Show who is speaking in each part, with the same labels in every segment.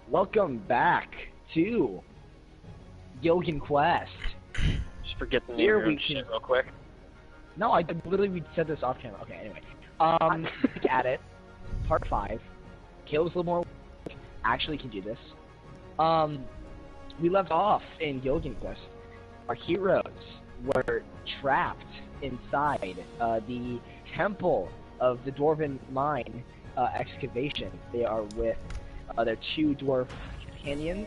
Speaker 1: Welcome back to Gilligan Quest.
Speaker 2: Just forget the
Speaker 1: Here
Speaker 2: name
Speaker 1: we
Speaker 2: of
Speaker 1: can-
Speaker 2: shit real quick.
Speaker 1: No, I literally we said this off camera. Okay, anyway. Look at it. Part 5. Caleb's a little more actually can do this. We left off in Gilligan Quest. Our heroes were trapped inside the temple of the Dwarven Mine excavation. They are with their two dwarf companions.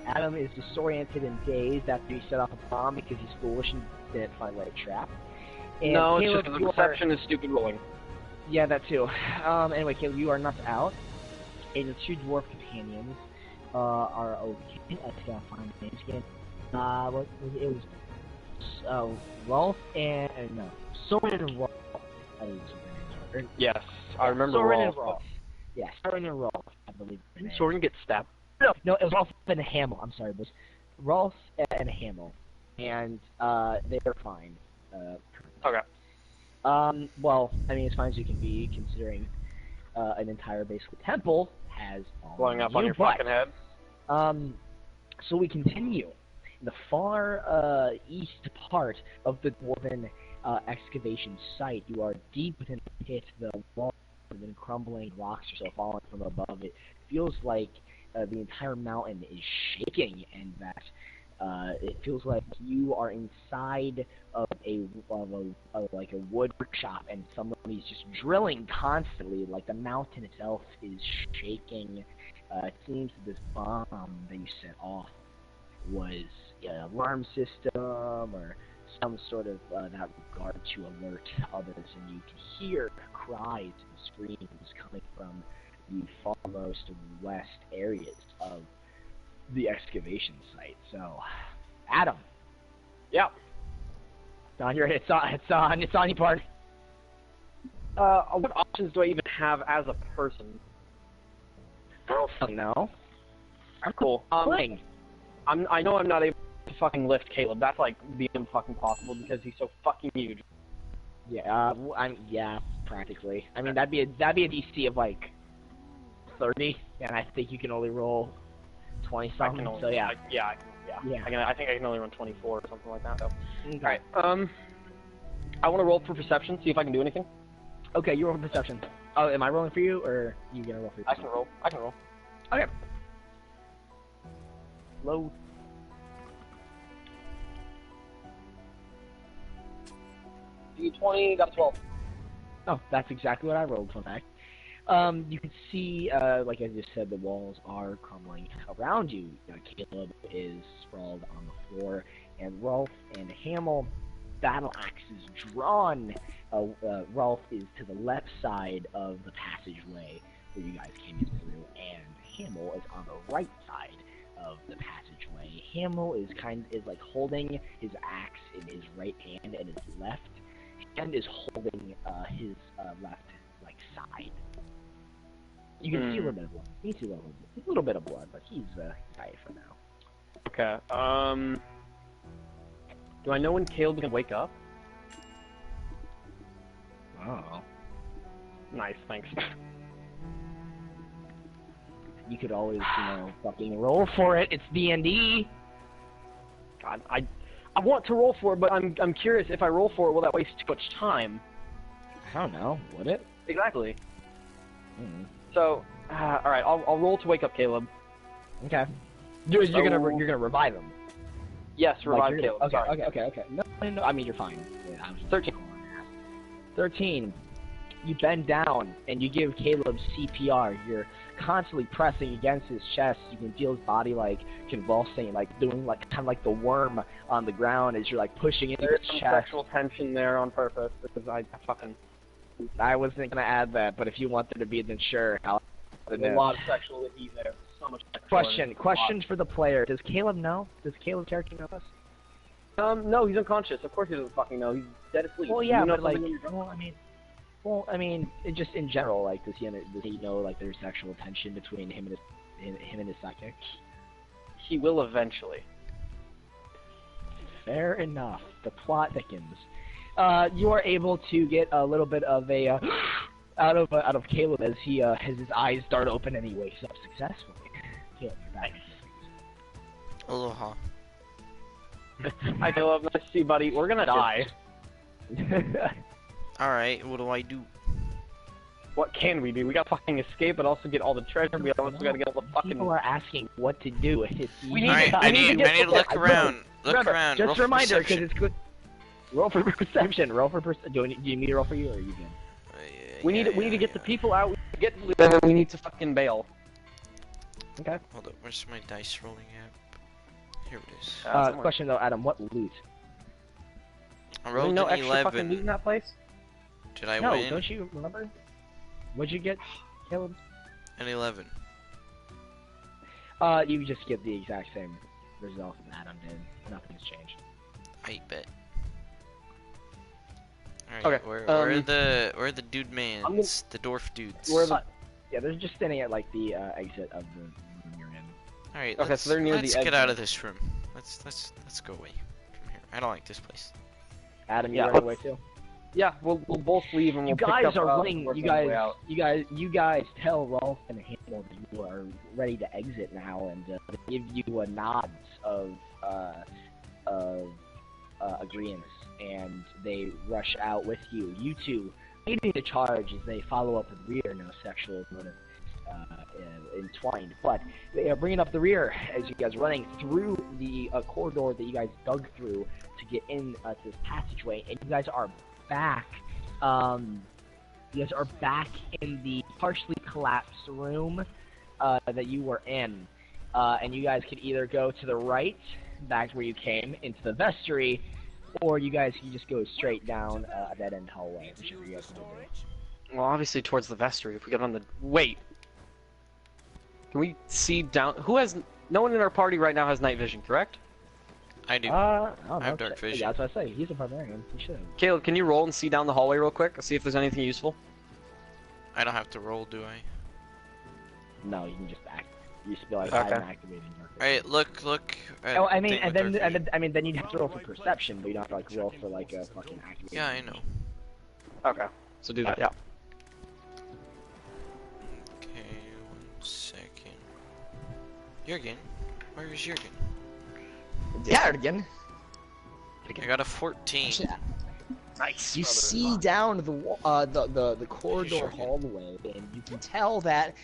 Speaker 1: Adam is disoriented and dazed after he set off a bomb because he's foolish and didn't find where it trapped. And
Speaker 2: No, it's
Speaker 1: Caleb,
Speaker 2: just the
Speaker 1: you
Speaker 2: reception is stupid rolling.
Speaker 1: Yeah, that too. Anyway, Caleb, you are knocked out, and your two dwarf companions are okay. I just gotta find the names again. It was Rolf and no, Soren and Rolf. I think that's what their names are.
Speaker 2: Yes, I remember
Speaker 1: Soren
Speaker 2: Rolf.
Speaker 1: and Rolf. Yeah, Soren and Rolf, I believe.
Speaker 2: Didn't Soren get stabbed?
Speaker 1: No, it was Rolf and Hamill. I'm sorry, but Rolf and Hamill, and they're fine.
Speaker 2: Okay.
Speaker 1: Well, I mean, as fine as you can be, considering an entire basically temple has
Speaker 2: Blowing up on your fucking head.
Speaker 1: So we continue. In the far east part of the Dwarven excavation site, you are deep within the pit. The walls have been crumbling, rocks are still falling from above. It feels like the entire mountain is shaking, and that it feels like you are inside of a wood shop, and somebody's just drilling constantly. Like the mountain itself is shaking. It seems that this bomb that you set off was an alarm system or some sort of that regard to alert others, and you can hear cries and screams coming from the farmost west areas of the excavation site. So, Adam.
Speaker 2: Yeah.
Speaker 1: It's on your part.
Speaker 2: What options do I even have as a person?
Speaker 1: I don't fucking know.
Speaker 2: I'm cool.
Speaker 1: Playing.
Speaker 2: I know I'm not able to fucking lift Caleb. That's like beyond fucking possible because he's so fucking huge.
Speaker 1: Yeah, yeah, practically. I mean, that'd be a DC of like 30, and I think you can only roll 20 something. So yeah.
Speaker 2: Yeah. I think I can only run 24 or something like that. So.
Speaker 1: Okay.
Speaker 2: Alright. I want to roll for perception, see if I can do anything.
Speaker 1: Okay, you roll for perception. Oh, am I rolling for you, or you gonna roll for yourself?
Speaker 2: I can roll.
Speaker 1: Okay. Low.
Speaker 2: D20, got a 12.
Speaker 1: Oh, that's exactly what I rolled, fun fact. You can see, like I just said, the walls are crumbling around you. Caleb is sprawled on the floor, and Rolf and Hamill, battle axes drawn. Rolf is to the left side of the passageway where you guys came in through, and Hamill is on the right side of the passageway. Hamill is like holding his axe in his right hand, and his left hand is holding his left side. You can see a little bit of blood. You can see a little bit of blood, but he's tired for now.
Speaker 2: Okay. Do I know when Caleb can wake up?
Speaker 1: Oh.
Speaker 2: Nice, thanks.
Speaker 1: You could always, fucking roll for it. It's DnD.
Speaker 2: God, I want to roll for it, but I'm curious if I roll for it, will that waste too much time?
Speaker 1: I don't know. Would it?
Speaker 2: Exactly.
Speaker 1: Mm.
Speaker 2: So, all right, I'll roll to wake up Caleb.
Speaker 1: Okay. You're gonna revive him.
Speaker 2: Yes, revive
Speaker 1: Like
Speaker 2: Caleb. Sorry.
Speaker 1: Okay. No. I mean, you're fine. Yeah, I was
Speaker 2: 13.
Speaker 1: 13. You bend down and you give Caleb CPR. You're constantly pressing against his chest. You can feel his body convulsing, doing kind of like the worm on the ground as you're pushing into
Speaker 2: There's
Speaker 1: his
Speaker 2: some
Speaker 1: chest.
Speaker 2: sexual tension there on purpose because I fucking.
Speaker 1: I wasn't gonna add that, but if you want there to be, then sure.
Speaker 2: There's a lot of sexual heat there. So much sexual
Speaker 1: Question for the player: does Caleb know? Does Caleb's character know this?
Speaker 2: No, he's unconscious. Of course he doesn't fucking know. He's dead asleep.
Speaker 1: Well, yeah,
Speaker 2: you know
Speaker 1: but I mean, just in general, does he know there's sexual tension between him and his sidekick?
Speaker 2: He will eventually.
Speaker 1: Fair enough. The plot thickens. You are able to get a little bit of a out of Caleb as his eyes start open and he wakes up successfully. Caleb, you're back.
Speaker 3: Aloha.
Speaker 2: Hi, Caleb. Nice to see you, buddy. We're gonna die.
Speaker 3: Alright, what do I do?
Speaker 2: What can we do? We gotta fucking escape, but also get all the treasure. We also gotta get all the fucking.
Speaker 1: People are asking what to do.
Speaker 2: We need
Speaker 3: Alright,
Speaker 2: to-
Speaker 3: I need to look
Speaker 1: I will.
Speaker 3: around. Look
Speaker 1: Remember,
Speaker 3: around.
Speaker 1: Just
Speaker 3: roll
Speaker 1: a
Speaker 3: for
Speaker 1: reminder, because
Speaker 3: perception.
Speaker 1: it's good. Roll for perception. Roll for perception. Do you need me to roll for you, or are you good?
Speaker 2: We need to get the people out. We need to get and then we need to fucking bail.
Speaker 1: Okay.
Speaker 3: Hold up, where's my dice rolling app? Here it is.
Speaker 2: Somewhere.
Speaker 1: Question though, Adam, what loot?
Speaker 3: I
Speaker 2: There's
Speaker 3: rolled
Speaker 2: no
Speaker 3: an
Speaker 2: extra fucking loot in
Speaker 3: 11.
Speaker 2: that place.
Speaker 3: Did I
Speaker 1: No,
Speaker 3: win?
Speaker 1: don't you remember? What'd you get, Caleb?
Speaker 3: An 11.
Speaker 1: You just get the exact same result that Adam did. Nothing's changed.
Speaker 3: I bet. Alright,
Speaker 2: Okay,
Speaker 3: where are the dude mans? The dwarf dudes.
Speaker 2: Where the-
Speaker 1: Yeah, they're just standing at like the exit of the room you're in.
Speaker 3: Alright,
Speaker 2: Okay,
Speaker 3: let's,
Speaker 2: so they're near the
Speaker 3: let's
Speaker 2: edge
Speaker 3: get out
Speaker 2: of-
Speaker 3: of this room. Let's go away from here. I don't like this place.
Speaker 1: Adam, you
Speaker 2: Yeah,
Speaker 1: running away too?
Speaker 2: Yeah, we'll both leave and we'll
Speaker 1: You
Speaker 2: pick
Speaker 1: guys
Speaker 2: up,
Speaker 1: are running.
Speaker 2: work
Speaker 1: You
Speaker 2: on the way
Speaker 1: guys,
Speaker 2: out.
Speaker 1: you guys tell Rolf and Hamill that you are ready to exit now, and they give you a nods of agreement, and they rush out with you. You two leading the charge as they follow up the rear. No sexual motive entwined, but they are bringing up the rear as you guys are running through the corridor that you guys dug through to get in to this passageway, and you guys are back. You guys are back in the partially collapsed room that you were in, and you guys could either go to the right, back to where you came, into the vestry, or you guys can just go straight down a dead-end hallway, whichever you guys want to do.
Speaker 2: Well, obviously towards the vestry. If we get on the wait, can we see down? Who has? No one in our party right now has night vision, correct?
Speaker 3: I do.
Speaker 1: I don't know.
Speaker 3: I have dark vision.
Speaker 1: Yeah, that's what I say. He's a barbarian. He should.
Speaker 2: Caleb, can you roll and see down the hallway real quick? See if there's anything useful.
Speaker 3: I don't have to roll, do I?
Speaker 1: No, you can just act. You just be like,
Speaker 2: Okay.
Speaker 1: I'm activating your.
Speaker 3: Alright, look. At
Speaker 1: Oh, I
Speaker 3: the
Speaker 1: mean,
Speaker 3: thing
Speaker 1: and
Speaker 3: with
Speaker 1: then,
Speaker 3: dark vision.
Speaker 1: I mean, then you'd have to roll for perception, but you don't have to like roll for like a fucking activation.
Speaker 3: Yeah, I know.
Speaker 2: Okay. So do that. Yeah.
Speaker 3: Okay, 1 second. Jurgen? Where is Jurgen?
Speaker 1: Yeah, again.
Speaker 3: I got a 14.
Speaker 1: Nice. You see down the corridor
Speaker 3: Sure.
Speaker 1: hallway, and you can tell that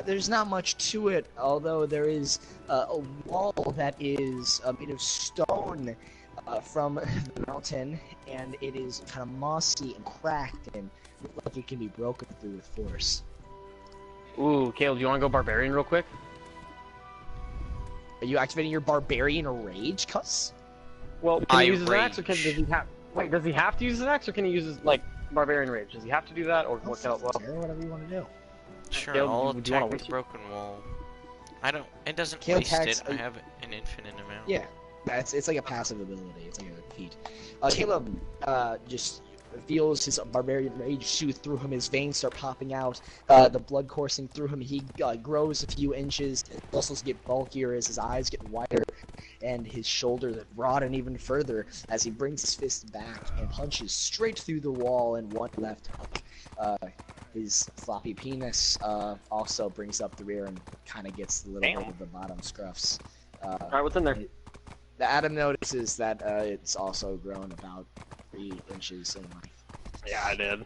Speaker 1: there's not much to it. Although there is a wall that is made of stone from the mountain, and it is kind of mossy and cracked, and looks like it can be broken through with force.
Speaker 2: Ooh, Caleb, do you want to go barbarian real quick?
Speaker 1: Are you activating your barbarian rage, cuss?
Speaker 2: Well, can
Speaker 3: I
Speaker 2: he use his axe, or does
Speaker 3: rage.
Speaker 2: he have? Wait, does he have to use his axe, or can he use his like barbarian rage? Does he have to do that, or what? Well,
Speaker 1: Whatever you want to do.
Speaker 3: Sure,
Speaker 2: Caleb,
Speaker 3: I'll
Speaker 2: do you wanna
Speaker 3: attack with
Speaker 2: waste
Speaker 3: broken wall. I don't. It doesn't
Speaker 1: Caleb
Speaker 3: waste
Speaker 1: attacks-
Speaker 3: it. I have an infinite amount.
Speaker 1: Yeah, it's like a passive ability. It's like a feat. Caleb just feels his barbarian rage shoot through him. His veins start popping out. The blood coursing through him. He grows a few inches. His muscles get bulkier as his eyes get wider, and his shoulders broaden even further as he brings his fist back and punches straight through the wall in one left hook. His floppy penis also brings up the rear and kind of gets a little bit of the bottom scruffs.
Speaker 2: all right, what's in there?
Speaker 1: The Adam notices that it's also grown about 3 inches in length.
Speaker 2: Yeah, I did.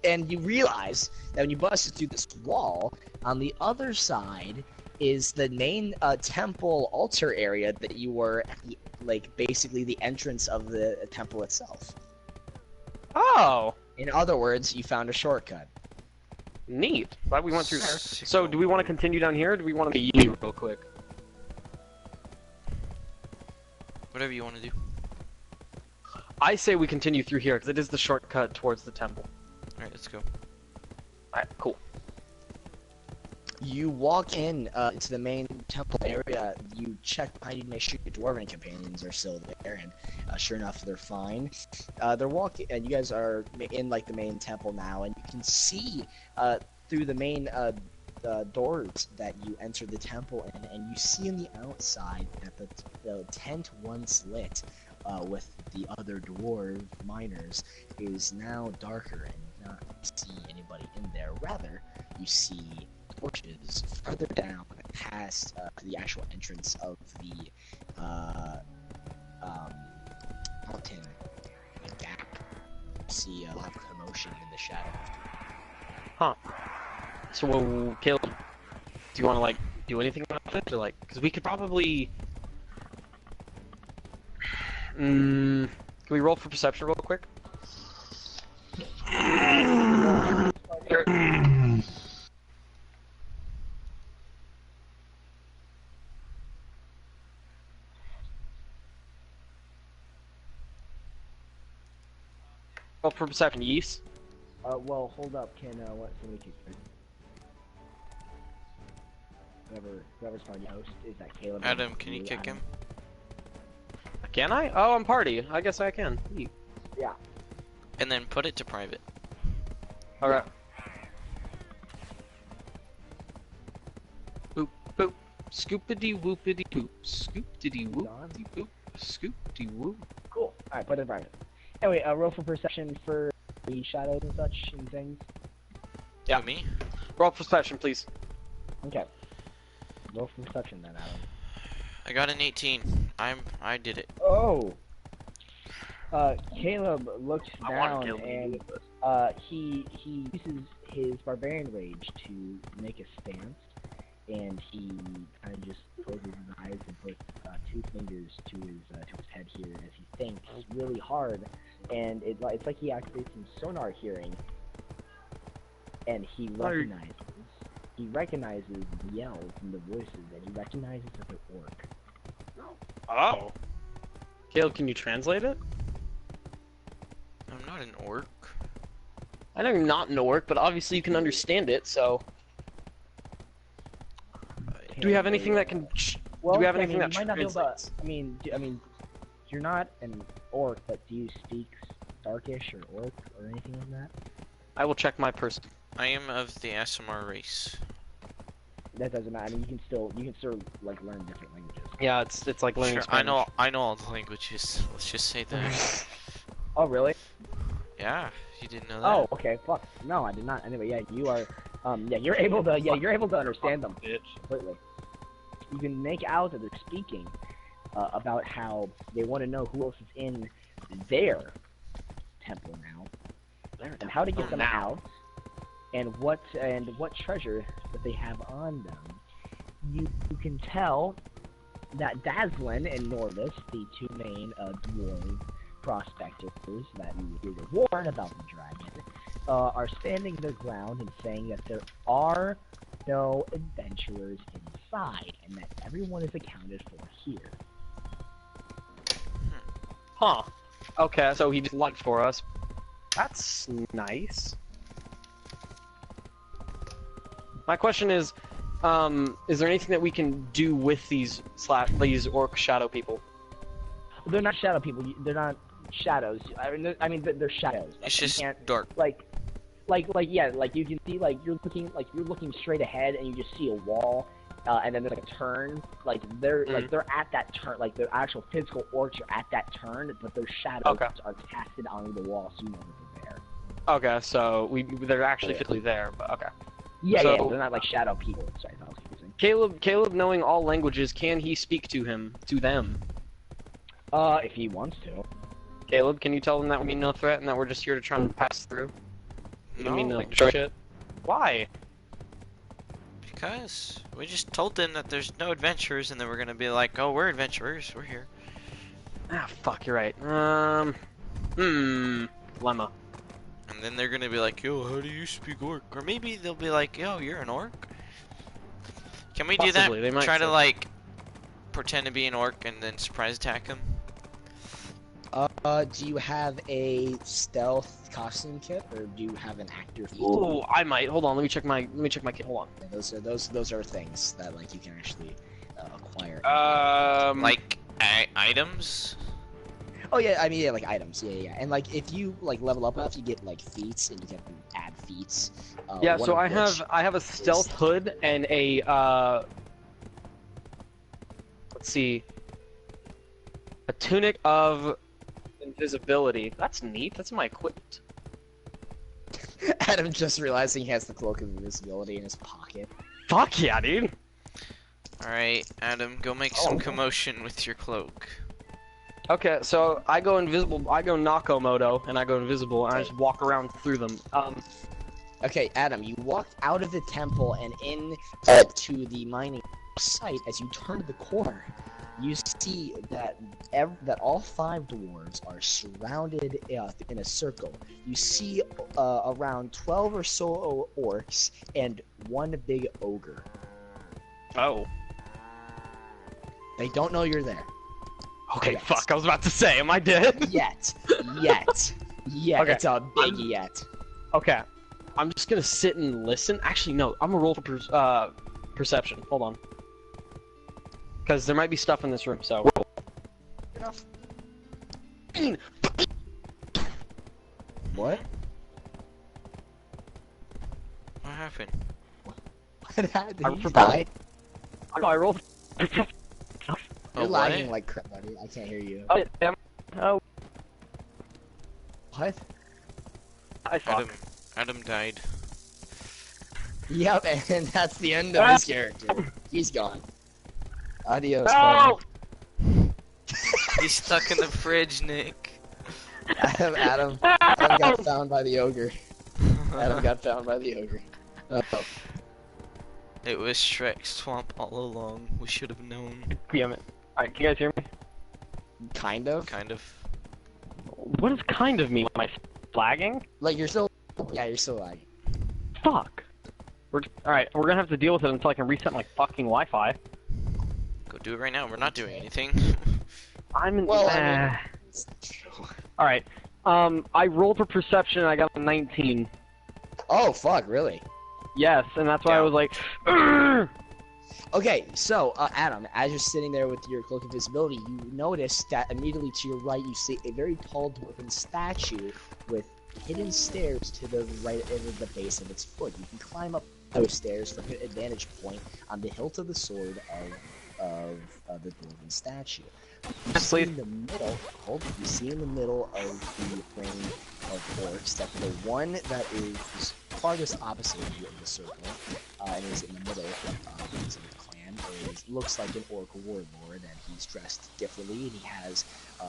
Speaker 1: And you realize that when you busted through this wall, on the other side is the main temple altar area that you were at like basically the entrance of the temple itself.
Speaker 2: Oh,
Speaker 1: In other words, you found a shortcut.
Speaker 2: neat. Glad we went through there.
Speaker 3: Sick.
Speaker 2: So, do we want to continue down here, or do we want to be you real quick?
Speaker 3: Whatever you want to do.
Speaker 2: I say we continue through here because it is the shortcut towards the temple.
Speaker 3: Alright, let's go.
Speaker 2: Alright, cool.
Speaker 1: You walk in into the main temple area. You check behind you to make sure your dwarven companions are still there, and sure enough, they're fine. They're walking, and you guys are in like the main temple now, and you can see through the main doors that you enter the temple in, and you see on the outside that the tent once lit with the other dwarf miners is now darker and
Speaker 4: not see anybody in there. Rather, you see torches further down past the actual entrance of the mountain gap. You see a lot of commotion in the shadow.
Speaker 2: Huh. So, Caleb, do you want to, like, do anything about it? Or, like, because we could probably... can we roll for perception real quick? Sure. Roll for perception, Yeast.
Speaker 1: Well, hold up. Can what? Somebody keep whoever's party host is that Caleb?
Speaker 3: Adam, can you kick him?
Speaker 2: Can I? Oh, I'm party. I guess I can. Neat.
Speaker 1: Yeah.
Speaker 3: And then put it to private.
Speaker 2: Okay. Boop boop. Scoopity whoopity poop. Scoopity whoopity poop. Scoopity whoop.
Speaker 1: Cool. All right, put it in private. Anyway, roll for perception for the shadows and such and things.
Speaker 2: Yeah.
Speaker 3: Who, me?
Speaker 2: Roll for perception, please.
Speaker 1: Okay. Roll for perception then, Adam.
Speaker 3: I got an 18. I did it.
Speaker 1: Oh. Caleb looks
Speaker 2: I want
Speaker 1: down
Speaker 2: Caleb to
Speaker 1: and
Speaker 2: do this.
Speaker 1: he uses his barbarian rage to make a stance, and he kind of just closes his eyes and puts two fingers to his head here as he thinks really hard, and it's like he activates some sonar hearing, and he recognizes the yells and the voices, and he recognizes that they're orc.
Speaker 2: Oh. Caleb, can you translate it?
Speaker 3: I'm not an orc.
Speaker 2: I know you're not an orc, but obviously you can understand it, so... Do we have anything that can...
Speaker 1: Well,
Speaker 2: do we have
Speaker 1: I
Speaker 2: anything
Speaker 1: mean,
Speaker 2: that
Speaker 1: you might not be able to,
Speaker 2: translates?
Speaker 1: I mean, you're not an orc, but do you speak Darkish or orc or anything like that?
Speaker 2: I will check my person.
Speaker 3: I am of the ASMR race.
Speaker 1: That doesn't matter. I mean, you can still like learn different languages.
Speaker 2: Yeah, it's like learning
Speaker 3: Sure,
Speaker 2: Spanish.
Speaker 3: I know all the languages. Let's just say that.
Speaker 1: Oh, really?
Speaker 3: Yeah, you didn't know that.
Speaker 1: Oh, okay. Fuck. No, I did not. Anyway, yeah, you are. Yeah, you're able to understand them
Speaker 2: Bitch.
Speaker 1: completely. You can make out that they're speaking about how they want to know who else is in their temple now, and how to get them out, and what treasure that they have on them. You can tell that Dazzlin and Norvis, the two main dwarf prospectors that you hear to warn about the dragon, are standing their ground and saying that there are no adventurers inside, and that everyone is accounted for here.
Speaker 2: Huh. Okay, so he just lied for us. That's nice. My question is there anything that we can do with these orc shadow people?
Speaker 1: They're not shadow people. They're not shadows. I mean, they're shadows. Like,
Speaker 3: It's
Speaker 1: you
Speaker 3: just
Speaker 1: can't,
Speaker 3: dark.
Speaker 1: yeah, like you can see, like you're looking straight ahead, and you just see a wall, and then there's like a turn. Like they're at that turn. Like the actual physical orcs are at that turn, but their shadows are casted onto the wall, so you know that they're there.
Speaker 2: Okay, so they're actually physically there, but okay.
Speaker 1: Yeah,
Speaker 2: So-
Speaker 1: yeah, they're not like shadow people. Sorry, that was confusing.
Speaker 2: Caleb knowing all languages, can he speak to them?
Speaker 1: If he wants to.
Speaker 2: Caleb, can you tell them that we mean no threat and that we're just here to try and pass through? You
Speaker 3: No,
Speaker 2: mean to, like, show shit? Why?
Speaker 3: because we just told them that there's no adventurers, and then we're gonna be like, oh, we're adventurers, we're here.
Speaker 2: Ah, fuck, you're right. Lemma.
Speaker 3: And then they're gonna be like, yo, how do you speak orc? Or maybe they'll be like, yo, you're an orc? Can we do
Speaker 2: Possibly, they
Speaker 3: that?
Speaker 2: might
Speaker 3: Try to,
Speaker 2: say.
Speaker 3: like, pretend to be an orc and then surprise attack them?
Speaker 4: Do you have a stealth costume kit, or do you have an actor feat?
Speaker 2: Ooh, I might. Hold on, let me check my kit. Hold
Speaker 4: Those are things that like you can actually acquire.
Speaker 2: on.
Speaker 3: Like, items?
Speaker 4: Oh yeah, I mean yeah, like items, yeah. And like if you like level up enough, you get like feats, and you can add feats.
Speaker 2: Yeah,
Speaker 4: one
Speaker 2: so
Speaker 4: of which
Speaker 2: I have a stealth
Speaker 4: is-
Speaker 2: hood and a let's see, a tunic of invisibility. That's neat. That's my equipment.
Speaker 4: Adam just realizing he has the cloak of invisibility in his pocket.
Speaker 2: Fuck yeah, dude.
Speaker 3: Alright, Adam, go make some commotion with your cloak.
Speaker 2: Okay, so I go invisible. I go Nakamoto, and I go invisible, and I just walk around through them.
Speaker 4: Okay, Adam, you walk out of the temple and in to the mining site. As you turn the corner, you see that that all 5 dwarves are surrounded in a circle. You see around 12 or so orcs and 1 big ogre.
Speaker 2: Oh.
Speaker 4: They don't know you're there.
Speaker 2: Okay,
Speaker 4: Yet.
Speaker 2: fuck. I was about to say, am I dead?
Speaker 4: Yet.
Speaker 2: Okay.
Speaker 4: It's a big yet.
Speaker 2: Okay. I'm just gonna sit and listen. Actually, no. I'm gonna roll for perception. Hold on. Because there might be stuff in this room, so...
Speaker 4: Enough. What?
Speaker 3: What happened?
Speaker 4: What happened?
Speaker 2: I
Speaker 4: Did you
Speaker 2: forgot.
Speaker 4: die?
Speaker 2: I rolled...
Speaker 4: You're
Speaker 3: Oh,
Speaker 4: lagging
Speaker 3: what?
Speaker 4: like crap, buddy. I can't hear you.
Speaker 2: Oh, damn. Oh,
Speaker 4: What?
Speaker 2: I fuck.
Speaker 3: Adam died.
Speaker 4: Yep, and that's the end of his character. He's gone. Adios.
Speaker 2: No!
Speaker 3: He's stuck in the fridge, Nick.
Speaker 4: Adam got found by the ogre. Adam got found by the ogre. Uh-oh.
Speaker 3: It was Shrek Swamp all along. We should have known.
Speaker 2: Damn it. Alright, can you guys hear me?
Speaker 4: Kind of.
Speaker 3: Kind of.
Speaker 2: What does kind of mean? Am I flagging?
Speaker 4: Like you're still. Yeah, you're still lagging.
Speaker 2: Fuck. Alright, we're gonna have to deal with it until I can reset my fucking Wi-Fi.
Speaker 3: Go do it right now. We're not doing anything.
Speaker 2: I'm in.
Speaker 4: Well, I mean,
Speaker 2: Alright. I rolled for perception and I got a 19.
Speaker 4: Oh fuck! Really?
Speaker 2: Yes, and that's why I
Speaker 3: Yeah.
Speaker 2: was like, "Urgh!"
Speaker 4: Okay, so Adam, as you're sitting there with your cloak of visibility, you notice that immediately to your right you see a very tall dwarven statue with hidden stairs to the right of the base of its foot. You can climb up those stairs from an advantage point on the hilt of the sword of the dwarven statue. You
Speaker 2: Yes,
Speaker 4: see
Speaker 2: please.
Speaker 4: in the middle, you see in the middle of the ring of orcs that the one that is farthest opposite of you in the circle, and is in the middle of the clan, looks like an orc warlord, and he's dressed differently, and he has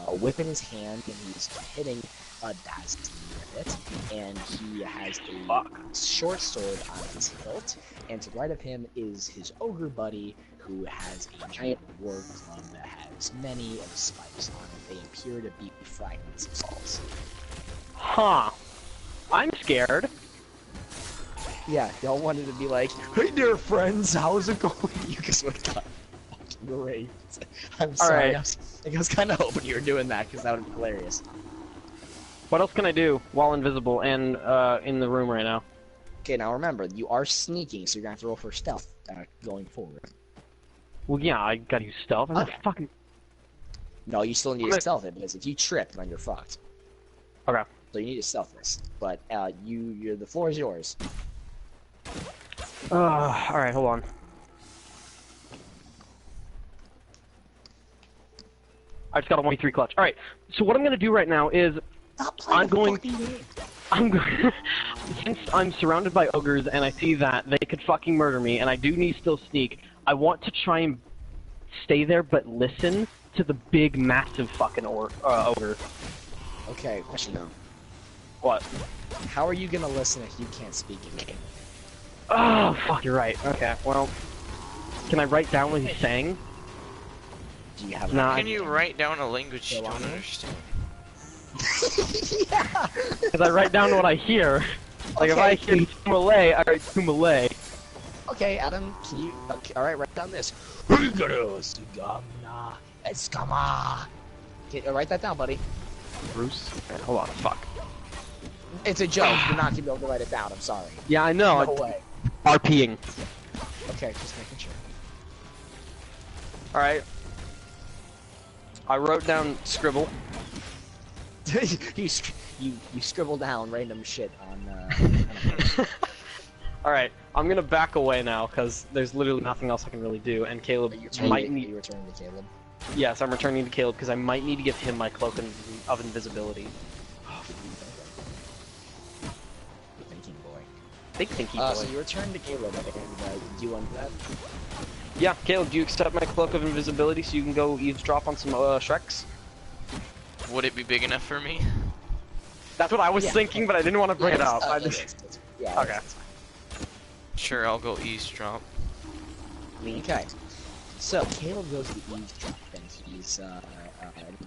Speaker 4: a whip in his hand, and he's hitting Dazzy with it, and he has a short sword on his hilt, and to the right of him is his ogre buddy, who has a giant war club that has many of the spikes on it. They appear to be fragments of skulls.
Speaker 2: Huh. I'm scared.
Speaker 4: Yeah, y'all wanted to be like, "Hey there, friends, how's it going?" You guys would have got fucking great. I'm sorry.
Speaker 2: Alright.
Speaker 4: I was kind of hoping you were doing that because that would be hilarious.
Speaker 2: What else can I do while invisible and in the room right now?
Speaker 4: Okay, now remember, you are sneaking, so you're gonna have to roll for stealth going forward.
Speaker 2: Well, yeah, I gotta use stealth. I'm
Speaker 4: Okay.
Speaker 2: not fucking.
Speaker 4: No, you still need
Speaker 2: I'm
Speaker 4: to
Speaker 2: gonna-
Speaker 4: stealth it because if you trip, then you're fucked.
Speaker 2: Okay.
Speaker 4: So you need to stealth this. But the floor is yours.
Speaker 2: Alright, hold on. I just got a 1v3 clutch. Alright, so what I'm gonna do right now is
Speaker 4: Stop playing
Speaker 2: I'm
Speaker 4: the
Speaker 2: going-
Speaker 4: fucking game.
Speaker 2: I'm going since I'm surrounded by ogres and I see that they could fucking murder me and I do need still sneak, I want to try and stay there but listen to the big massive fucking ogre.
Speaker 4: Okay, question though.
Speaker 2: What?
Speaker 4: How are you gonna listen if you can't speak in game?
Speaker 2: Oh, fuck, you're right. Okay, well, can I write down what he's saying?
Speaker 4: Do you have
Speaker 2: Nah,
Speaker 3: Can you write down a language you
Speaker 4: Go
Speaker 3: don't
Speaker 4: on.
Speaker 3: understand?
Speaker 4: Yeah.
Speaker 2: Because I write down what I hear. Like, if
Speaker 4: Okay.
Speaker 2: I hear Malay, I write to Malay.
Speaker 4: Okay, Adam, can you... Okay, alright, write down this. Okay, write that down, buddy.
Speaker 2: Bruce? Okay, hold on, fuck.
Speaker 4: It's a joke. You're not gonna be able to write it down. I'm sorry.
Speaker 2: Yeah, I know.
Speaker 4: No way.
Speaker 2: RPing.
Speaker 4: Okay, just making sure.
Speaker 2: Alright. I wrote down scribble.
Speaker 4: you scribble down random shit on
Speaker 2: Alright, I'm gonna back away now, because there's literally nothing else I can really do, and Caleb might need...
Speaker 4: You returning to Caleb.
Speaker 2: Yes, I'm returning to Caleb, because I might need to give him my cloak of invisibility.
Speaker 4: Thinking
Speaker 2: Big thinky boy.
Speaker 4: So you return to Caleb, and do you want that?
Speaker 2: Yeah, Caleb, do you accept my cloak of invisibility so you can go eavesdrop on some Shreks?
Speaker 3: Would it be big enough for me?
Speaker 2: That's what I was
Speaker 4: Yeah.
Speaker 2: thinking, but I didn't want to bring it up. I
Speaker 4: It
Speaker 2: just...
Speaker 4: is. Yeah.
Speaker 2: Okay.
Speaker 4: It's fine.
Speaker 3: Sure, I'll go eavesdrop.
Speaker 4: Okay. So Caleb goes to the eavesdrop, and he's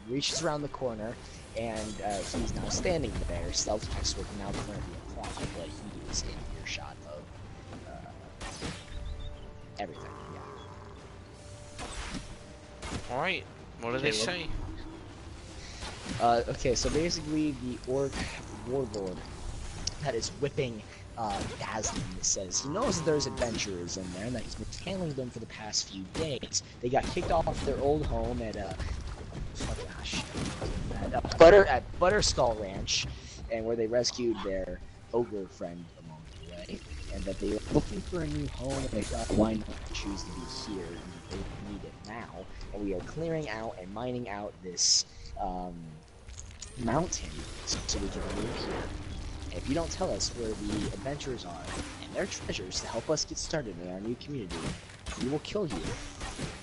Speaker 4: reaches around the corner, and he's now standing there. Stealth checks would now currently apply, but he is in earshot of everything. Yeah.
Speaker 3: Alright, what do they say?
Speaker 4: Okay, so basically the orc warlord that is whipping Dazzling says he knows that there's adventurers in there and that he's been tailing them for the past few days. They got kicked off their old home at Butterskull Ranch, and where they rescued their ogre friend along the way, and that they were looking for a new home, and they thought, why not choose to be here, and they need it now, and we are clearing out and mining out this mountain so we can live here. And if you don't tell us where the adventurers are and their treasures to help us get started in our new community, we will kill you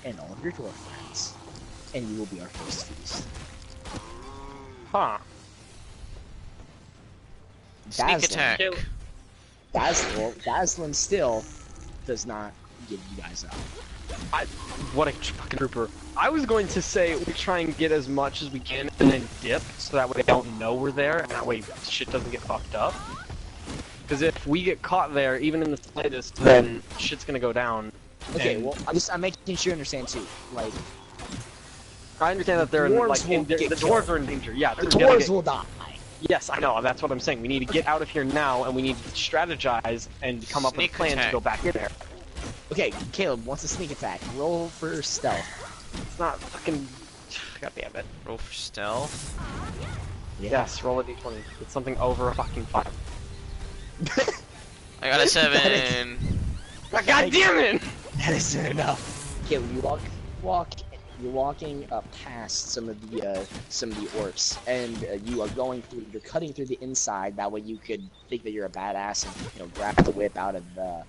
Speaker 4: and all of your dwarf friends, and you will be our first feast.
Speaker 2: Huh.
Speaker 3: Sneak attack.
Speaker 4: Dazzlin still does not give you guys up.
Speaker 2: What a fucking trooper. I was going to say we try and get as much as we can and then dip, so that way they don't know we're there, and that way shit doesn't get fucked up. Because if we get caught there, even in the slightest, then shit's gonna go down.
Speaker 4: Okay,
Speaker 2: and
Speaker 4: well, I'm making sure you understand too. Like,
Speaker 2: I understand that they're in,
Speaker 4: dwarves
Speaker 2: like,
Speaker 4: will
Speaker 2: the
Speaker 4: get
Speaker 2: dwarves
Speaker 4: killed.
Speaker 2: are in danger. Yeah,
Speaker 4: the
Speaker 2: they're gonna
Speaker 4: dwarves
Speaker 2: get-
Speaker 4: will die.
Speaker 2: Yes, I know. That's what I'm saying. We need to get out of here now, and we need to strategize and come up with
Speaker 3: Sneak
Speaker 2: a plan
Speaker 3: attack.
Speaker 2: to go back in there.
Speaker 4: Okay, Caleb wants a sneak attack. Roll for stealth.
Speaker 2: It's not fucking. God damn it.
Speaker 3: Roll for stealth.
Speaker 2: Yes, roll a d20. It's something over a fucking 5.
Speaker 3: I got a 7.
Speaker 2: God damn it!
Speaker 4: That isn't enough. Caleb, you're walking past some of the orcs, and you're cutting through the inside. That way you could think that you're a badass and grab the whip out of the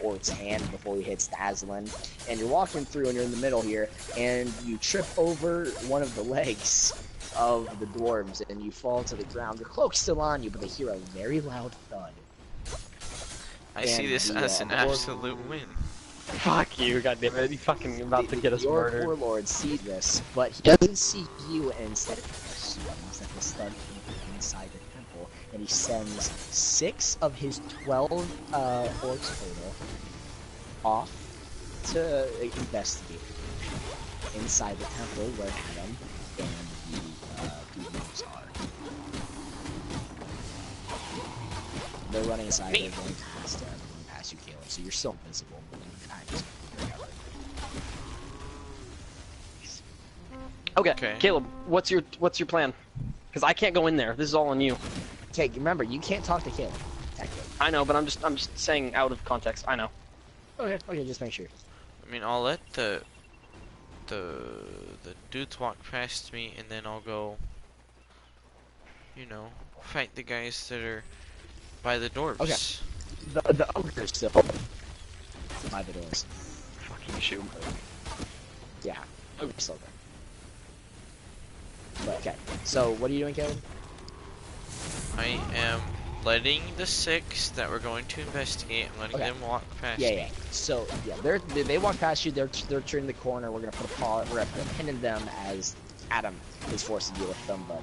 Speaker 4: orc's hand before he hits Dazzlin. And you're walking through, and you're in the middle here, and you trip over one of the legs of the dwarves, and you fall to the ground. Your cloak's still on you, but they hear a very loud thud.
Speaker 3: I see this
Speaker 4: the,
Speaker 3: as an
Speaker 4: orc-
Speaker 3: absolute win.
Speaker 2: Fuck you, goddammit. You fucking about to get us
Speaker 4: The orc
Speaker 2: murdered.
Speaker 4: warlord sees this, but he doesn't see you, and instead he assumes that the stun came from inside the temple, and he sends 6 of his 12 orcs total off to investigate inside the temple where Adam and the Goodnotes are. They're running aside, they're going past you, Caleb, so you're still invisible, but you kind of just
Speaker 2: Okay, Caleb, what's your plan? Because I can't go in there. This is all on you.
Speaker 4: Okay, remember, you can't talk to Caleb. Technically.
Speaker 2: I know, but I'm just saying out of context. I know.
Speaker 4: Okay, just make sure.
Speaker 3: I mean, I'll let the dudes walk past me, and then I'll go, fight the guys that are by the dwarves.
Speaker 4: Okay. The ogre's still by the doors.
Speaker 2: Fucking shoot.
Speaker 4: Yeah, ogre's still there. But, okay, so what are you doing, Caleb?
Speaker 3: I am letting the 6 that we're going to investigate, I'm letting them walk past me.
Speaker 4: So, yeah, they walk past you, they're turning the corner, we're gonna put a pin in them as Adam is forced to deal with them, but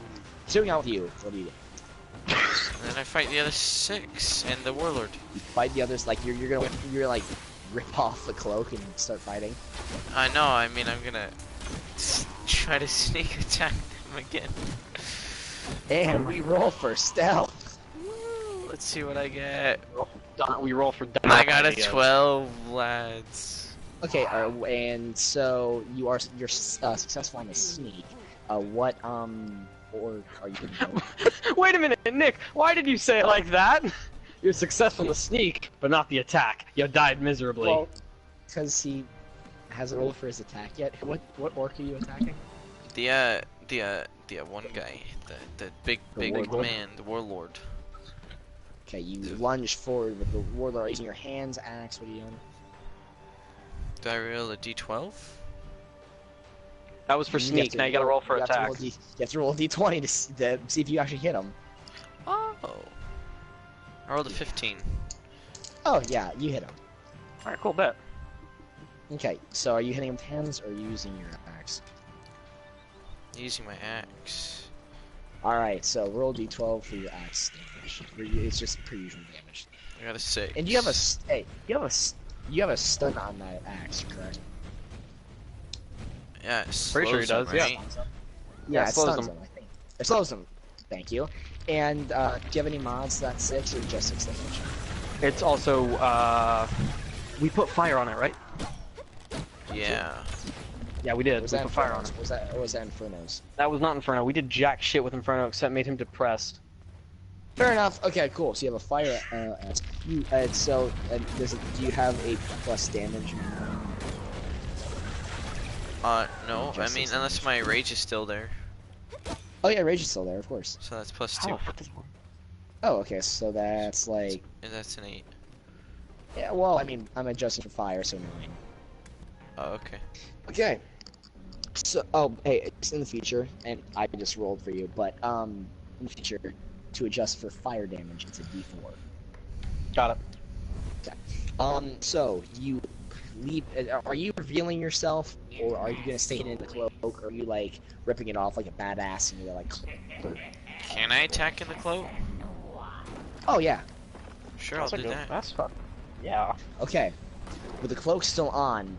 Speaker 4: shooting out with you, what do you do?
Speaker 3: And then I fight the other 6 and the warlord.
Speaker 4: You fight the others, like, you're like, rip off the cloak and start fighting?
Speaker 3: I know, I mean, I'm gonna try to sneak attack them again.
Speaker 4: And we roll for stealth.
Speaker 3: Let's see what I get.
Speaker 2: We roll for.
Speaker 3: I got a 12, lads.
Speaker 4: Okay, and so you're successful on the sneak. What or are you gonna go?
Speaker 2: Wait a minute, Nick. Why did you say it like that? You're successful in the sneak, but not the attack. You died miserably.
Speaker 4: Well, because he hasn't rolled for his attack yet. What orc are you attacking?
Speaker 3: The one guy, the big
Speaker 4: warlord?
Speaker 3: man, the warlord.
Speaker 4: Okay, you lunge forward with the warlord using your hands, axe. What are you doing?
Speaker 3: Do I roll a d12?
Speaker 2: That was for sneak. Now you gotta roll for attack.
Speaker 4: You have to roll a d20 to see if you actually hit him.
Speaker 3: Oh. I rolled a 15.
Speaker 4: Oh yeah, you hit him.
Speaker 2: All right, cool bet.
Speaker 4: Okay, so are you hitting him with hands or are you using your axe?
Speaker 3: Using my axe.
Speaker 4: Alright, so roll d12 for your axe damage. It's just per usual damage.
Speaker 3: I got a 6.
Speaker 4: And you have a stun on that axe, correct?
Speaker 3: Yeah, it
Speaker 2: Pretty sure he
Speaker 3: slows
Speaker 2: does,
Speaker 3: him,
Speaker 2: yeah.
Speaker 3: right?
Speaker 4: Yeah,
Speaker 2: it
Speaker 4: it
Speaker 2: slows
Speaker 4: stuns
Speaker 2: him.
Speaker 4: him, I think. It slows him. Thank you. And do you have any mods to that 6 or just 6 damage?
Speaker 2: It's also we put fire on it, right?
Speaker 3: Yeah.
Speaker 2: Yeah, we did.
Speaker 4: Was
Speaker 2: We
Speaker 4: that
Speaker 2: put fire on it.
Speaker 4: was that Inferno's?
Speaker 2: That was not Inferno. We did jack shit with Inferno except made him depressed.
Speaker 4: Fair enough. Okay, cool. So you have a fire axe. Do you have a plus damage?
Speaker 3: No. I mean, unless my rage is still there.
Speaker 4: Oh yeah, rage is still there, of course.
Speaker 3: So that's plus
Speaker 2: How
Speaker 3: 2.
Speaker 2: the fuck does it work?
Speaker 4: Oh, okay. So that's like,
Speaker 3: And that's an 8.
Speaker 4: yeah. Well, I mean, I'm adjusting for fire, so 9.
Speaker 3: Oh, okay.
Speaker 4: Okay. So, oh, hey, it's in the future, and I just rolled for you, but in the future, to adjust for fire damage, it's a D4.
Speaker 2: Got it.
Speaker 4: Okay. So you leap. Are you revealing yourself, or are you gonna stay hidden in the cloak, or are you like ripping it off like a badass and you're like?
Speaker 3: Can I attack in the cloak?
Speaker 4: Oh yeah.
Speaker 3: Sure, I'll do that.
Speaker 2: That's fun. Yeah.
Speaker 4: Okay. With the cloak still on,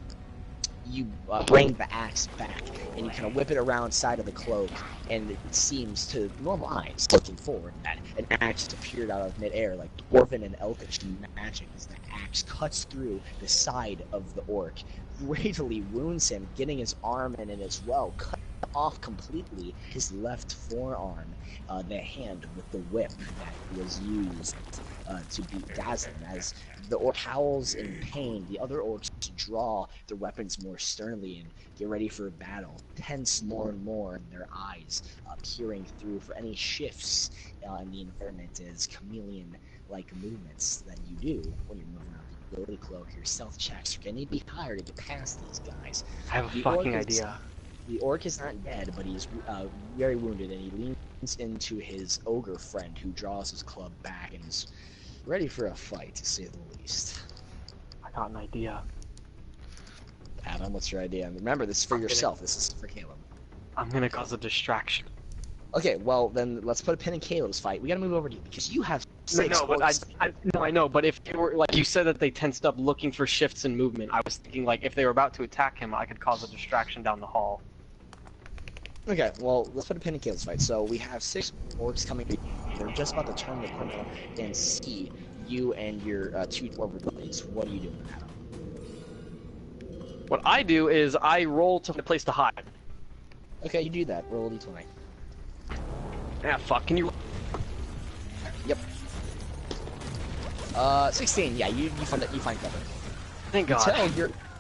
Speaker 4: you bring the axe back, and you kind of whip it around side of the cloak, and it seems to normal eyes, looking forward, that an axe just appeared out of midair, like dwarven and elfish magic, as the axe cuts through the side of the orc, greatly wounds him, getting his arm in it as well, cut off completely his left forearm, the hand with the whip that was used to beat Gazlan. As the orc howls in pain, the other orcs draw their weapons more sternly and get ready for a battle, tense more and more in their eyes, peering through for any shifts in the environment as chameleon-like movements that you do when you're moving around the ability cloak. Your stealth checks are going to be higher to get past these guys.
Speaker 2: I have a
Speaker 4: The
Speaker 2: fucking
Speaker 4: orc is-
Speaker 2: idea.
Speaker 4: The orc is not dead, but he's very wounded, and he leans into his ogre friend, who draws his club back and is ready for a fight, to say the least.
Speaker 2: I got an idea.
Speaker 4: Adam, what's your idea? Remember, this is for yourself. This is for Caleb.
Speaker 2: I'm gonna cause a distraction.
Speaker 4: Okay, well then let's put a pin in Caleb's fight. We gotta move over to you because you have 6
Speaker 2: No, but
Speaker 4: orcs.
Speaker 2: I know, but if they were like you said that they tensed up looking for shifts in movement, I was thinking like if they were about to attack him, I could cause a distraction down the hall.
Speaker 4: Okay, well let's put a pin in Caleb's fight. So we have 6 orcs coming. They're just about to turn the corner and see you and your 2 dwarven buddies. What are you doing, Adam?
Speaker 2: What I do is I roll to find a place to hide.
Speaker 4: Okay, you do that. Roll a d20.
Speaker 2: Yeah, fuck. Can you?
Speaker 4: Yep. 16. Yeah, you find cover.
Speaker 2: Thank God.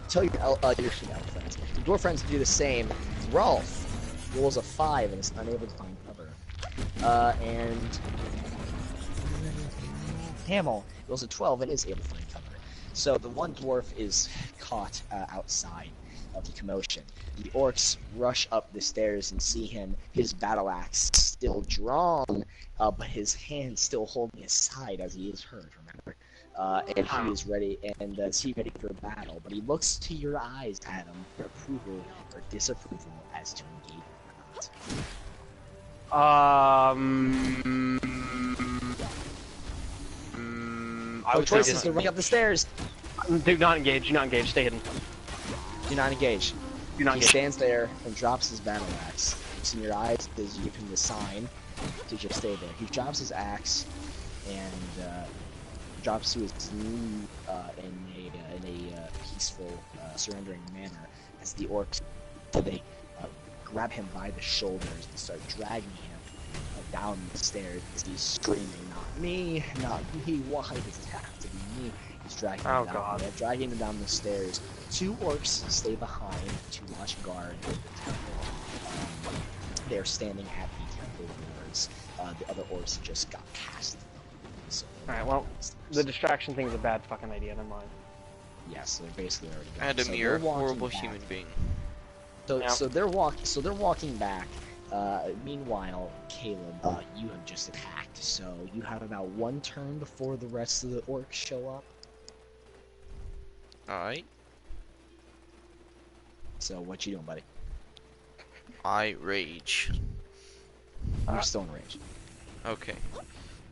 Speaker 4: Tell your elf friends. Your dwarf friends do the same. Rolf rolls a 5 and is unable to find cover. And Hamel rolls a 12 and is able to find cover. So the one dwarf is caught outside of the commotion. The orcs rush up the stairs and see him, his battle axe still drawn, but his hand still holding his side as he is hurt, remember? And he is ready, and is he ready for a battle? But he looks to your eyes, Adam, for approval or disapproval as to engage or not.
Speaker 2: I would
Speaker 4: choices
Speaker 2: say
Speaker 4: to run up the stairs.
Speaker 2: do not engage. Do not engage. Stay hidden.
Speaker 4: Do not engage.
Speaker 2: Do not
Speaker 4: He
Speaker 2: engage.
Speaker 4: stands there and drops his battle axe. Looks in your eyes as you give him the sign to just stay there. He drops his axe and drops to his knee in a peaceful, surrendering manner as the orcs they grab him by the shoulders and start dragging him down the stairs as he's screaming, "Not me! Not me! Why does it have to be me?" He's dragging him down.
Speaker 2: God.
Speaker 4: They're dragging him down the stairs. 2 orcs stay behind to watch guard at the temple. They're standing at the temple doors. The other orcs just got past them. So,
Speaker 2: Alright, well, the distraction thing is a bad fucking idea, never mind.
Speaker 4: yes, they're basically already gone.
Speaker 3: Adam,
Speaker 4: So
Speaker 3: you're a
Speaker 4: they're walking
Speaker 3: horrible
Speaker 4: back.
Speaker 3: human being.
Speaker 4: So,
Speaker 2: Yeah.
Speaker 4: so they're walking back. Meanwhile, Caleb, you have just attacked. So you have about one turn before the rest of the orcs show up.
Speaker 3: Alright.
Speaker 4: So what you doing, buddy?
Speaker 3: I rage.
Speaker 4: You're still in range.
Speaker 3: Okay.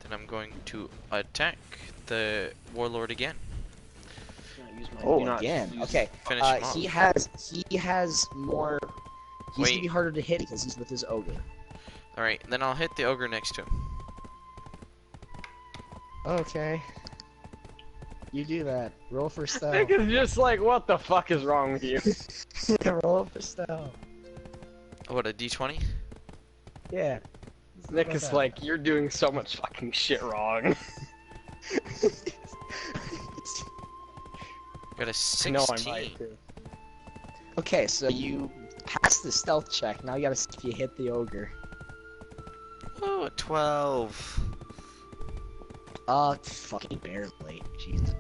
Speaker 3: Then I'm going to attack the warlord again.
Speaker 4: Oh, again. Okay.
Speaker 3: Finish him off.
Speaker 4: He has more. He's gonna
Speaker 3: Wait.
Speaker 4: be harder to hit because he's with his ogre.
Speaker 3: Alright, then I'll hit the ogre next to him.
Speaker 4: Okay. You do that. Roll for
Speaker 2: Nick
Speaker 4: stealth.
Speaker 2: is just like, what the fuck is wrong with you?
Speaker 4: Roll for stealth.
Speaker 3: What, a d20?
Speaker 4: Yeah.
Speaker 2: Nick is like, you're doing so much fucking shit wrong.
Speaker 3: Got a
Speaker 2: I know
Speaker 3: 16.
Speaker 2: I'm right too.
Speaker 4: Okay, so you pass the stealth check. Now you gotta see if you hit the ogre.
Speaker 3: Oh, a 12.
Speaker 4: Fucking barely. Jesus.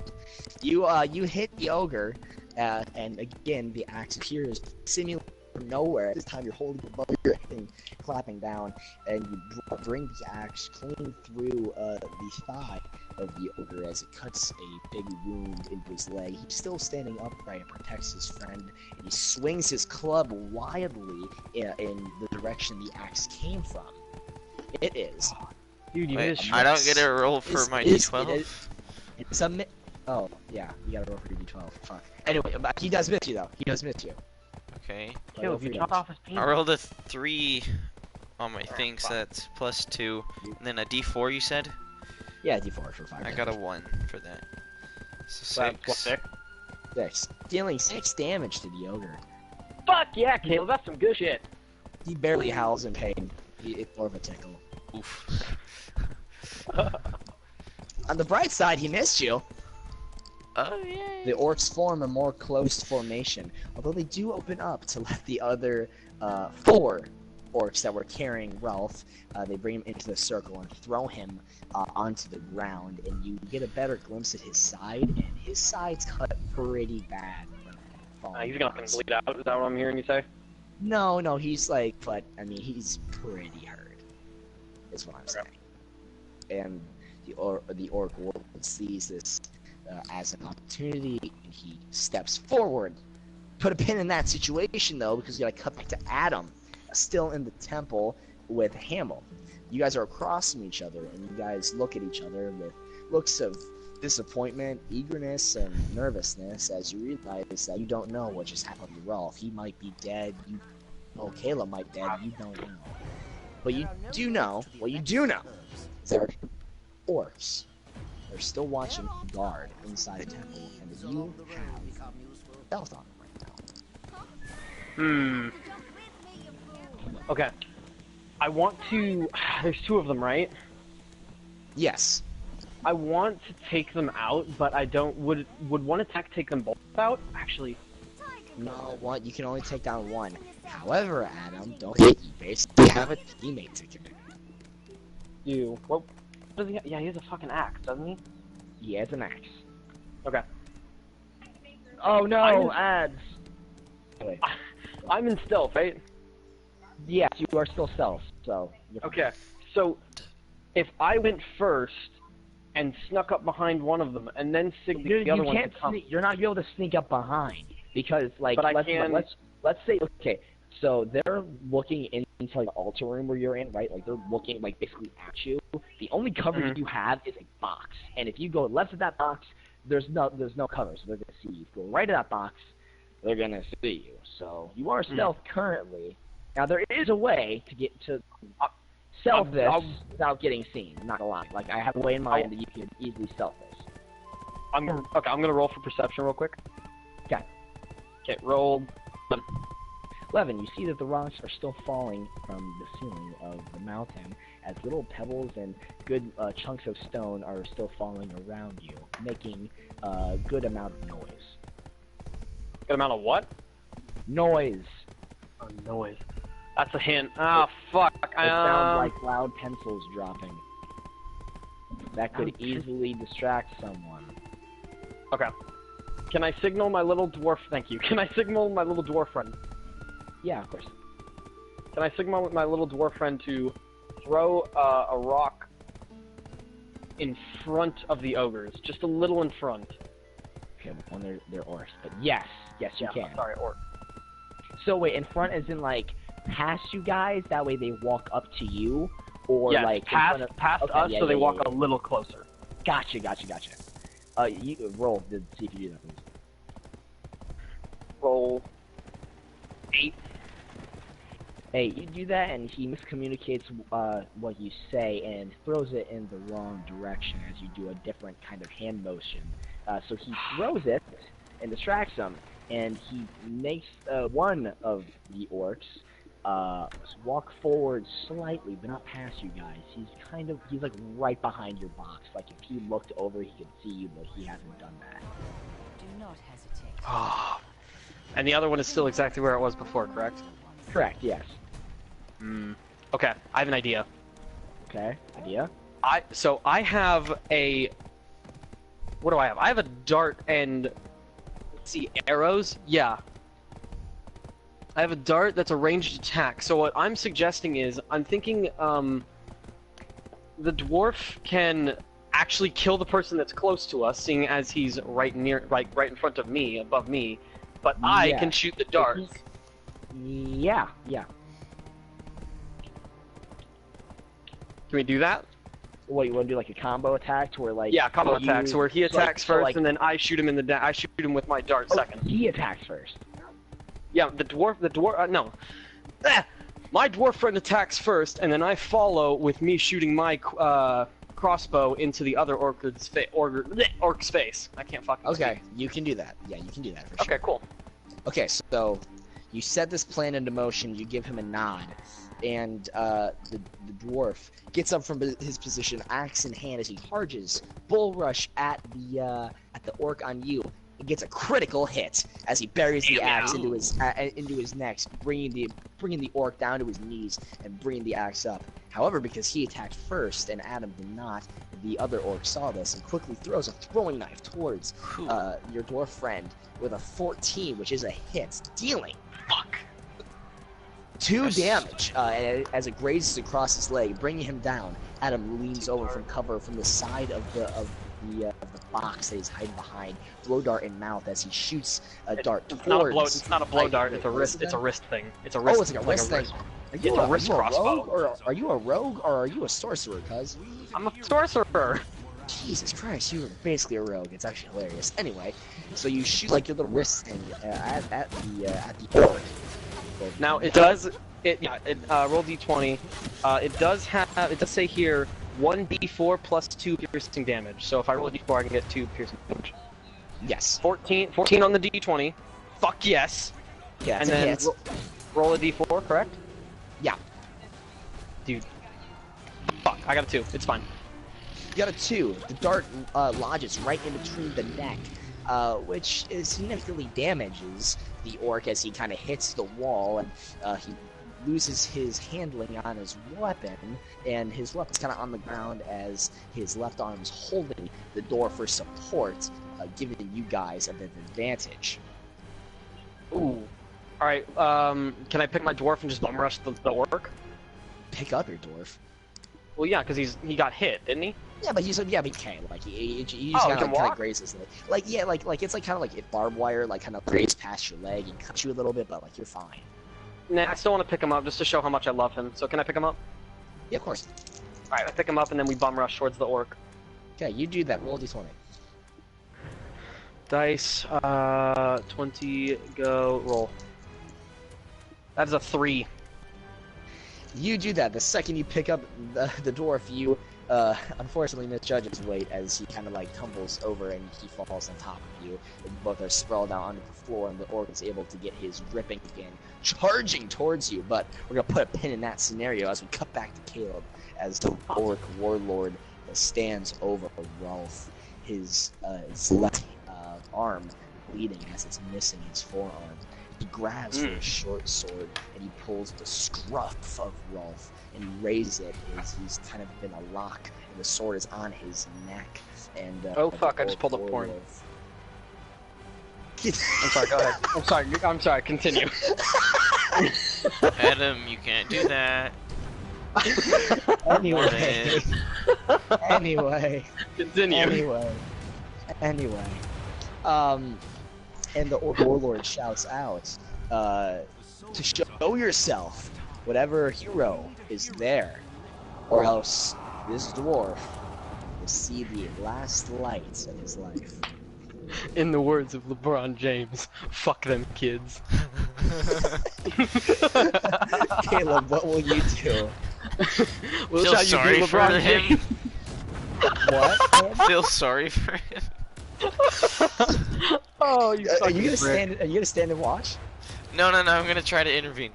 Speaker 4: You hit the ogre, and again the axe appears seemingly from nowhere. This time you're holding it above your head and clapping down, and you bring the axe clean through the thigh of the ogre as it cuts a big wound into his leg. He's still standing upright and protects his friend, and he swings his club wildly in the direction the axe came from. It is.
Speaker 2: Dude, you
Speaker 3: Wait,
Speaker 2: missed.
Speaker 3: I don't get a roll for my d12?
Speaker 4: It's a Oh, yeah, you gotta roll for your d12. Fuck. Anyway, but he does miss you, though. He does miss you.
Speaker 3: Okay.
Speaker 2: Yo, if you chop off his penis.
Speaker 3: I rolled a 3 on my thing, so that's +2. And then a d4, you said?
Speaker 4: Yeah, d4 for 5.
Speaker 3: I got a 1 for that. So
Speaker 2: That's what,
Speaker 3: 6.
Speaker 4: 6. Dealing 6 damage to the ogre.
Speaker 2: Fuck yeah, Caleb, that's some good shit.
Speaker 4: He barely howls in pain. It's more of a tickle.
Speaker 3: Oof.
Speaker 4: On the bright side, he missed you.
Speaker 3: Oh, yeah.
Speaker 4: The orcs form a more close formation, although they do open up to let the other 4 orcs that were carrying Ralph, they bring him into the circle and throw him onto the ground, and you get a better glimpse at his side, and his side's cut pretty bad.
Speaker 2: He's gonna fucking bleed out, is that what I'm hearing you say?
Speaker 4: No, he's like, but, I mean, he's pretty hurt, is what I'm saying. And the orc warlord sees this as an opportunity, and he steps forward. Put a pin in that situation, though, because you gotta cut back to Adam, still in the temple with Hamill. You guys are across from each other, and you guys look at each other with looks of disappointment, eagerness, and nervousness as you realize that you don't know what just happened to Rolf. He might be dead. Caleb might be dead. You don't know. But you do know, what you do know, is there are orcs. They're still watching guard inside the temple, and that you have stealth on them right now.
Speaker 2: Okay. I want to... There's 2 of them, right?
Speaker 4: Yes.
Speaker 2: I want to take them out, but I don't... Would one attack take them both out? Actually...
Speaker 4: No, you can only take down 1. However, Adam, don't hit. You basically have a teammate to kill.
Speaker 2: You... What does he have? Yeah, he has a fucking axe, doesn't he?
Speaker 1: He has an axe.
Speaker 2: Okay.
Speaker 1: Oh no, ads! Wait.
Speaker 2: I'm in stealth, right?
Speaker 1: Yes, you are still stealth, so... you're fine.
Speaker 2: Okay, so... If I went first and snuck up behind one of them, and then signaled the other one to come...
Speaker 1: You're not able to sneak up behind, because, like,
Speaker 2: But I
Speaker 1: let's say, okay, so they're looking into, like, the altar room where you're in, right? Like, they're looking, like, basically at you. The only cover you have is a box, and if you go left of that box, there's no cover, so they're gonna see you. If you go right of that box, they're gonna see you. So, you are stealth currently. Now, there is a way to get to... stealth this without getting seen. I'm not gonna lie. Like, I have a way in mind that you can easily stealth this.
Speaker 2: I'm gonna roll for perception real quick.
Speaker 1: Okay.
Speaker 2: Okay, roll.
Speaker 1: 11. You see that the rocks are still falling from the ceiling of the mountain, as little pebbles and good chunks of stone are still falling around you, making a good amount of noise.
Speaker 2: Good amount of what?
Speaker 1: Noise.
Speaker 2: Oh, noise. That's a hint. Ah, fuck.
Speaker 1: It sounds like loud pencils dropping. That could easily distract someone.
Speaker 2: Okay. Can I signal my little dwarf? Thank you. Can I signal my little dwarf friend?
Speaker 1: Yeah, of course.
Speaker 2: Can I signal my little dwarf friend to throw a rock in front of the ogres, just a little in front?
Speaker 1: Okay, well, they're orcs, but yes, you can.
Speaker 2: Sorry, orc.
Speaker 1: So wait, in front as in like past you guys, that way they walk up to you, or
Speaker 2: Yes,
Speaker 1: like
Speaker 2: past
Speaker 1: okay,
Speaker 2: us,
Speaker 1: yeah,
Speaker 2: so they
Speaker 1: yeah,
Speaker 2: walk
Speaker 1: yeah.
Speaker 2: a little closer.
Speaker 1: Gotcha. You roll to see if you do that, please.
Speaker 2: Roll 8.
Speaker 1: Hey, you do that, and he miscommunicates what you say and throws it in the wrong direction as you do a different kind of hand motion. So he throws it and distracts him, and he makes one of the orcs walk forward slightly, but not past you guys. He's like right behind your box. Like if he looked over, he could see you, but he hasn't done that.
Speaker 5: Do not hesitate.
Speaker 2: And the other one is still exactly where it was before, correct?
Speaker 1: Correct. Yes.
Speaker 2: Okay, I have an idea.
Speaker 1: Okay. Idea.
Speaker 2: So I have a... What do I have? I have a dart and... Let's see, arrows? Yeah. I have a dart that's a ranged attack. So what I'm suggesting is, I'm thinking, the dwarf can actually kill the person that's close to us, seeing as he's right in front of me, above me, but I can shoot the dart.
Speaker 1: Yeah.
Speaker 2: Can we do that?
Speaker 1: What, you want to do like a combo attack to where like...
Speaker 2: Yeah, combo attack, so where he attacks first,
Speaker 1: like,
Speaker 2: and then I shoot him in the I shoot him with my dart second.
Speaker 1: He attacks first.
Speaker 2: Yeah, the dwarf, no. My dwarf friend attacks first, and then I follow with me shooting my crossbow into the other orc's face. I can't fucking
Speaker 4: Okay,
Speaker 2: speak.
Speaker 4: you can do that. Yeah, you can do that for sure.
Speaker 2: Okay, cool.
Speaker 4: Okay, so you set this plan into motion, you give him a nod, and the dwarf gets up from his position, axe in hand, as he charges, bull rush at the orc on you. He gets a critical hit as he buries the axe into his neck, bringing the orc down to his knees and bringing the axe up. However, because he attacked first and Adam did not, the other orc saw this and quickly throws a throwing knife towards your dwarf friend with a 14, which is a hit, dealing 2 damage as it grazes across his leg, bringing him down. Adam leans over from cover from the side of the box that he's hiding behind, blow dart in mouth as he shoots a dart towards.
Speaker 2: It's not a blow dart. It's a wrist. It's a wrist thing. It's a wrist.
Speaker 4: Oh, it's like a wrist thing. Are you a rogue, or are you a rogue, or are you a sorcerer? Cuz
Speaker 2: I'm a sorcerer.
Speaker 4: Jesus Christ, you're basically a rogue. It's actually hilarious. Anyway, so you shoot like your little wrist thing at the orc.
Speaker 2: Now it does. Roll d20. It does say here 1d4 plus 2 piercing damage. So if I roll a d4, I can get 2 piercing damage.
Speaker 4: Yes.
Speaker 2: 14 on the d20. Fuck yes.
Speaker 4: Yeah,
Speaker 2: and then roll a d4, correct?
Speaker 4: Yeah.
Speaker 2: Dude. Fuck, I got a 2. It's fine.
Speaker 4: You got a 2. The dart lodges right in between the neck, which significantly damages the orc as he kind of hits the wall, and he loses his handling on his weapon, and his weapon's kind of on the ground as his left arm is holding the door for support, giving you guys a bit of advantage.
Speaker 2: Ooh. Alright, can I pick my dwarf and just bum rush the orc?
Speaker 4: Pick up your dwarf.
Speaker 2: Well, yeah, because he got hit, didn't he?
Speaker 4: Yeah, but he can. Like he just kind of grazes it. Like it's like kind of like if barbed wire like kind of grazes past your leg and cuts you a little bit, but like you're fine.
Speaker 2: Nah, I still want to pick him up just to show how much I love him. So can I pick him up?
Speaker 4: Yeah, of course.
Speaker 2: Alright, I pick him up and then we bum rush towards the orc.
Speaker 4: Okay, you do that. Roll d20.
Speaker 2: Dice, 20, go, roll. That's a 3.
Speaker 4: You do that. The second you pick up the dwarf, you unfortunately misjudge his weight as he kind of like tumbles over and he falls on top of you. And both are sprawled out onto the floor, and the orc is able to get his ripping again, charging towards you. But we're gonna put a pin in that scenario as we cut back to Caleb as the orc warlord stands over Rolf, his left arm bleeding as it's missing his forearm. He grabs for his short sword and he pulls the scruff of Rolf and he raises it as he's kind of been a lock and the sword is on his neck. And
Speaker 2: Oh fuck! I just pulled up porn. I'm sorry. Go ahead. I'm sorry. Continue.
Speaker 3: Adam, you can't do that.
Speaker 4: Anyway. Anyway.
Speaker 2: Continue.
Speaker 4: Anyway. And the warlord shouts out, to show yourself, whatever hero is there, or else this dwarf will see the last lights of his life.
Speaker 2: In the words of LeBron James, fuck them kids.
Speaker 4: Caleb, what will you do?
Speaker 3: Feel sorry for him.
Speaker 4: What?
Speaker 3: Feel sorry for him.
Speaker 2: Oh, you
Speaker 4: Are you gonna stand and watch?
Speaker 3: No, I'm gonna try to intervene.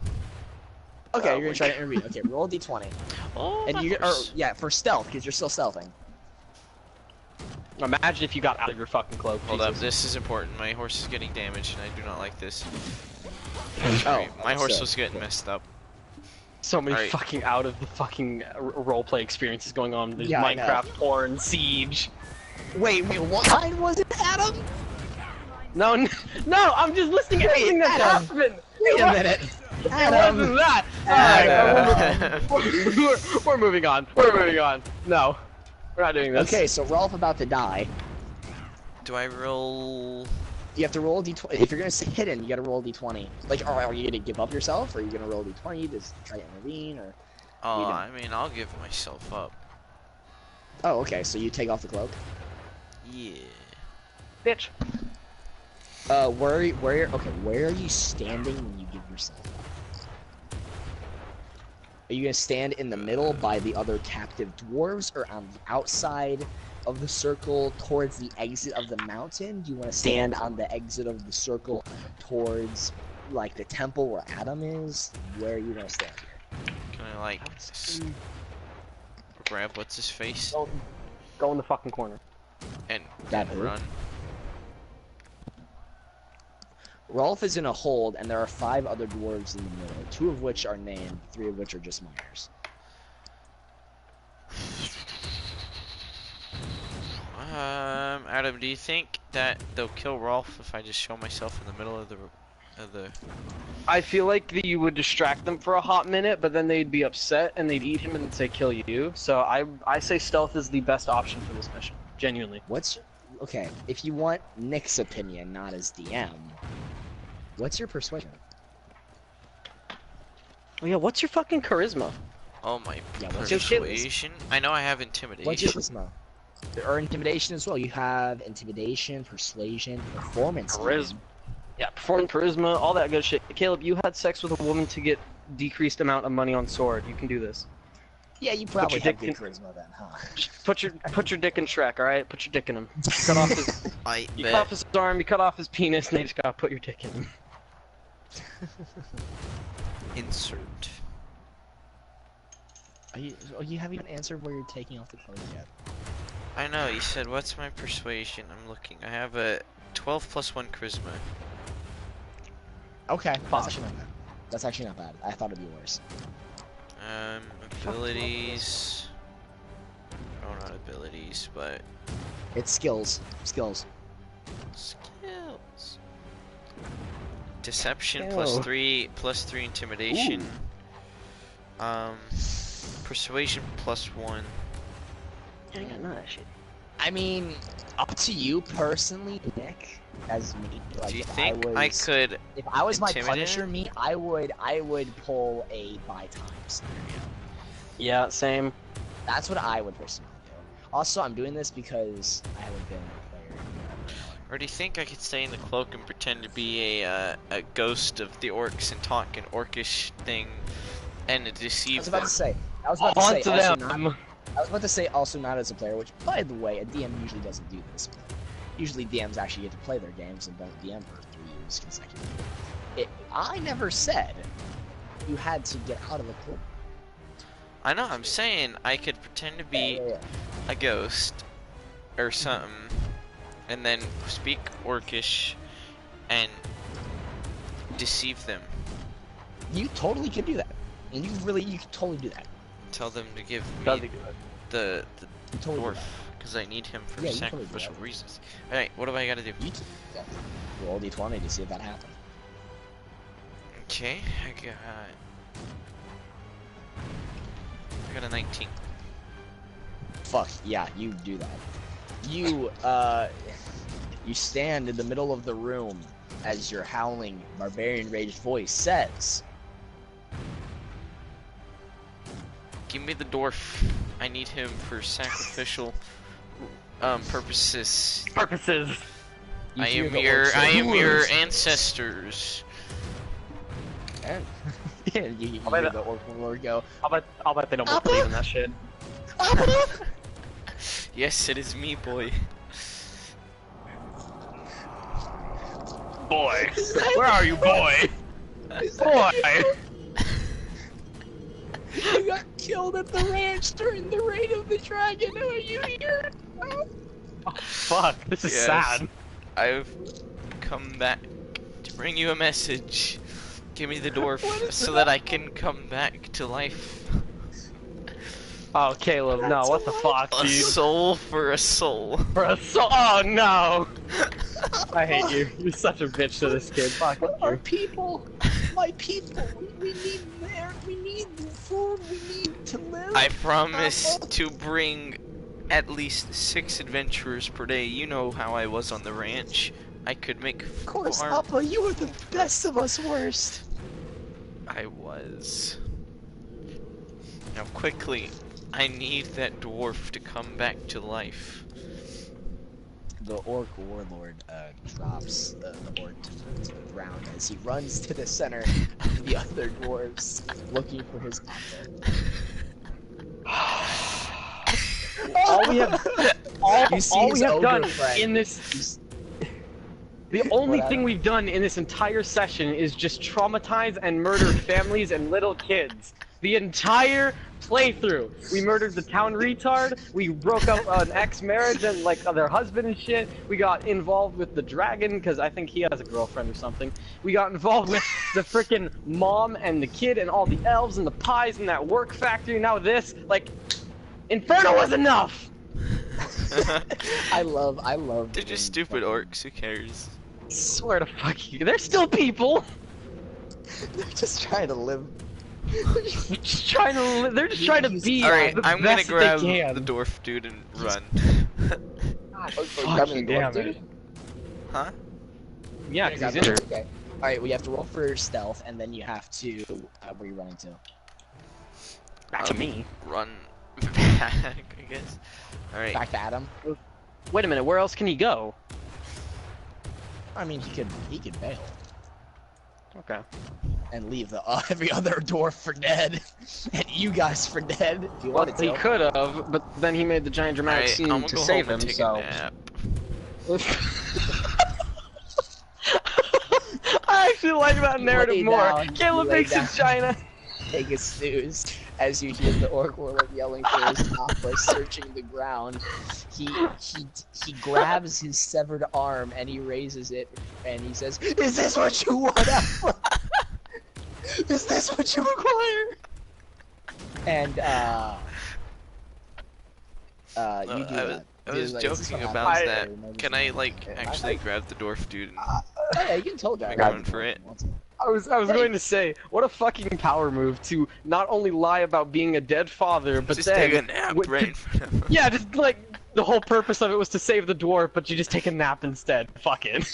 Speaker 4: Okay,
Speaker 3: Oh
Speaker 4: you're gonna
Speaker 3: my
Speaker 4: try to intervene. Okay, roll a d20.
Speaker 3: Oh,
Speaker 4: And
Speaker 3: my
Speaker 4: you, or,
Speaker 3: horse.
Speaker 4: yeah, for stealth, because you're still stealthing.
Speaker 2: Imagine if you got out of your fucking cloak.
Speaker 3: Hold up,
Speaker 2: Jesus.
Speaker 3: this is important. My horse is getting damaged, and I do not like this.
Speaker 4: Oh,
Speaker 3: My horse
Speaker 4: so-
Speaker 3: was getting messed up.
Speaker 2: So many
Speaker 3: Alright.
Speaker 2: fucking out of the fucking roleplay experiences going on. There's
Speaker 4: Yeah, I know.
Speaker 2: Minecraft, porn, Siege.
Speaker 4: Wait, what kind was it, Adam?
Speaker 2: No, I'm just listing everything that's
Speaker 4: Adam.
Speaker 2: happened.
Speaker 4: Wait a minute.
Speaker 2: It wasn't that.
Speaker 3: Adam.
Speaker 2: Alright, we're moving on. We're moving on. No, we're not doing this.
Speaker 4: Okay, so Rolf about to die.
Speaker 3: Do I roll?
Speaker 4: You have to roll a d20. If you're gonna stay hidden, you gotta roll a d20. Like, are you gonna give up yourself, or are you gonna roll a d20 to try to intervene, or?
Speaker 3: Oh,
Speaker 4: You don't.
Speaker 3: I mean, I'll give myself up.
Speaker 4: Oh, okay. So you take off the cloak.
Speaker 3: Yeah.
Speaker 2: Bitch.
Speaker 4: Where are you standing when you give yourself up? Are you gonna stand in the middle by the other captive dwarves, or on the outside of the circle towards the exit of the mountain? Do you want to stand on the exit of the circle towards, like, the temple where Adam is? Where are you gonna stand here?
Speaker 3: Can I like grab what's his face
Speaker 2: Go in the fucking corner.
Speaker 3: and
Speaker 4: That who?
Speaker 3: run?
Speaker 4: Rolf is in a hold, and there are 5 other dwarves in the middle, 2 of which are named, 3 of which are just minors.
Speaker 3: Adam, do you think that they'll kill Rolf if I just show myself in the middle of the
Speaker 2: I feel like that you would distract them for a hot minute, but then they'd be upset and they'd eat him and say kill you. So I say stealth is the best option for this mission. Genuinely.
Speaker 4: Okay, if you want Nick's opinion, not as DM, what's your persuasion?
Speaker 2: Oh yeah, what's your fucking charisma?
Speaker 3: Oh my
Speaker 4: Yeah, what's your
Speaker 3: persuasion? I know I have intimidation.
Speaker 4: What's your charisma? Or intimidation as well. You have intimidation, persuasion, performance.
Speaker 2: Charisma. Yeah, performance, charisma, all that good shit. Caleb, you had sex with a woman to get decreased amount of money on sword. You can do this.
Speaker 4: Yeah, you probably
Speaker 2: your
Speaker 4: have
Speaker 2: dick
Speaker 4: good charisma then, huh?
Speaker 2: Put your dick in Shrek, all right? Put your dick in him. You cut off his,
Speaker 3: I
Speaker 2: you cut off
Speaker 3: bet.
Speaker 2: his arm, you cut off his penis, and you just gotta put your dick in him.
Speaker 3: Insert.
Speaker 4: You haven't even answered where you're taking off the clothes yet.
Speaker 3: I know, you said, what's my persuasion? I'm looking. I have a 12 plus 1 charisma.
Speaker 4: Okay,
Speaker 2: Fuck.
Speaker 4: that's actually not bad. That's actually not bad. I thought it'd be worse.
Speaker 3: Abilities. Oh, not abilities, but
Speaker 4: It's skills. Skills.
Speaker 3: skills. Deception
Speaker 2: Ew.
Speaker 3: plus 3 intimidation. Persuasion plus 1.
Speaker 2: I ain't got none of that shit.
Speaker 4: I mean, up to you personally, Nick. As me, like,
Speaker 3: Do you
Speaker 4: if
Speaker 3: think
Speaker 4: I
Speaker 3: I
Speaker 4: was,
Speaker 3: could?
Speaker 4: if I was my
Speaker 3: intimidate
Speaker 4: Punisher,
Speaker 3: him?
Speaker 4: me, I would pull a buy time scenario.
Speaker 2: Yeah, same.
Speaker 4: That's what I would personally do. Also, I'm doing this because I haven't been a player.
Speaker 3: Or do you think I could stay in the cloak and pretend to be a ghost of the orcs and talk an orcish thing and
Speaker 4: I
Speaker 3: deceive
Speaker 4: was about
Speaker 3: them?
Speaker 4: to say. I was about to say.
Speaker 2: On to
Speaker 4: Also
Speaker 2: them.
Speaker 4: not, I was about to say also not as a player, which, by the way, a DM usually doesn't do this. Usually DMs actually get to play their games and don't DM for 3 years consecutively. I never said you had to get out of the cloak.
Speaker 3: I know. I'm saying I could pretend to be
Speaker 4: Yeah.
Speaker 3: a ghost or something, and then speak orcish and deceive them.
Speaker 4: You totally could do that. And you could totally do that.
Speaker 3: Tell them to give
Speaker 2: That'd
Speaker 3: me
Speaker 2: be good.
Speaker 3: the
Speaker 4: You totally do
Speaker 3: dwarf,
Speaker 4: that.
Speaker 3: because I need him for
Speaker 4: Yeah, you totally do
Speaker 3: sacrificial
Speaker 4: that.
Speaker 3: reasons. Alright, what do I gotta do?
Speaker 4: You can roll d20 to see if that happens.
Speaker 3: Okay, I got a 19.
Speaker 4: Fuck, yeah, you do that. You, you stand in the middle of the room as your howling, barbarian raged voice says,
Speaker 3: Give me the dwarf. I need him for sacrificial purposes.
Speaker 4: You
Speaker 3: I
Speaker 4: hear
Speaker 3: am
Speaker 4: the
Speaker 3: your
Speaker 4: orc say,
Speaker 3: I am
Speaker 4: "Who
Speaker 3: your
Speaker 4: is-"
Speaker 3: ancestors.
Speaker 4: And yeah, you hear
Speaker 2: bet
Speaker 4: the orc lord go,
Speaker 2: I'll bet they don't believe in that shit.
Speaker 3: Yes, it is me, boy.
Speaker 2: Boy, where are you, boy? Boy.
Speaker 4: you got killed at the ranch during the reign of the dragon, are you here?
Speaker 2: Oh, fuck, this is
Speaker 3: Yes.
Speaker 2: sad.
Speaker 3: I've come back to bring you a message. Give me the dwarf
Speaker 4: What is
Speaker 3: so that I can come back to life.
Speaker 2: Oh, Caleb, no,
Speaker 4: That's
Speaker 2: what the fuck,
Speaker 3: A
Speaker 2: dude?
Speaker 3: soul for a soul.
Speaker 2: For a oh no! I hate you. You're such a bitch to this kid. Fuck
Speaker 4: Our
Speaker 2: you.
Speaker 4: people, my people, we need air, we need food, we need to live.
Speaker 3: I promise to bring at least 6 adventurers per day. You know how I was on the ranch. I could make
Speaker 4: Of course,
Speaker 3: farm.
Speaker 4: Appa, you were the best of us worst.
Speaker 3: I was. Now quickly, I need that dwarf to come back to life.
Speaker 4: The orc warlord drops the orc to the ground as he runs to the center of the other dwarves, looking for his Appa.
Speaker 2: All we have,
Speaker 4: You see
Speaker 2: all
Speaker 4: his
Speaker 2: we have
Speaker 4: ogre
Speaker 2: done
Speaker 4: friend.
Speaker 2: in this, the only thing we've done in this entire session is just traumatize and murder families and little kids. The entire playthrough. We murdered the town retard. We broke up an ex-marriage and like their husband and shit. We got involved with the dragon because I think he has a girlfriend or something. We got involved with the freaking mom and the kid and all the elves and the pies and that work factory. Now this, like, Inferno was enough.
Speaker 4: I love.
Speaker 3: They're just stupid orcs, who cares?
Speaker 2: Swear to fuck you. They're still people.
Speaker 4: They're just trying to live.
Speaker 2: They're just trying to. They're just trying to be
Speaker 3: Alright,
Speaker 2: the
Speaker 3: I'm gonna
Speaker 2: best
Speaker 3: grab
Speaker 2: they can.
Speaker 3: the dwarf dude and run.
Speaker 2: Fucking damn it.
Speaker 3: Huh?
Speaker 2: Yeah, because he's injured.
Speaker 4: Okay. Alright, we have to roll for stealth, and then you have to. Where are you running to?
Speaker 2: Back to me.
Speaker 3: Run back, I guess. Alright.
Speaker 4: Back to Adam.
Speaker 2: Wait a minute. Where else can he go?
Speaker 4: I mean, he could bail
Speaker 2: Okay.
Speaker 4: and leave the every other dwarf for dead, and you guys for dead. If you wanted to.
Speaker 2: He could have, but then he made the giant dramatic
Speaker 3: Alright,
Speaker 2: scene
Speaker 3: I'm gonna
Speaker 2: to
Speaker 3: go
Speaker 2: save
Speaker 3: home
Speaker 2: him.
Speaker 3: and take
Speaker 2: So.
Speaker 3: a nap.
Speaker 2: I actually like that narrative
Speaker 4: Lay
Speaker 2: more.
Speaker 4: down,
Speaker 2: Caleb
Speaker 4: lay
Speaker 2: makes
Speaker 4: down.
Speaker 2: his China.
Speaker 4: Take a snooze as you hear the orc warlord yelling for his Appa, searching the ground. He grabs his severed arm and he raises it and he says, "Is this what you want, Appa? Is this what you require?" And you do that.
Speaker 3: I was
Speaker 4: Like, is this
Speaker 3: joking
Speaker 4: what
Speaker 3: about
Speaker 4: happens?
Speaker 3: that. Can I like actually grab the dwarf dude and
Speaker 4: Yeah, you can totally
Speaker 3: Am I
Speaker 4: grab
Speaker 3: going
Speaker 4: the
Speaker 3: for
Speaker 4: dwarf
Speaker 3: it?
Speaker 4: if you want to.
Speaker 2: I was going to say, what a fucking power move to not only lie about being a dead father, but
Speaker 3: just
Speaker 2: then
Speaker 3: take a nap
Speaker 2: with-
Speaker 3: right in front of him?
Speaker 2: yeah, just like the whole purpose of it was to save the dwarf, but you just take a nap instead. Fuck it.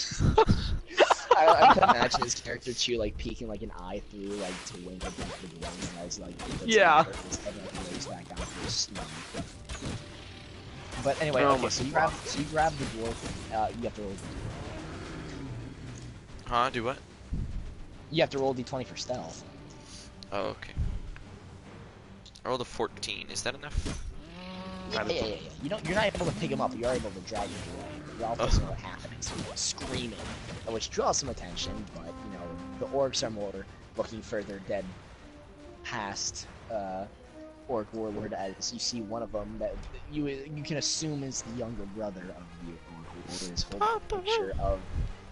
Speaker 4: I can imagine his character too, like peeking like an eye through, like to wink at the dwarves as like
Speaker 2: Yeah.
Speaker 4: instead of like lays back down for his sleep. But anyway,
Speaker 2: Oh
Speaker 4: okay,
Speaker 2: my
Speaker 4: so you grab the dwarf. You have to roll.
Speaker 3: Huh? Do what?
Speaker 4: You have to roll d20 for stealth.
Speaker 3: Oh, okay. I rolled a 14. Is that enough?
Speaker 4: Yeah. You're not able to pick him up. You are able to drag him away. You all know what happened. So you're screaming, which draws some attention. But you know the orcs are more looking for their dead past orc warlord. As you see one of them that you can assume is the younger brother of the orc warlord is holding a picture of.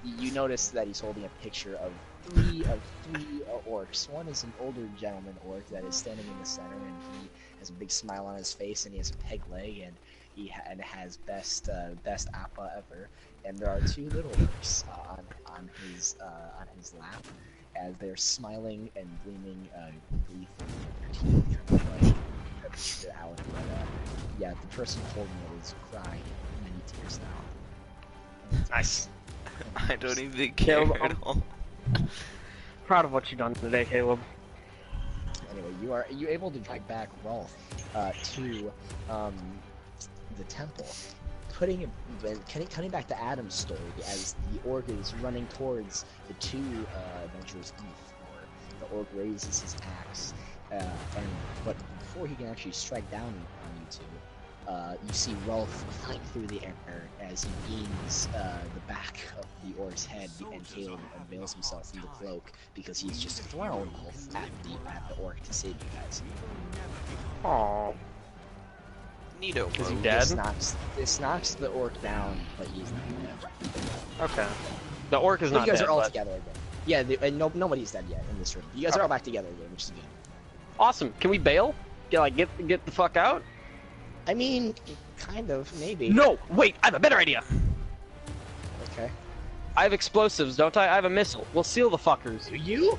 Speaker 4: You notice that he's holding a picture of three orcs. One is an older gentleman orc that is standing in the center, and he has a big smile on his face, and he has a peg leg, and and has best appa ever. And there are two little orcs on his lap, as they're smiling and gleaming gleefully with their teeth, trying to like push it out. But yeah, the person holding it is crying many tears now.
Speaker 2: Nice.
Speaker 3: I don't even care at all.
Speaker 2: Proud of what you've done today, Caleb.
Speaker 4: Anyway, are you able to drag back Rolf to the temple, cutting back to Adam's story as the orc is running towards the two adventurers before the orc raises his axe, but before he can actually strike down on you two, you see Rolf flying through the air as he beams the back of the orc's head, and Caleb unveils himself from the cloak because he's just thrown Rolf at the orc to save you guys.
Speaker 2: Aww.
Speaker 3: Neato,
Speaker 2: Is he
Speaker 3: bro.
Speaker 2: dead?
Speaker 4: This knocks the orc down, but he's not dead.
Speaker 2: Okay. The orc is
Speaker 4: But
Speaker 2: not
Speaker 4: you guys
Speaker 2: dead,
Speaker 4: are all
Speaker 2: but-
Speaker 4: together again. Yeah, and nobody's dead yet in this room. You guys are all back together again, which is good.
Speaker 2: Awesome. Can we bail? Get the fuck out?
Speaker 4: I mean, kind of, maybe.
Speaker 2: No! Wait! I have a better idea!
Speaker 4: Okay.
Speaker 2: I have explosives, don't I? I have a missile. We'll seal the fuckers.
Speaker 4: Do you?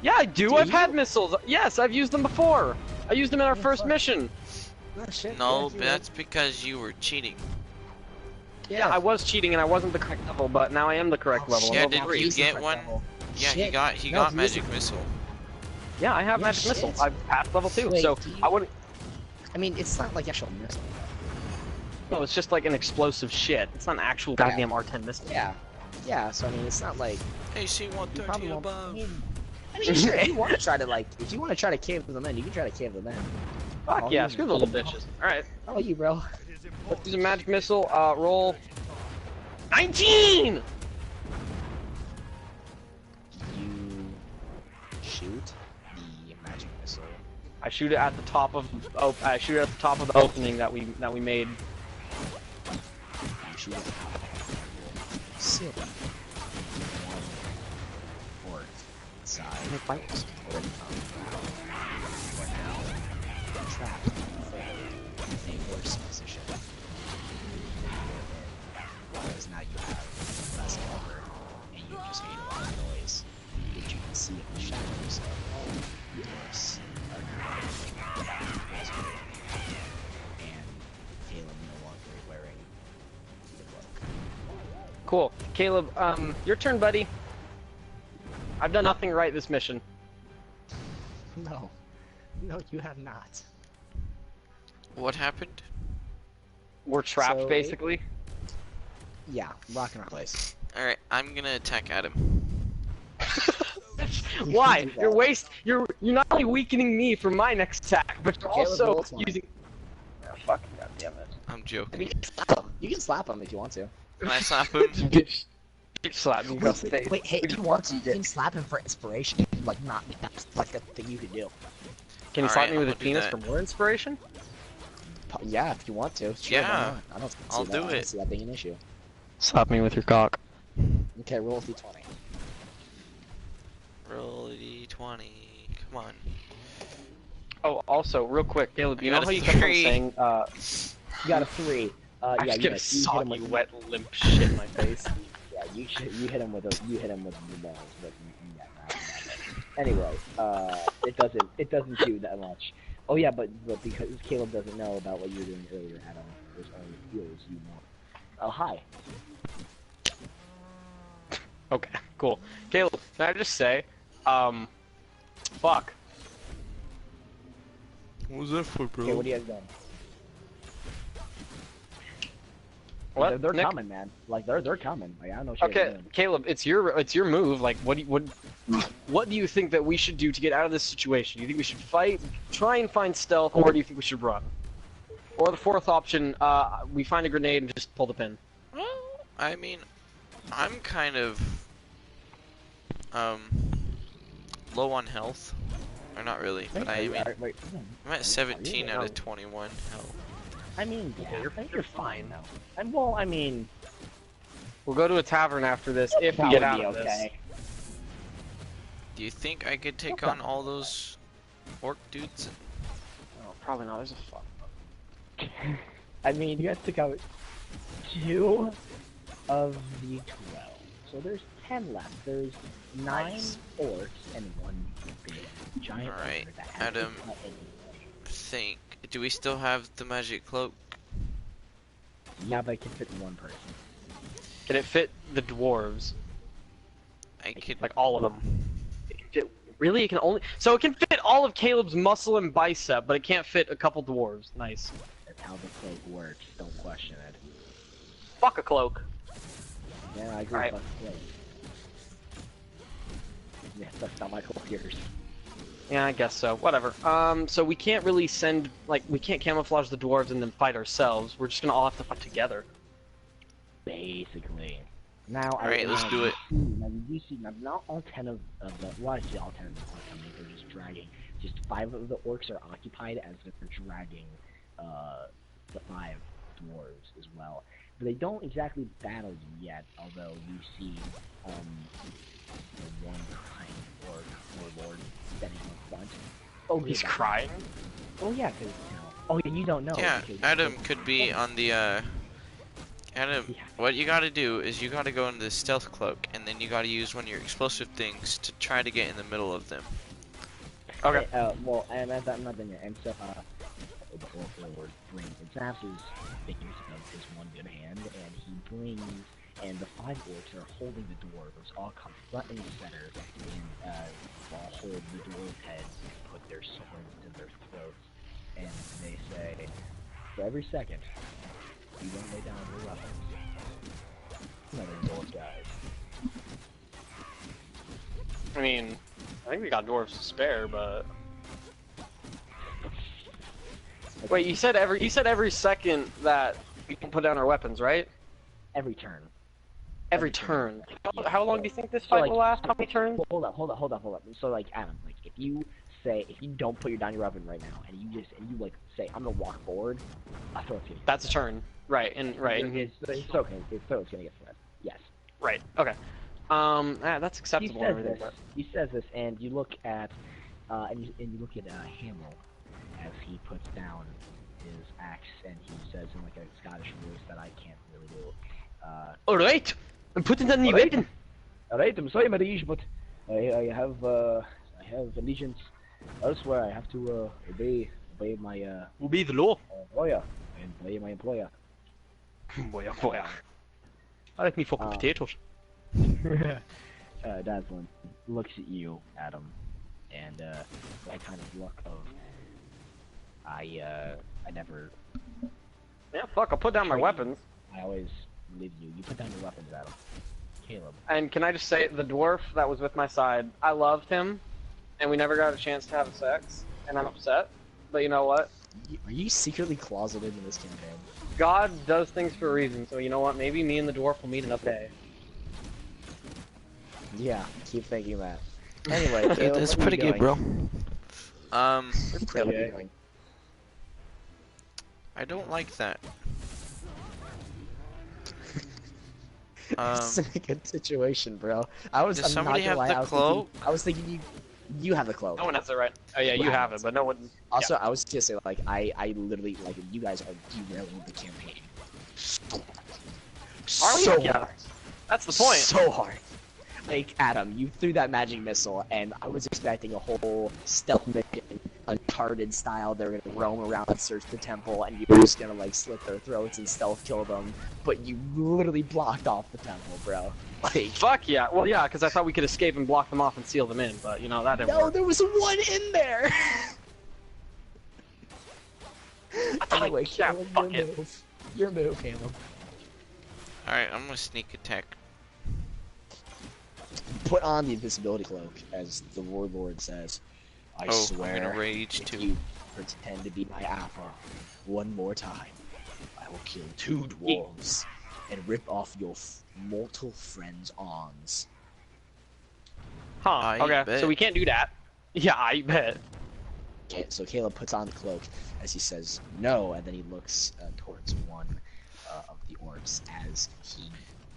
Speaker 2: Yeah, I do!
Speaker 4: Do
Speaker 2: I've
Speaker 4: you?
Speaker 2: had missiles! Yes, I've used them before! I used them in our first
Speaker 4: fuck.
Speaker 2: mission!
Speaker 4: Oh, shit.
Speaker 3: No,
Speaker 4: yeah,
Speaker 3: that's because you were cheating.
Speaker 2: Yeah, I was cheating and I wasn't the correct level, but now I am the correct
Speaker 4: Oh,
Speaker 2: level.
Speaker 3: Yeah,
Speaker 2: I'm
Speaker 3: did
Speaker 2: level
Speaker 3: you
Speaker 2: 3.
Speaker 3: get one? Yeah, he
Speaker 4: Shit.
Speaker 3: got
Speaker 4: No,
Speaker 3: got
Speaker 4: he
Speaker 3: magic
Speaker 4: isn't.
Speaker 3: missile.
Speaker 2: Yeah, I have
Speaker 4: Yeah,
Speaker 2: magic missile.
Speaker 4: shit.
Speaker 2: I've passed level 2,
Speaker 4: Wait,
Speaker 2: so
Speaker 4: do you-
Speaker 2: I wouldn't...
Speaker 4: I mean, it's not like actual missile.
Speaker 2: No, it's just like an explosive shit. It's not an actual
Speaker 4: Yeah.
Speaker 2: goddamn R10 missile.
Speaker 4: Yeah. Yeah, so I mean, it's not like...
Speaker 3: AC
Speaker 4: You
Speaker 3: 130
Speaker 4: probably won't...
Speaker 3: above.
Speaker 4: I mean, sure, if you want to try to, like... If you want to try to cave them in, you can try to cave them in.
Speaker 2: Fuck
Speaker 4: I'll
Speaker 2: yeah,
Speaker 4: use
Speaker 2: screw
Speaker 4: it.
Speaker 2: the little bitches. Alright,
Speaker 4: Oh, you, bro.
Speaker 2: let's use a magic missile, roll... 19!
Speaker 4: You shoot the magic missile.
Speaker 2: I shoot it at the top of the opening that we made.
Speaker 4: You shoot it. Sit. One orc inside. Already found the ground. You are now trapped in a worse position. Because now you have less cover, and you just made a lot of noise, which you can see in the shadows of the orcs are now and Caleb no longer wearing the cloak.
Speaker 2: Cool. Caleb, your turn, buddy. I've done nothing right this mission.
Speaker 4: No. No, you have not.
Speaker 3: What happened?
Speaker 2: We're trapped,
Speaker 4: So-
Speaker 2: basically.
Speaker 4: Yeah, rock and place.
Speaker 3: Alright, I'm gonna attack Adam.
Speaker 2: Why? You're not only weakening me for my next attack, but you're
Speaker 4: Caleb,
Speaker 2: also
Speaker 4: roll 20.
Speaker 2: using... Oh, fucking goddammit.
Speaker 3: I'm
Speaker 4: I
Speaker 3: joking.
Speaker 4: mean, you can slap him if you want to.
Speaker 3: Can I slap him?
Speaker 2: Bitch slap me across the face.
Speaker 4: Wait, hey, if you want to, you can slap him for inspiration. Like, not that's like a thing you could do.
Speaker 2: Can you
Speaker 3: Alright,
Speaker 2: slap me with
Speaker 3: I'm
Speaker 2: his
Speaker 3: gonna do
Speaker 2: penis
Speaker 3: that.
Speaker 2: for more inspiration?
Speaker 4: Yeah, if you want to. Sure, why
Speaker 3: Yeah,
Speaker 4: not? I don't see
Speaker 3: I'll
Speaker 4: that.
Speaker 3: do
Speaker 4: I don't
Speaker 3: it.
Speaker 4: see that being an issue.
Speaker 2: Slap me with your cock.
Speaker 4: Okay, roll a d20.
Speaker 3: Roll a d20. Come on.
Speaker 2: Oh, also, real quick, Caleb, you
Speaker 3: I
Speaker 2: know
Speaker 3: got
Speaker 2: how
Speaker 3: a
Speaker 2: you kept on
Speaker 3: 3.
Speaker 2: saying,
Speaker 4: You got a 3.
Speaker 2: I
Speaker 4: Yeah,
Speaker 2: just
Speaker 4: you
Speaker 2: get a
Speaker 4: hit him
Speaker 2: soggy,
Speaker 4: with
Speaker 2: wet, limp shit in my face.
Speaker 4: Yeah, you hit him with the balls, but yeah, not anyway, it doesn't do that much. Oh yeah, but because Caleb doesn't know about what you were doing earlier, Adam, there's only heals you know. Oh hi.
Speaker 2: Okay, cool. Caleb, can I just say, fuck.
Speaker 3: What was that for, bro?
Speaker 4: Okay, what do you guys done?
Speaker 2: What?
Speaker 4: They're
Speaker 2: Nick?
Speaker 4: coming, man. Like they're coming. Like I don't know. What you guys are
Speaker 2: Okay,
Speaker 4: doing.
Speaker 2: Caleb, it's your move. Like, what do you think that we should do to get out of this situation? Do you think we should fight, try and find stealth, or do you think we should run? Or the fourth option, we find a grenade and just pull the pin.
Speaker 3: Well, I mean, I'm kind of low on health. Or not really, but I mean, I'm at 17 out of 21 health.
Speaker 4: I mean, yeah,
Speaker 2: you're
Speaker 4: I think you're
Speaker 2: fine.
Speaker 4: fine though. Well, I mean,
Speaker 2: We'll go to a tavern after this if we
Speaker 1: That
Speaker 2: get
Speaker 1: would
Speaker 2: out
Speaker 1: be
Speaker 2: of this.
Speaker 1: okay.
Speaker 3: Do you think I could take
Speaker 1: Okay.
Speaker 3: on all those orc dudes?
Speaker 2: Oh, probably not. There's a fuck.
Speaker 1: I mean, you guys took out 2 of the 12. So there's 10 left. There's 9
Speaker 3: Nice.
Speaker 1: orcs and 1 big giant
Speaker 3: Alright,
Speaker 1: ogre that has
Speaker 3: Adam. Think. Do we still have the magic cloak?
Speaker 1: Yeah, but it can fit 1 person.
Speaker 2: Can it fit the dwarves?
Speaker 3: I could.
Speaker 2: Like all of them? It can fit, really? It can only. So it can fit all of Caleb's muscle and bicep, but it can't fit a couple dwarves. Nice.
Speaker 1: That's how the cloak works. Don't question it.
Speaker 2: Fuck a cloak.
Speaker 1: Yeah, I agree
Speaker 2: Alright.
Speaker 1: with the cloak. Yeah, that's not my cloak yours.
Speaker 2: Yeah, I guess so. Whatever. So we can't really send, like, we can't camouflage the dwarves and then fight ourselves. We're just gonna all have to fight together.
Speaker 1: Basically. Now,
Speaker 3: Alright, let's do it.
Speaker 1: Now, you see, now, not all 10 of the, well, actually all 10 of the orcs coming, they're just dragging. Just 5 of the orcs are occupied as if they're dragging, the 5 dwarves as well. But they don't exactly battle yet, although you see, the one crying orc, warlord, standing in front. Oh,
Speaker 2: He's crying?
Speaker 1: Oh, yeah, because, you know, oh, yeah, you don't know.
Speaker 3: Yeah,
Speaker 1: because-
Speaker 3: Adam could be on the, Adam,
Speaker 1: Yeah.
Speaker 3: what you gotta do is you gotta go into the stealth cloak, and then you gotta use one of your explosive things to try to get in the middle of them.
Speaker 2: Okay.
Speaker 1: Well, and I'm not done yet. And so, the warlord brings and snaps his fingers of his one good hand, and he brings, and the 5 orcs are holding the dwarves, all come front and center, and all hold the dwarves' heads, put their swords to their throats, and they say, for every second, you don't lay down your weapons. Another dwarf dies.
Speaker 2: I mean, I think we got dwarves to spare, but... Wait, you said every second that we can put down our weapons, right?
Speaker 1: Every turn.
Speaker 2: Every turn. How long do you think this
Speaker 1: So,
Speaker 2: fight
Speaker 1: like,
Speaker 2: will last? How many turns?
Speaker 1: Hold up. So, like, Adam, like, if you don't put your down your weapon right now, and you like say, I'm gonna walk forward, I throw it's gonna get
Speaker 2: That's a turn. Right, and
Speaker 1: It's okay. It's gonna get threat. Yes.
Speaker 2: right. Okay. That's
Speaker 1: He
Speaker 2: acceptable.
Speaker 1: says
Speaker 2: and everything,
Speaker 1: this. He says this, and you look at, and you look at Hamill as he puts down his axe, and he says in like a Scottish voice that I can't really do.
Speaker 2: All right, I'm putting down the
Speaker 1: Alright.
Speaker 2: weapon.
Speaker 1: All right, I'm sorry, my liege, but I have allegiance elsewhere. I have to obey my
Speaker 2: Will be the law.
Speaker 1: employer and obey my employer.
Speaker 2: Boy, oh boy. I like me fucking potatoes.
Speaker 1: Dazzlin looks at you, Adam, and that kind of look of I never.
Speaker 2: Yeah, fuck. I'll put down my
Speaker 1: Train.
Speaker 2: weapons.
Speaker 1: I always believe you. You put down your weapons, Adam. Caleb.
Speaker 2: And can I just say, the dwarf that was with my side, I loved him, and we never got a chance to have sex, and I'm upset. But you know what?
Speaker 4: Are you secretly closeted in this campaign?
Speaker 2: God does things for a reason, so you know what? Maybe me and the dwarf will meet another day.
Speaker 4: Yeah, keep thinking that. Anyway, Caleb,
Speaker 6: That's
Speaker 4: what are you
Speaker 6: pretty good,
Speaker 4: doing?
Speaker 6: bro.
Speaker 4: What are you
Speaker 1: Okay.
Speaker 4: doing?
Speaker 3: I don't like that.
Speaker 4: This isn't a good situation, bro. I'm
Speaker 3: Does
Speaker 4: not
Speaker 3: somebody
Speaker 4: gonna
Speaker 3: have
Speaker 4: lie,
Speaker 3: the cloak?
Speaker 4: I was thinking you have the cloak.
Speaker 2: No one has it right. Oh yeah, you have it, but no one.
Speaker 4: Also, I was gonna say, like, I literally, like, you guys are derailing the campaign.
Speaker 2: Are we?
Speaker 4: So
Speaker 2: Yeah.
Speaker 4: hard.
Speaker 2: That's the point.
Speaker 4: So hard. Like, Adam, you threw that magic missile, and I was expecting a whole stealth mission, Uncharted style. They're gonna roam around and search the temple, and you were just gonna, like, slit their throats and stealth kill them. But you literally blocked off the temple, bro. Like,
Speaker 2: Fuck yeah. Well, yeah, because I thought we could escape and block them off and seal them in, but you know that didn't
Speaker 4: no,
Speaker 2: work.
Speaker 4: there was one in there! Anyway,
Speaker 2: yeah,
Speaker 4: Caleb,
Speaker 2: fuck
Speaker 4: your
Speaker 2: it.
Speaker 4: move. Your move, Caleb.
Speaker 3: Alright, I'm gonna sneak attack.
Speaker 4: Put on the invisibility cloak, as the warlord says. I
Speaker 3: Oh,
Speaker 4: swear,
Speaker 3: I'm gonna rage
Speaker 4: if
Speaker 3: too.
Speaker 4: you pretend to be my alpha one more time, I will kill 2 dwarves and rip off your mortal friend's arms.
Speaker 2: Huh.
Speaker 3: I
Speaker 2: Okay,
Speaker 3: bet.
Speaker 2: so we can't do that. Yeah, I bet.
Speaker 4: Okay, so Caleb puts on the cloak as he says no, and then he looks towards one of the orcs as he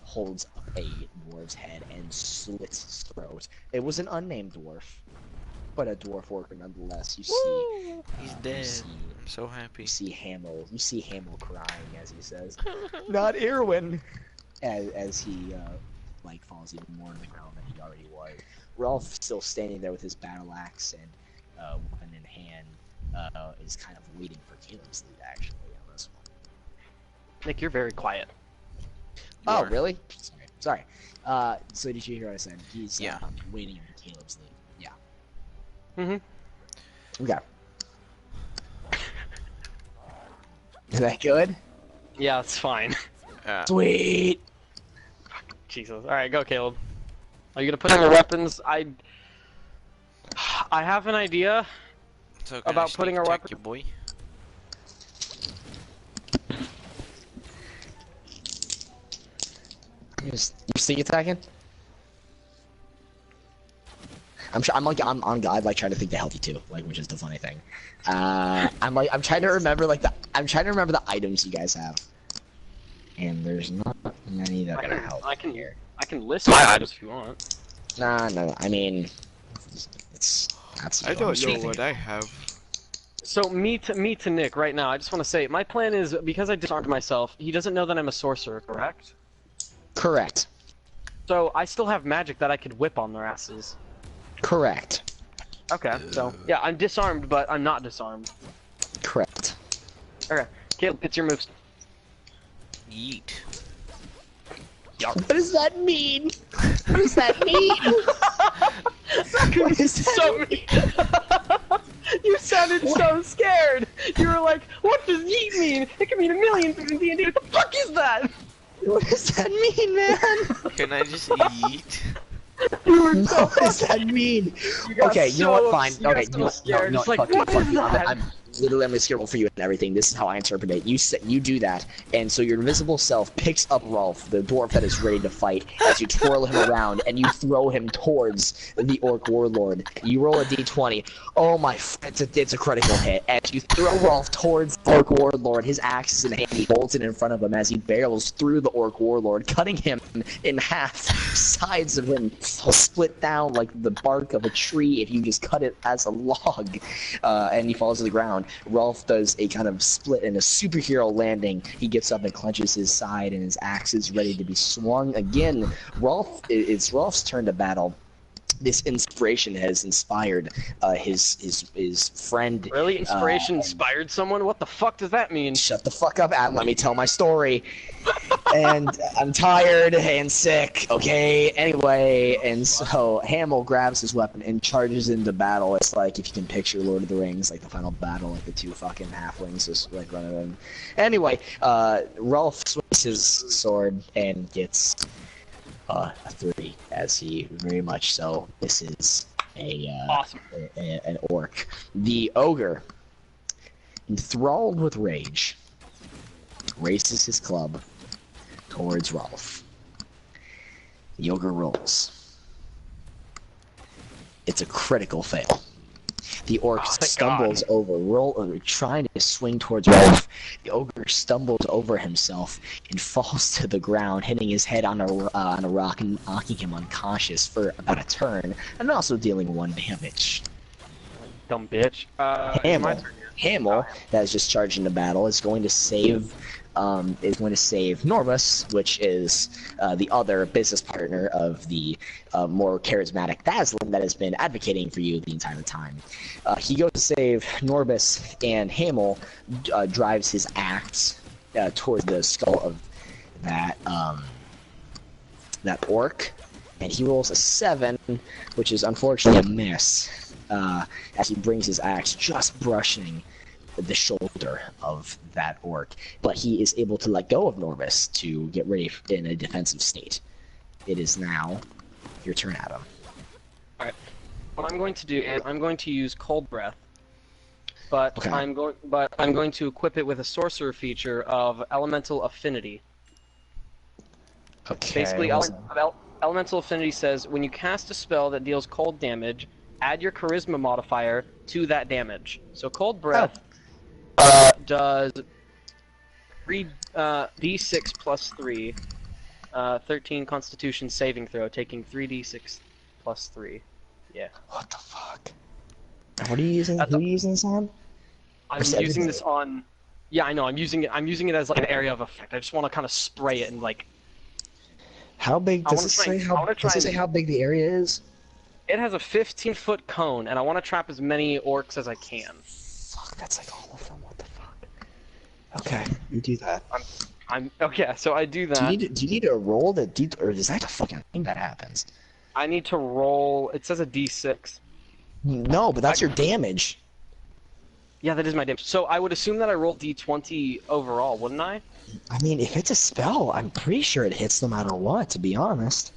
Speaker 4: holds up a dwarf's head and slits his throat. It was an unnamed dwarf, but a dwarf worker nonetheless. You see,
Speaker 3: He's dead.
Speaker 4: see,
Speaker 3: I'm so happy.
Speaker 4: you see Hamill crying as he says, "Not Irwin," as he like falls even more to the ground than he already was. Rolf, still standing there with his battle axe and weapon in hand, is kind of waiting for Caleb's lead actually on this one.
Speaker 2: Nick, you're very quiet.
Speaker 3: You
Speaker 4: Oh,
Speaker 3: are.
Speaker 4: really? Sorry. So did you hear what I said? He's
Speaker 3: Yeah.
Speaker 4: waiting on Caleb's lead. Yeah.
Speaker 2: Mm-hmm.
Speaker 4: Okay. Is that good?
Speaker 2: Yeah, it's fine.
Speaker 4: Sweet.
Speaker 2: Jesus. Alright, go, Caleb. Are you gonna put in your weapons? I have an idea.
Speaker 3: So
Speaker 2: About putting our
Speaker 3: attack
Speaker 2: weapon-
Speaker 3: you, boy.
Speaker 4: You're sneak attacking? I'm on God, like trying to think the healthy too, like, which is the funny thing. I'm trying to remember the items you guys have, and there's not many that are gonna help here.
Speaker 2: I can list my items if you want.
Speaker 4: No, I mean,
Speaker 6: I don't know what I have.
Speaker 2: So me to Nick right now. I just want to say my plan is because I disarmed myself. He doesn't know that I'm a sorcerer, correct?
Speaker 4: Correct.
Speaker 2: So I still have magic that I could whip on their asses.
Speaker 4: Correct.
Speaker 2: Okay, so yeah, I'm disarmed, but I'm not disarmed.
Speaker 4: Correct.
Speaker 2: Okay, Caleb, it's your moves.
Speaker 3: Yeet.
Speaker 4: What does that mean? What does that mean? What does that
Speaker 2: So
Speaker 4: mean?
Speaker 2: you sounded so scared. You were like, "What does yeet mean? It can mean a million things in D&D. What the fuck is that?"
Speaker 4: What does that mean, man?
Speaker 3: Can I just yeet?
Speaker 2: You were so
Speaker 4: What does that mean?
Speaker 2: got
Speaker 4: Okay, you know
Speaker 2: so-
Speaker 4: what? Fine.
Speaker 2: you got
Speaker 4: Okay,
Speaker 2: so
Speaker 4: you know what?
Speaker 2: scared.
Speaker 4: No,
Speaker 2: It's like,
Speaker 4: fuck you,
Speaker 2: what
Speaker 4: fuck
Speaker 2: is
Speaker 4: you.
Speaker 2: that?
Speaker 4: I'm literally I'm scared for you and everything. This is how I interpret it. You do that, and so your invisible self picks up Rolf, the dwarf that is ready to fight, as you twirl him around and you throw him towards the orc warlord. You roll a d20. Oh my! It's a critical hit. As you throw Rolf towards the orc warlord, his axe is in hand. He holds it in front of him as he barrels through the orc warlord, cutting him in half. Sides of him will split down like the bark of a tree if you just cut it as a log, and he falls to the ground. Rolf does a kind of split and a superhero landing. He gets up and clenches his side, and his axe is ready to be swung again. It's Rolf's turn to battle. This inspiration has inspired his friend.
Speaker 2: Really, inspiration inspired someone? What the fuck does that mean?
Speaker 4: Shut the fuck up, Adam. Let me tell my story. And I'm tired and sick, okay? Anyway, and so Hamill grabs his weapon and charges into battle. It's like if you can picture Lord of the Rings, like the final battle, like the two fucking halflings just like running in. Anyway, Rolf swings his sword and gets a 3, as he very much so misses
Speaker 2: Awesome.
Speaker 4: an orc. The ogre, enthralled with rage, races his club towards Rolf. The ogre rolls. It's a critical fail. The orc stumbles over, trying to swing towards Rolf. The ogre stumbles over himself and falls to the ground, hitting his head on a rock and knocking him unconscious for about a turn, and also dealing 1 damage.
Speaker 2: Dumb bitch.
Speaker 4: Hamill, that is just charged into battle, is going to save Normus, which is the other business partner of the more charismatic Thaslin that has been advocating for you the entire time. He goes to save Norbus, and Hamill drives his axe towards the skull of that orc, and he rolls a 7, which is unfortunately a miss, as he brings his axe just brushing the shoulder of that orc, but he is able to let go of Norbus to get ready in a defensive state. It is now your turn, Adam.
Speaker 2: Alright. What I'm going to do is I'm going to use Cold Breath, but
Speaker 4: Okay.
Speaker 2: I'm going to equip it with a sorcerer feature of Elemental Affinity.
Speaker 4: Okay.
Speaker 2: Basically, Elemental Affinity says when you cast a spell that deals cold damage, add your Charisma modifier to that damage. So Cold Breath does 3 d6 plus 3, 13 Constitution saving throw, taking 3d6 plus 3. Yeah.
Speaker 4: What the fuck? What are you using?
Speaker 2: That's
Speaker 4: Who are you using this on?
Speaker 2: I'm using this on. Yeah, I know. I'm using it. I'm using it as like an area of effect. I just want to kind of spray it and like.
Speaker 4: How big
Speaker 2: I
Speaker 4: does
Speaker 2: wanna
Speaker 4: it
Speaker 2: try
Speaker 4: say?
Speaker 2: and- I
Speaker 4: How
Speaker 2: wanna try
Speaker 4: does it say
Speaker 2: and-
Speaker 4: how big the area is?
Speaker 2: It has a 15-foot cone, and I want to trap as many orcs as I can.
Speaker 4: Fuck, that's like all of them. What the fuck? Okay, you do that.
Speaker 2: I'm okay. So I do that.
Speaker 4: Do you need to roll the or is that a fucking thing that happens?
Speaker 2: I need to roll. It says a d6.
Speaker 4: No, but that's your damage.
Speaker 2: Yeah, that is my damage. So I would assume that I roll d20 overall, wouldn't I?
Speaker 4: I mean, if it's a spell, I'm pretty sure it hits no matter what. To be honest.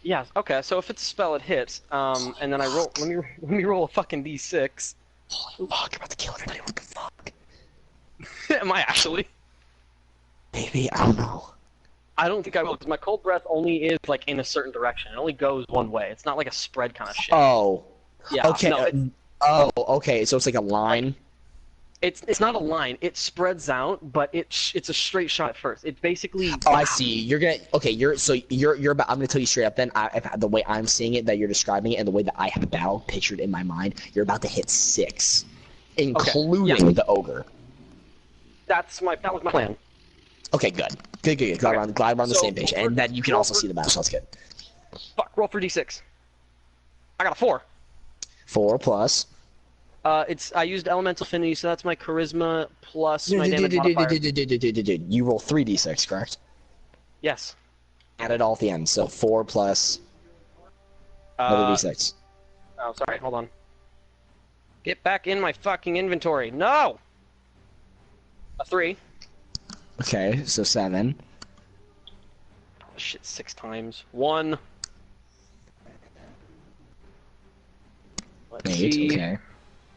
Speaker 2: Yeah. Okay. So if it's a spell, it hits. And then I roll. Let me roll a fucking d6.
Speaker 4: Holy fuck! You're about to kill everybody. What the fuck?
Speaker 2: Am I actually?
Speaker 4: Maybe I don't know.
Speaker 2: I don't think I will, because my cold breath only is like in a certain direction. It only goes one way. It's not like a spread kind of shit.
Speaker 4: Oh.
Speaker 2: Yeah.
Speaker 4: Okay.
Speaker 2: No,
Speaker 4: Okay. So it's like a line.
Speaker 2: it's not a line. It spreads out, but it's a straight shot at first. It basically.
Speaker 4: Oh, I see. You're gonna. Okay. You're about. I'm gonna tell you straight up. Then, the way I'm seeing it, that you're describing it, and the way that I have battle pictured in my mind, you're about to hit 6, including the ogre.
Speaker 2: That was my plan.
Speaker 4: Okay. Good. Good. Glad we're on the
Speaker 2: So,
Speaker 4: same page, and then you can also see the battle. So that's good.
Speaker 2: Fuck. Roll for d6. I got a 4.
Speaker 4: 4 plus.
Speaker 2: I used elemental affinity, so that's my charisma plus my damage modifier.
Speaker 4: You roll 3d6, correct?
Speaker 2: Yes.
Speaker 4: Add it all at the end. So 4 plus another d6.
Speaker 2: Oh, sorry. Hold on. Get back in my fucking inventory. No. A 3.
Speaker 4: Okay. So 7.
Speaker 2: Shit, 6 times. 1. Let's
Speaker 4: 8.
Speaker 2: see.
Speaker 4: Okay.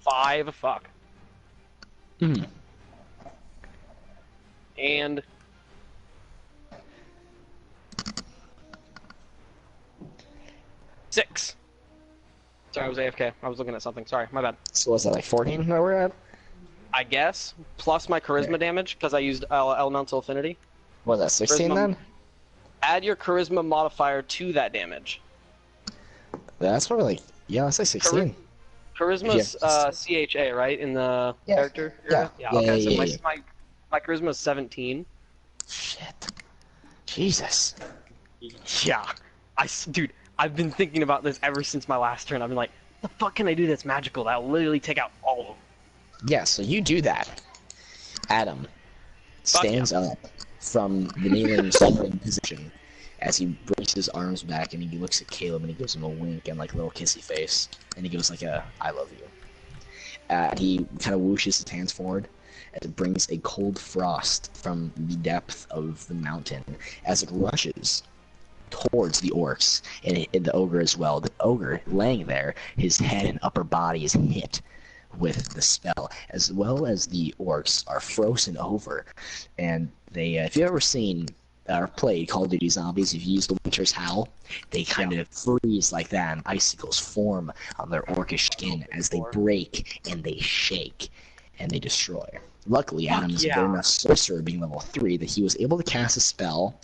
Speaker 2: 5. Fuck.
Speaker 4: Hmm.
Speaker 2: And 6. Sorry, I was AFK. I was looking at something. Sorry, my bad.
Speaker 4: So what's that, like 14 where we're at?
Speaker 2: I guess plus my charisma
Speaker 4: Okay.
Speaker 2: damage because I used elemental affinity.
Speaker 4: What was that, 16
Speaker 2: Charisma-
Speaker 4: then?
Speaker 2: Add your charisma modifier to that damage.
Speaker 4: That's probably like, yeah, let's say 16.
Speaker 2: Charisma's
Speaker 4: Yeah.
Speaker 2: CHA, right? In the
Speaker 4: Yeah.
Speaker 2: character?
Speaker 4: Yeah.
Speaker 2: Yeah.
Speaker 4: Yeah,
Speaker 2: Okay.
Speaker 4: yeah,
Speaker 2: So my charisma is 17.
Speaker 4: Shit. Jesus.
Speaker 2: Yeah. Dude, I've been thinking about this ever since my last turn. I've been like, the fuck can I do that's magical that'll literally take out all of them?
Speaker 4: Yeah, so you do that. Adam stands up from the kneeling slumbering position as he brings his arms back and he looks at Caleb and he gives him a wink and like a little kissy face and he goes like a I love you. He kind of whooshes his hands forward and it brings a cold frost from the depth of the mountain as it rushes towards the orcs and the ogre as well. The ogre laying there, his head and upper body is hit with the spell, as well as the orcs are frozen over. And they, if you've ever seen or played Call of Duty Zombies, if you use the Winter's Howl, they kind of freeze like that, and icicles form on their orcish skin as they break and they shake and they destroy. Luckily, Adam is a good enough sorcerer, being level 3, that he was able to cast a spell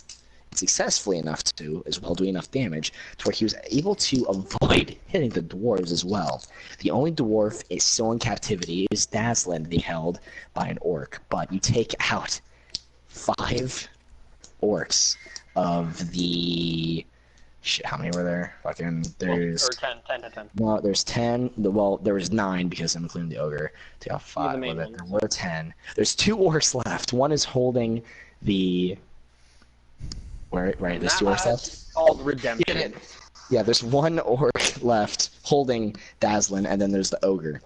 Speaker 4: successfully enough to, as well, do enough damage to where he was able to avoid hitting the dwarves as well. The only dwarf is still in captivity is Dazzlin, being held by an orc, but you take out 5 orcs of the... Shit, how many were there? Fucking, there's...
Speaker 2: Or 10 to 10.
Speaker 4: No, there's 10. Well, there was 9 because I'm including the ogre. Take out 5.
Speaker 2: the main
Speaker 4: There
Speaker 2: ones.
Speaker 4: were 10. There's 2 orcs left. One is holding the... Right, there's 2 orcs left.
Speaker 2: That's called redemption.
Speaker 4: Yeah, there's 1 orc left holding Dazzlin, and then there's the ogre.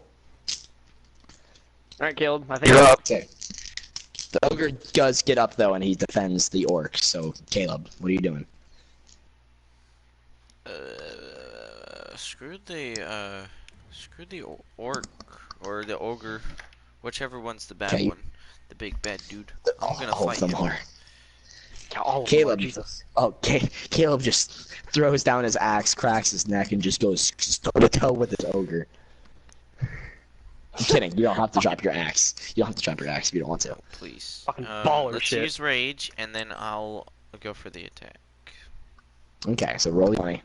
Speaker 2: Alright, Caleb, I think
Speaker 4: Okay. The ogre does get up, though, and he defends the orc. So, Caleb, what are you doing?
Speaker 3: Screw the orc or the ogre, whichever one's the bad
Speaker 4: Okay.
Speaker 3: one, the big bad dude. I'm gonna
Speaker 4: All of
Speaker 3: fight
Speaker 4: them
Speaker 3: him.
Speaker 4: are.
Speaker 2: all of them
Speaker 4: Caleb.
Speaker 2: are Jesus.
Speaker 4: Okay, Caleb just throws down his axe, cracks his neck, and just goes toe-to-toe with his ogre. I'm kidding. You don't have to drop your axe. You don't have to drop your axe if you don't want to.
Speaker 3: Please.
Speaker 2: Fucking baller
Speaker 3: Let's
Speaker 2: shit.
Speaker 3: use rage, and then I'll go for the attack.
Speaker 4: Okay, so roll your money.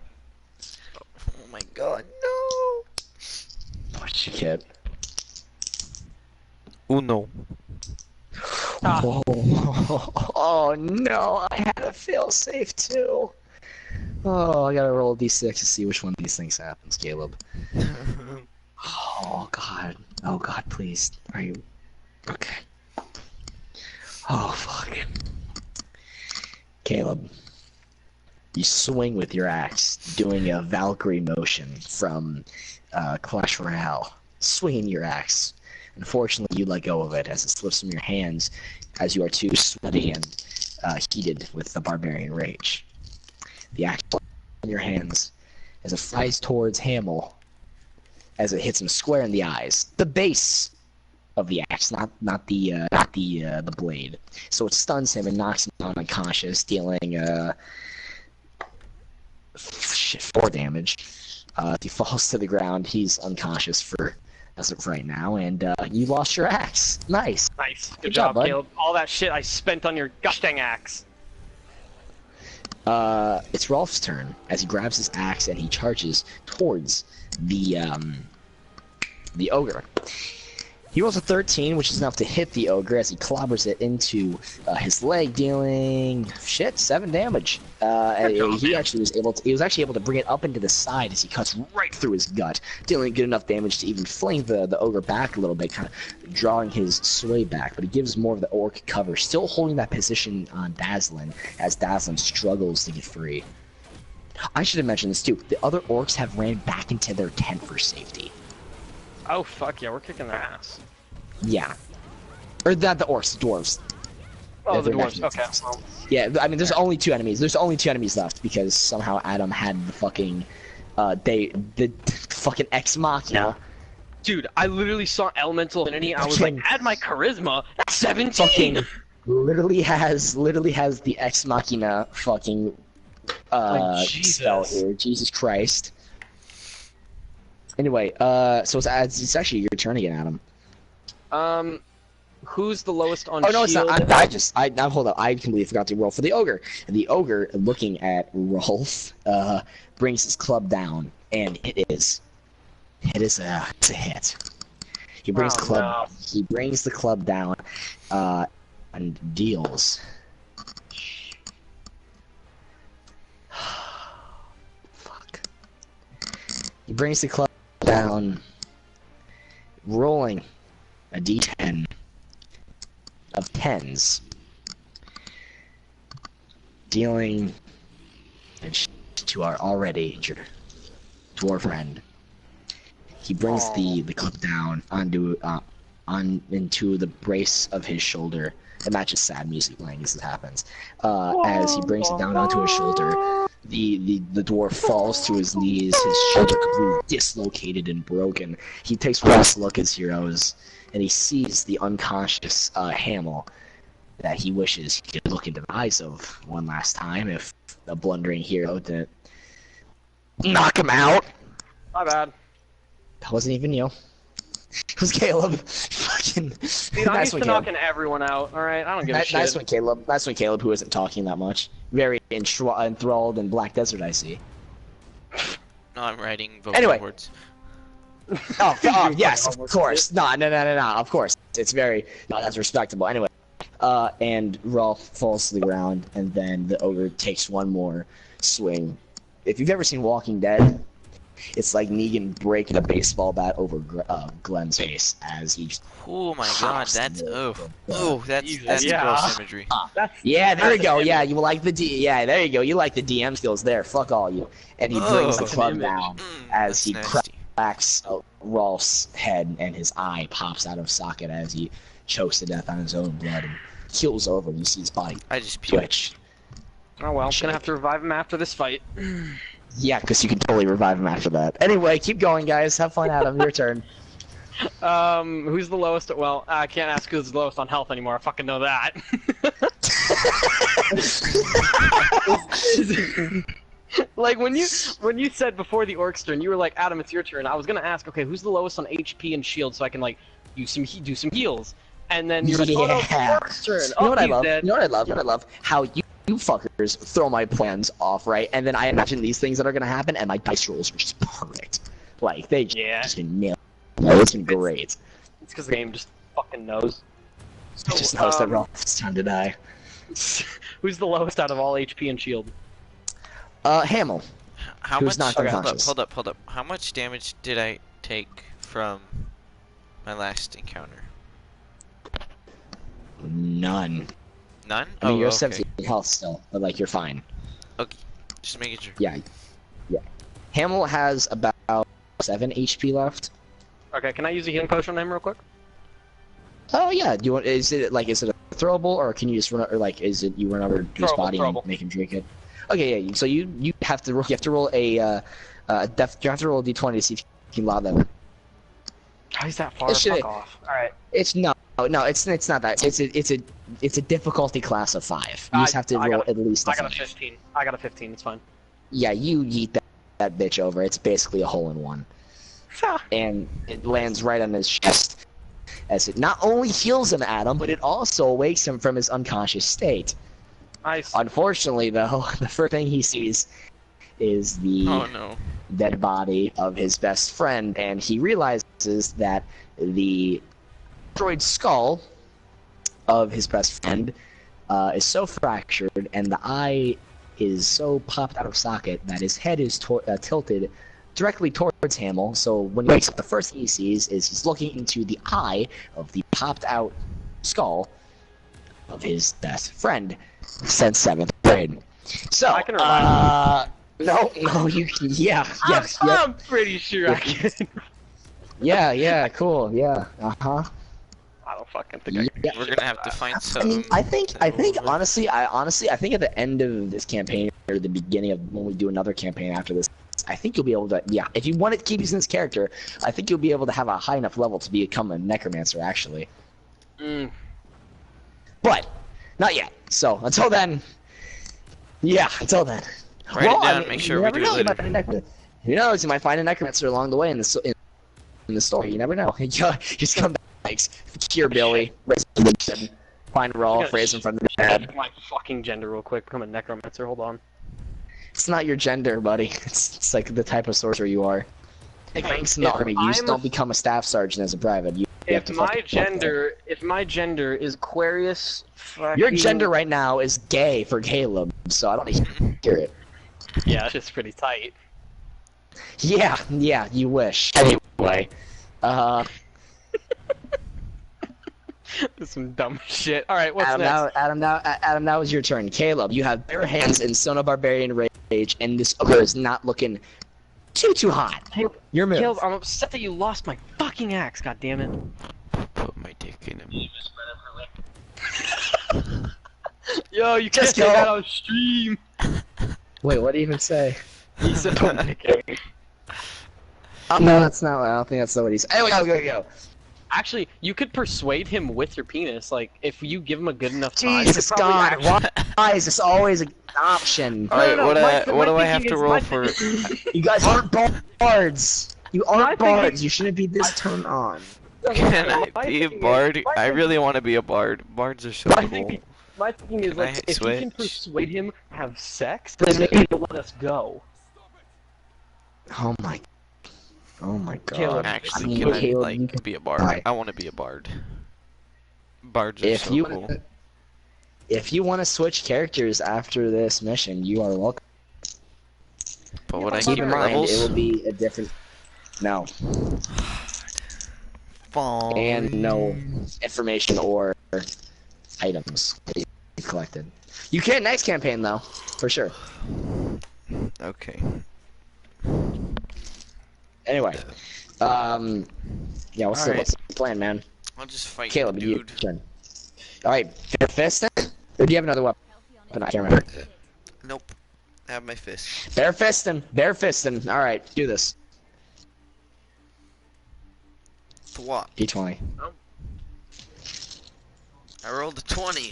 Speaker 3: Oh my god, no!
Speaker 4: What's your kid?
Speaker 3: Uno.
Speaker 4: Oh, oh no, I had a fail safe too. Oh, I gotta roll a d6 to see which one of these things happens, Caleb. Oh god. Oh god, please. Are you okay? Oh fuck. Caleb, you swing with your axe, doing a Valkyrie motion from Clash Royale. Swinging your axe. Unfortunately, you let go of it as it slips from your hands, as you are too sweaty and heated with the barbarian rage. The axe in your hands as it flies towards Hamill, as it hits him square in the eyes. The base of the axe, not the blade. So it stuns him and knocks him down unconscious, dealing 4 damage. He falls to the ground. He's unconscious for as of right now, and you lost your axe. Nice.
Speaker 2: Nice.
Speaker 4: Good
Speaker 2: Good
Speaker 4: job,
Speaker 2: job,
Speaker 4: bud.
Speaker 2: Caleb. All that shit I spent on your gosh dang axe.
Speaker 4: It's Rolf's turn as he grabs his axe and he charges towards the ogre. He rolls a 13, which is enough to hit the ogre as he clobbers it into his leg, dealing 7 damage. He was actually able to bring it up into the side as he cuts right through his gut, dealing good enough damage to even fling the ogre back a little bit, kind of drawing his sway back. But he gives more of the orc cover, still holding that position on Dazzlin as Dazzlin struggles to get free. I should have mentioned this too. The other orcs have ran back into their tent for safety.
Speaker 2: Oh fuck yeah, we're kicking their ass.
Speaker 4: Yeah. Or not the orcs, the dwarves.
Speaker 2: Oh, the
Speaker 4: They're back
Speaker 2: dwarves.
Speaker 4: in the
Speaker 2: Okay.
Speaker 4: tent.
Speaker 2: Well,
Speaker 4: Yeah, I mean, there's only 2 enemies. There's only 2 enemies left because somehow Adam had the fucking, the fucking Ex Machina.
Speaker 2: dude, I literally saw Elemental Affinity. I was like, add my charisma. That's 17.
Speaker 4: Fucking literally has the Ex Machina fucking
Speaker 2: Jesus.
Speaker 4: spell here. Jesus Christ. Anyway, so it's actually your turn again, Adam.
Speaker 2: Who's the lowest on
Speaker 4: Oh no, it's
Speaker 2: shield?
Speaker 4: not. Now hold up. I completely forgot to roll for the ogre. And the ogre, looking at Rolf, brings his club down, and it's a hit. He brings He brings the club down, and deals. Fuck. He brings the club down, rolling a d10 of 10s, dealing to our already injured dwarf friend. He brings the club down onto into the brace of his shoulder. It matches sad music playing as it happens. As he brings it down onto his shoulder, the dwarf falls to his knees, his shoulder completely dislocated and broken. He takes one last look as heroes, and he sees the unconscious Hamill that he wishes he could look into the eyes of one last time if a blundering hero didn't knock him out.
Speaker 2: My bad.
Speaker 4: That wasn't even you. It was Caleb. Fucking.
Speaker 2: Dude, I'm used to knocking everyone out. All right, I don't give a shit.
Speaker 4: Nice one, Caleb. Nice one, Caleb, who isn't talking that much. Very enthralled in Black Desert, I see.
Speaker 3: No, I'm writing vocal
Speaker 4: Anyway.
Speaker 3: words.
Speaker 4: Oh, yes, of course. No, of course. It's very, no, that's respectable. Anyway, and Rolf falls to the ground, and then the ogre takes one more swing. If you've ever seen Walking Dead, it's like Negan breaking a baseball bat over Glenn's face as he just
Speaker 3: Oh my god,
Speaker 4: hops
Speaker 3: that's
Speaker 2: Jesus.
Speaker 3: that's
Speaker 2: Yeah.
Speaker 3: gross imagery.
Speaker 4: yeah, there you go. Yeah, you like the yeah, there you go. You like the DM skills there. Fuck all you. And he brings the
Speaker 3: Oh.
Speaker 4: club down as
Speaker 3: That's
Speaker 4: he
Speaker 3: nasty.
Speaker 4: cracks Rolf's head, and his eye pops out of socket as he chokes to death on his own blood and keels over. And you see his body
Speaker 3: I just puked.
Speaker 4: twitch.
Speaker 2: Oh well, gonna have to revive him after this fight.
Speaker 4: Yeah, because you can totally revive him after that. Anyway, keep going, guys. Have fun, Adam. Your turn.
Speaker 2: Who's the lowest? Well, I can't ask who's the lowest on health anymore. I fucking know that. Like when you said before the orc's turn, you were like, Adam, it's your turn. I was gonna ask, okay, who's the lowest on HP and shield, so I can like do some heals. And then you're like, oh no, it's the
Speaker 4: Yeah.
Speaker 2: orc's turn.
Speaker 4: You know what I
Speaker 2: he's
Speaker 4: love?
Speaker 2: dead.
Speaker 4: You know what I love? How you you fuckers throw my plans off, right? And then I imagine these things that are gonna happen, and my dice rolls are just perfect. Like they just nail. It's been great.
Speaker 2: It's because the game just fucking knows.
Speaker 4: It just knows that Ralph, it's time to die.
Speaker 2: Who's the lowest out of all HP and shield?
Speaker 4: Hamill.
Speaker 3: How
Speaker 4: Who's
Speaker 3: much?
Speaker 4: not unconscious.
Speaker 3: Hold up. How much damage did I take from my last encounter?
Speaker 4: None.
Speaker 3: None?
Speaker 4: I mean, you're
Speaker 3: okay.
Speaker 4: 17 health still, but like you're fine.
Speaker 3: Okay, just making sure.
Speaker 4: Yeah. Hamill has about 7 HP left.
Speaker 2: Okay, can I use a healing potion on him real quick?
Speaker 4: Oh yeah. Do you want? Is it a throwable, or can you just run? Or like, is it you run over to his body and make him drink it? Okay, yeah. So you have to roll a you have to roll a d20 to see if you can lob them.
Speaker 2: How is that far? Fuck off. All right.
Speaker 4: It's no, it's not that. It's a difficulty class of 5. You just have to roll at least.
Speaker 2: I got a 15. I got a 15. It's fine.
Speaker 4: Yeah, you yeet that bitch over. It's basically a hole in one, and it lands right on his chest. As it not only heals him, Adam, but it also wakes him from his unconscious state.
Speaker 2: Nice.
Speaker 4: Unfortunately, though, the first thing he sees is the dead body of his best friend, and he realizes that the destroyed skull of his best friend is so fractured, and the eye is so popped out of socket that his head is tilted directly towards Hamill. So when he wakes up, the first thing he sees is he's looking into the eye of the popped out skull of his best friend since 7th grade. So
Speaker 2: I can remind
Speaker 4: no, you can. Yeah, yes,
Speaker 2: I'm pretty sure I can.
Speaker 4: Yeah, cool, yeah,
Speaker 2: I don't fucking think I can.
Speaker 3: We're gonna have to find some.
Speaker 4: I mean, I think honestly, I think at the end of this campaign or the beginning of when we do another campaign after this, I think you'll be able to. Yeah, if you want to keep using this character, I think you'll be able to have a high enough level to become a necromancer, actually. But not yet. So until then, until then.
Speaker 3: Write it down. Make sure we do it later.
Speaker 4: Who knows? You might find a necromancer along the way in the story. You never know. Just come back. Cure Billy, raise him from the dead, find Rolf, raise him from the dead.
Speaker 2: My fucking gender real quick. Become a necromancer. Hold on.
Speaker 4: It's not your gender, buddy. It's like the type of sorcerer you are. Like ranks in the army, you just don't become a staff sergeant as a private.
Speaker 2: If my gender is Aquarius,
Speaker 4: your gender right now is gay for Caleb, so I don't need to hear it.
Speaker 2: Yeah, it's just pretty tight.
Speaker 4: Yeah, you wish. Anyway,
Speaker 2: Some dumb shit. All right, what's
Speaker 4: Adam,
Speaker 2: next?
Speaker 4: Adam, now is your turn. Caleb, you have bare hands in Sona Barbarian Rage, and this ogre is not looking too hot. Your move.
Speaker 2: Caleb, I'm upset that you lost my fucking axe. God damn it.
Speaker 3: Put my dick in him.
Speaker 2: Yo, you can't say that on stream.
Speaker 4: Wait, what did he even say?
Speaker 2: He said put my dick in him.
Speaker 4: No, that's not. I don't think that's not what he said. Anyway, go.
Speaker 2: Actually, you could persuade him with your penis. Like, if you give him a good enough time.
Speaker 4: Jesus God, why is this always an option?
Speaker 3: Alright, what do I have to roll for?
Speaker 4: You guys aren't bards. You aren't bards. You shouldn't be this turned on.
Speaker 3: Can I be a bard? I really want to be a bard. Bards are so cool.
Speaker 2: My thinking is, like, if you can persuade him to have sex, then maybe he'll let us go.
Speaker 4: Oh my God.
Speaker 2: Caleb,
Speaker 3: Actually, can I, like, be a bard? I want to be a bard. Bards are so cool.
Speaker 4: If you want to switch characters after this mission, you are welcome.
Speaker 3: But would I
Speaker 4: keep
Speaker 3: keep
Speaker 4: in mind,
Speaker 3: levels?
Speaker 4: it will be a different... No.
Speaker 3: Fine.
Speaker 4: And no information or items that you've collected. You can next campaign, though. For sure.
Speaker 3: Okay.
Speaker 4: Anyway. Yeah, what's the plan, man?
Speaker 3: I'll just fight
Speaker 4: Caleb,
Speaker 3: dude.
Speaker 4: your turn. Alright, fair fist? Or do you have another weapon? I can't remember.
Speaker 3: Nope. I have my fist.
Speaker 4: Bare fisting. Alright, do this.
Speaker 3: Thwop.
Speaker 4: D20.
Speaker 3: I rolled a 20.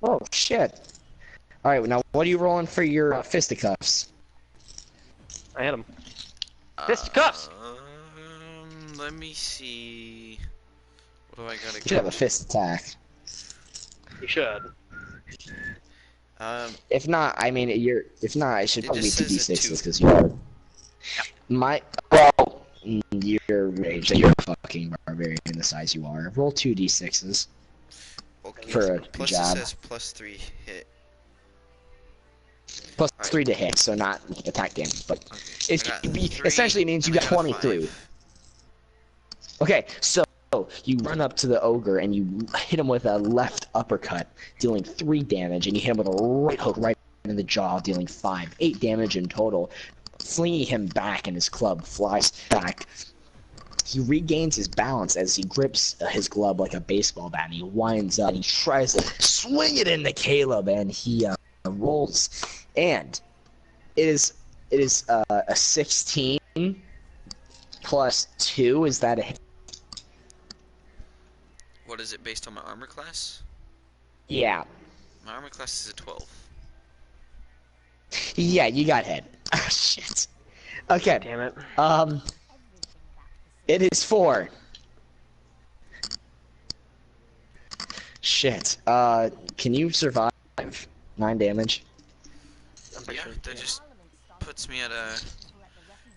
Speaker 4: Oh, shit. Alright, now what are you rolling for your fisticuffs?
Speaker 2: I hit him. Fisticuffs!
Speaker 3: Let me see. What do I gotta
Speaker 4: You should have a fist attack.
Speaker 2: You should.
Speaker 4: If not, I mean, if not, it should
Speaker 3: It
Speaker 4: probably be
Speaker 3: just
Speaker 4: two
Speaker 3: says a
Speaker 4: d6s
Speaker 3: 2.
Speaker 4: because you are. You're rage. You're a fucking barbarian the size you are. Roll 2d6s
Speaker 3: Okay.
Speaker 4: for a
Speaker 3: Plus
Speaker 4: jab.
Speaker 3: it says +3 hit.
Speaker 4: Plus
Speaker 3: Alright.
Speaker 4: 3 to hit, so not attack damage, but
Speaker 3: Okay.
Speaker 4: it's
Speaker 3: I got
Speaker 4: it
Speaker 3: 3,
Speaker 4: essentially means you
Speaker 3: and
Speaker 4: got
Speaker 3: I got a
Speaker 4: 23.
Speaker 3: 5.
Speaker 4: Okay, so you run up to the ogre and you hit him with a left uppercut, dealing 3 damage, and you hit him with a right hook right in the jaw, dealing 8 damage in total, flinging him back, and his club flies back. He regains his balance as he grips his glove like a baseball bat, and he winds up and he tries to swing it into Caleb, and he rolls, and it is a 16 plus 2. Is that a hit?
Speaker 3: What is it based on my armor class?
Speaker 4: Yeah.
Speaker 3: My armor class is a 12.
Speaker 4: Yeah, you got hit. Oh, shit. Okay.
Speaker 2: Damn it.
Speaker 4: It is 4. Shit. Can you survive 9 damage?
Speaker 3: Yeah, that just puts me at a...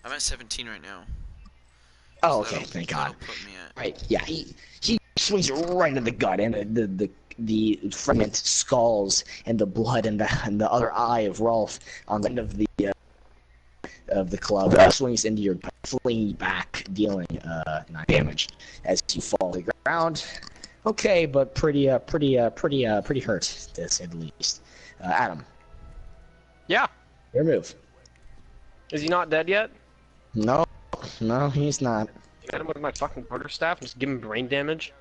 Speaker 3: I'm at 17 right now.
Speaker 4: Oh,
Speaker 3: So
Speaker 4: okay. Thank God.
Speaker 3: that'll put me at...
Speaker 4: Right. Yeah. He swings right in the gut, and the fragment skulls and the blood and the other eye of Rolf on the end of the club swings into your flinging back, dealing 9 damage as you fall to the ground. Okay, but pretty hurt, to say the least. Adam,
Speaker 2: Yeah.
Speaker 4: your move.
Speaker 2: Is he not dead yet?
Speaker 4: No, he's not.
Speaker 2: Hit him with my fucking quarterstaff and just give him brain damage.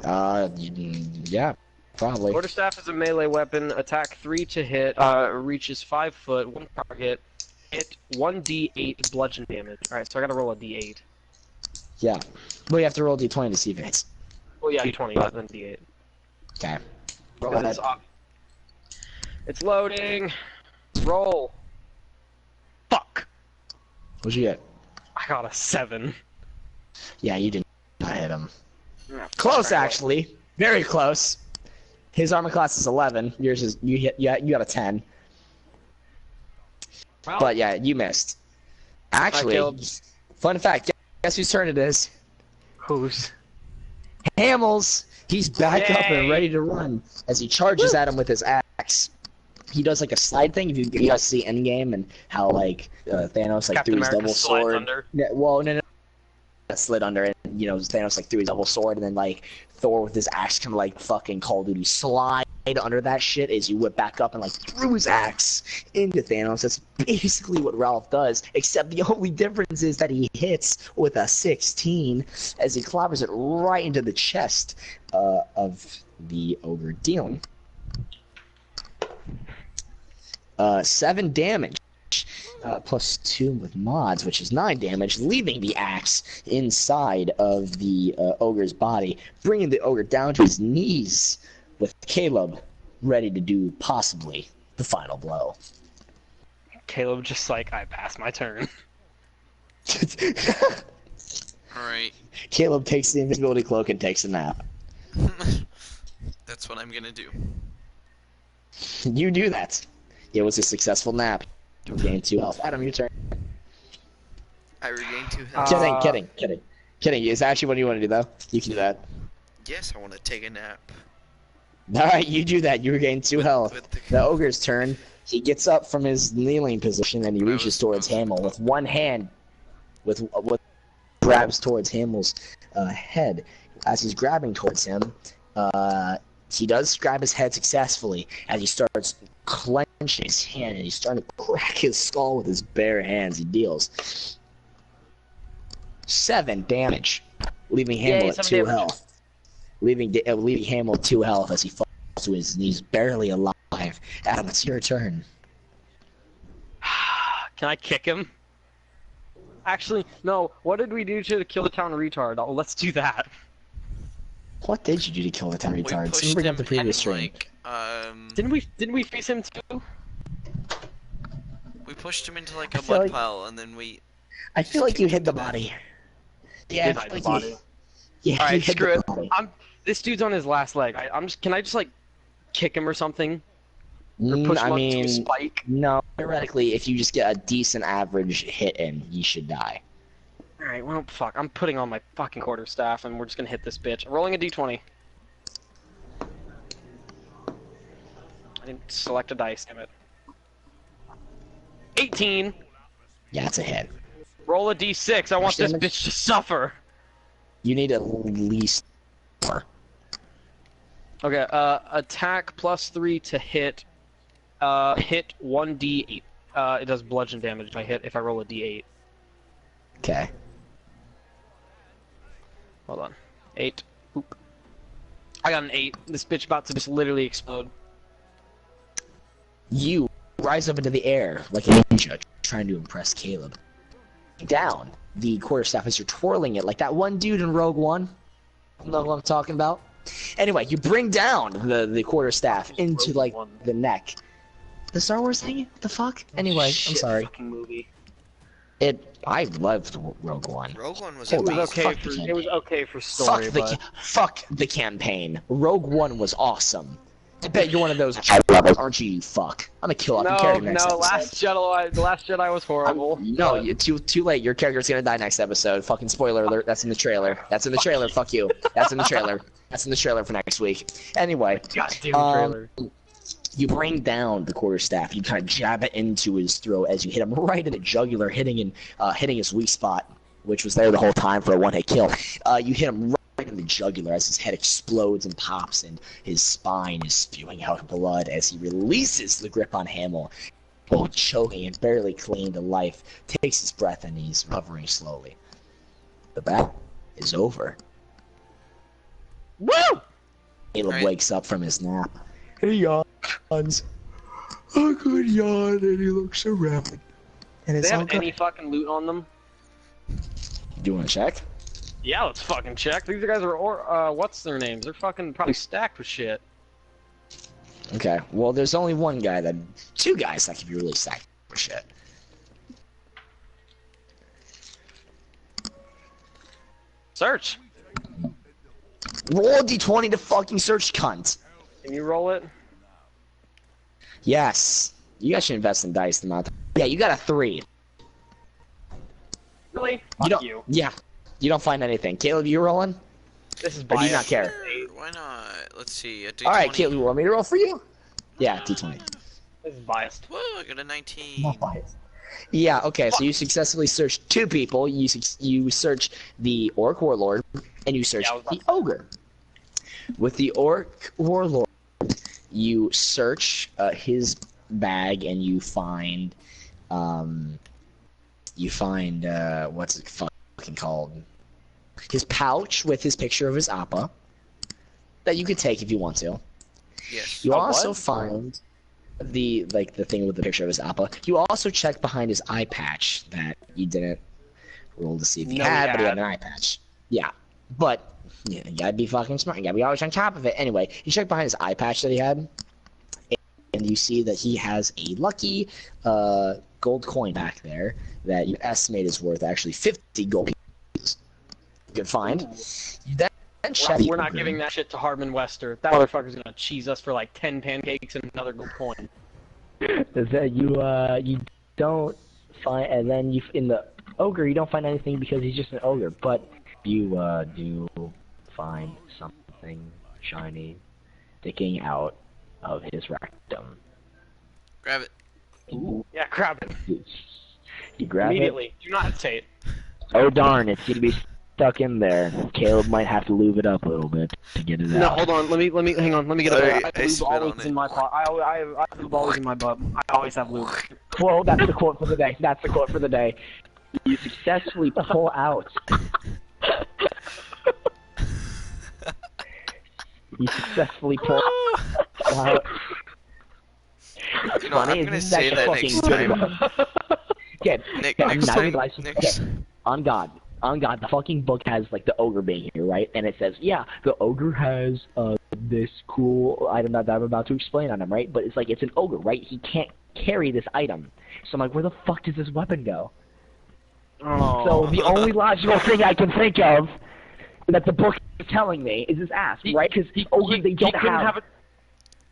Speaker 4: Yeah, probably.
Speaker 2: Quarterstaff is a melee weapon. Attack 3 to hit. Reaches 5 foot. 1 target. Hit 1d8 bludgeon damage. Alright, so I gotta roll a d8.
Speaker 4: Yeah. Well, you have to roll d20 to see if it hits.
Speaker 2: Well, yeah, d20, then d8.
Speaker 4: Okay.
Speaker 2: Roll
Speaker 4: Go
Speaker 2: this
Speaker 4: ahead.
Speaker 2: up. It's loading. Roll. Fuck.
Speaker 4: What'd you get?
Speaker 2: I got a 7.
Speaker 4: Yeah, you did not hit him.
Speaker 2: Yeah,
Speaker 4: Close,
Speaker 2: fuck, I
Speaker 4: actually. Very close. His armor class is 11. Yours is you got a 10.
Speaker 2: Well,
Speaker 4: But yeah, you missed. Actually,
Speaker 2: killed.
Speaker 4: fun fact. Guess whose turn it is?
Speaker 2: who's?
Speaker 4: Hamels. He's back up and
Speaker 2: Yay.
Speaker 4: ready to run as he charges at him with his axe. He does like a slide thing. If you guys see Endgame and how like Thanos like
Speaker 2: Captain
Speaker 4: threw his
Speaker 2: America
Speaker 4: double
Speaker 2: slides
Speaker 4: sword.
Speaker 2: under.
Speaker 4: Yeah, well, no, slid under it. And, Thanos like threw his double sword, and then like Thor with his axe kind of like fucking Call of Duty slide under that shit as you whip back up and like threw his axe into Thanos. That's basically what Ralph does, except the only difference is that he hits with a 16 as he clobbers it right into the chest of the ogre, dealing 7 damage. Plus 2 with mods, which is 9 damage, leaving the axe inside of the ogre's body, bringing the ogre down to his knees, with Caleb ready to do possibly the final blow.
Speaker 2: Caleb just like, I passed my turn.
Speaker 3: Alright.
Speaker 4: Caleb takes the invisibility cloak and takes a nap.
Speaker 3: That's what I'm gonna do.
Speaker 4: You do that. It was a successful nap. You gain 2 health. Adam, your turn.
Speaker 3: I regain 2 health.
Speaker 4: Kidding. It's actually what you want to do, though. You can do that.
Speaker 3: Yes, I want to take a nap.
Speaker 4: Alright, you do that. You regain 2 health.
Speaker 3: With
Speaker 4: The ogre's turn. He gets up from his kneeling position and he reaches towards Hamel with one hand. With grabs towards Hamel's head. As he's grabbing towards him, he does grab his head successfully as he starts clenching his hand and he's starting to crack his skull with his bare hands. He deals 7 damage, leaving Hamel at 2 health. Leaving Hamel at 2 health as he falls to his knees, barely alive. Adam, it's your turn.
Speaker 2: Can I kick him? Actually, no. What did we do to kill the town retard? Oh, let's do that.
Speaker 4: What did you do to kill the town
Speaker 3: We
Speaker 4: retard?
Speaker 3: pushed
Speaker 4: Someone bring up
Speaker 3: him
Speaker 4: the previous
Speaker 3: in,
Speaker 4: stream.
Speaker 2: Didn't we face him too?
Speaker 3: We pushed him into like a
Speaker 4: feel
Speaker 3: mud
Speaker 4: like-
Speaker 3: pile, and then we...
Speaker 4: I feel like you hit the body. Yeah,
Speaker 2: Did
Speaker 4: I
Speaker 2: hit
Speaker 4: feel
Speaker 2: the
Speaker 4: like
Speaker 2: body.
Speaker 4: you. Yeah, you
Speaker 2: Alright,
Speaker 4: hit
Speaker 2: screw
Speaker 4: the
Speaker 2: it.
Speaker 4: body.
Speaker 2: This dude's on his last leg. Can I just like kick him or something? push
Speaker 4: I
Speaker 2: him up to a
Speaker 4: mean,
Speaker 2: spike?
Speaker 4: no. Theoretically, if you just get a decent average hit in, you should die.
Speaker 2: Alright, well, fuck. I'm putting on my fucking quarterstaff, and we're just gonna hit this bitch. I'm rolling a d20. I didn't select a dice, damn it. 18!
Speaker 4: Yeah, it's a hit.
Speaker 2: Roll a d6, I want this
Speaker 4: damage?
Speaker 2: bitch to suffer!
Speaker 4: You need at least 4.
Speaker 2: Okay, attack +3 to hit, hit 1d8. It does bludgeon damage if I roll a d8.
Speaker 4: Okay.
Speaker 2: Hold on. 8. Oop. I got an 8. This bitch about to just literally explode.
Speaker 4: You rise up into the air like a ninja, trying to impress Caleb. Down the quarterstaff as you're twirling it like that one dude in Rogue One. You know what I'm talking about? Anyway, you bring down the quarterstaff into like the neck. The Star Wars thing? What the fuck? Anyway, I'm sorry.
Speaker 2: Fucking movie.
Speaker 4: I loved Rogue One.
Speaker 3: Rogue One was
Speaker 4: It was
Speaker 3: amazing.
Speaker 4: okay for-
Speaker 2: It was okay for story,
Speaker 4: Fuck the campaign. Rogue One was awesome. I bet you're one of those. I love it, aren't you? You fuck. I'm gonna kill off your character next episode.
Speaker 2: The Last Jedi was horrible.
Speaker 4: No, too late. Your character's gonna die next episode. Fucking spoiler alert. That's in the trailer. That's in the trailer. Fuck you. That's in the trailer. That's in the trailer for next week. Anyway,
Speaker 2: Goddamn trailer.
Speaker 4: you bring down the quarterstaff. You kind of jab it into his throat as you hit him right in the jugular, hitting his weak spot, which was there the whole time for a one-hit kill. You hit him right in the jugular as his head explodes and pops, and his spine is spewing out blood as he releases the grip on Hamill, both choking and barely clinging to life. Takes his breath and he's recovering slowly. The battle is over.
Speaker 2: Woo!
Speaker 4: Caleb
Speaker 3: Right.
Speaker 4: wakes up from his nap. He yawns. A good yawn, and he looks around. And
Speaker 2: Do
Speaker 4: it's
Speaker 2: they
Speaker 4: all
Speaker 2: have
Speaker 4: good.
Speaker 2: any fucking loot on them?
Speaker 4: Do you want to check?
Speaker 2: Yeah, let's fucking check. These guys are, what's their names? They're fucking probably stacked with shit.
Speaker 4: Okay, well, there's only two guys that can be really stacked for shit.
Speaker 2: Search!
Speaker 4: Roll a d20 to fucking search, cunt.
Speaker 2: Can you roll it?
Speaker 4: Yes. You guys should invest in dice the amount. Yeah, you got a 3.
Speaker 2: Really?
Speaker 4: You don't.
Speaker 2: You.
Speaker 4: Yeah. You don't find anything. Caleb, you rolling?
Speaker 2: This is
Speaker 4: Or do you
Speaker 2: biased.
Speaker 4: not care?
Speaker 3: Sure, why not? Let's see. A D20.
Speaker 4: All right, Caleb, you want me to roll for you? Yeah, d20.
Speaker 2: This is biased.
Speaker 3: Whoa, I got a 19.
Speaker 4: Yeah, okay, so you successfully searched 2 people. You search the Orc Warlord, and you search
Speaker 2: Yeah, I was
Speaker 4: the Ogre. With the Orc Warlord, you search his bag, and you find, what's it fucking called? His pouch with his picture of his appa that you could take if you want to.
Speaker 3: Yes.
Speaker 4: You
Speaker 2: A
Speaker 4: also
Speaker 2: what?
Speaker 4: find the thing with the picture of his appa. You also check behind his eye patch that you didn't roll to see if he
Speaker 2: No, he
Speaker 4: had, but he
Speaker 2: had.
Speaker 4: had an eye patch. Yeah, but you gotta be fucking smart. You gotta be always on top of it. Anyway, you check behind his eye patch that he had, and you see that he has a lucky gold coin back there that you estimate is worth actually 50 gold pieces. Good find. You then check.
Speaker 2: We're not giving that shit to Hardman Wester. That motherfucker's gonna cheese us for like 10 pancakes and another gold coin.
Speaker 1: Is that you don't find, and then you in the ogre you don't find anything because he's just an ogre, but you do find something shiny sticking out of his rectum.
Speaker 3: Grab it.
Speaker 2: Yeah, grab it.
Speaker 1: You grab
Speaker 2: Immediately. Do not hesitate.
Speaker 1: it. Oh darn! It's gonna be stuck in there. Caleb might have to lube it up a little bit to get it
Speaker 2: No,
Speaker 1: out.
Speaker 2: hold on. Let me hang on. Let me get a
Speaker 3: Sorry,
Speaker 2: I
Speaker 3: I
Speaker 2: lube
Speaker 3: spit
Speaker 2: always
Speaker 3: on
Speaker 2: in
Speaker 3: it.
Speaker 2: my pot. I have lube always in my butt. I always have lube.
Speaker 1: Well, that's the quote for the day. That's the quote for the day. You successfully pull out. You successfully pull out.
Speaker 3: You know,
Speaker 1: Funny,
Speaker 3: I'm gonna
Speaker 1: isn't
Speaker 3: say
Speaker 1: the
Speaker 3: that
Speaker 1: fucking
Speaker 3: next
Speaker 1: good
Speaker 3: time.
Speaker 1: one? Okay,
Speaker 3: Nick,
Speaker 1: okay,
Speaker 3: next
Speaker 1: now
Speaker 3: time.
Speaker 1: we realize-
Speaker 3: Next.
Speaker 1: okay, on God, the fucking book has like the ogre being here, right? And it says, yeah, the ogre has this cool item that I'm about to explain on him, right? But it's like it's an ogre, right? He can't carry this item. So I'm like, where the fuck does this weapon go?
Speaker 2: Oh.
Speaker 1: So the only logical thing I can think of that the book is telling me is his ass, right? Because ogres they don't
Speaker 2: couldn't
Speaker 1: have.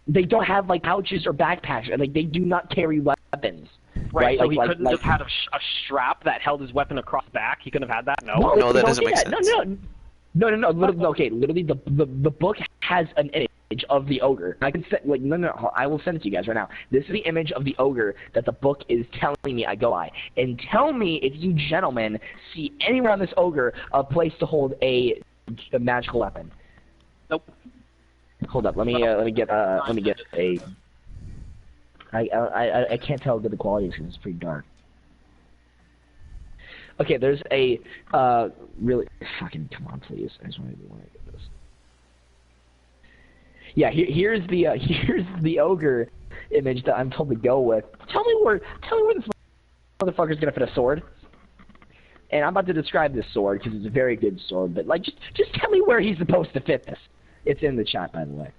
Speaker 1: They don't have like pouches or backpacks, and like they do not carry weapons.
Speaker 2: Right, so he
Speaker 1: Like-
Speaker 2: couldn't
Speaker 1: like-
Speaker 2: have had a strap that held his weapon across back. He couldn't have had that. No.
Speaker 3: No,
Speaker 1: they
Speaker 3: that
Speaker 1: don't
Speaker 3: doesn't
Speaker 1: do
Speaker 3: make
Speaker 1: that.
Speaker 3: sense.
Speaker 1: No. Literally, okay, literally, the book has an image of the ogre. I can send, like, no, I will send it to you guys right now. This is the image of the ogre that the book is telling me I go by. And tell me if you gentlemen see anywhere on this ogre a place to hold a magical weapon.
Speaker 2: Nope.
Speaker 1: Hold up, let me get a. I can't tell how good the quality is because it's pretty dark. Okay, there's a really fucking come on, please. I just want to get this. Yeah, here's the ogre image that I'm told to go with. Tell me where this motherfucker's gonna fit a sword. And I'm about to describe this sword because it's a very good sword. But like, just tell me where he's supposed to fit this. It's in the chat, by the way.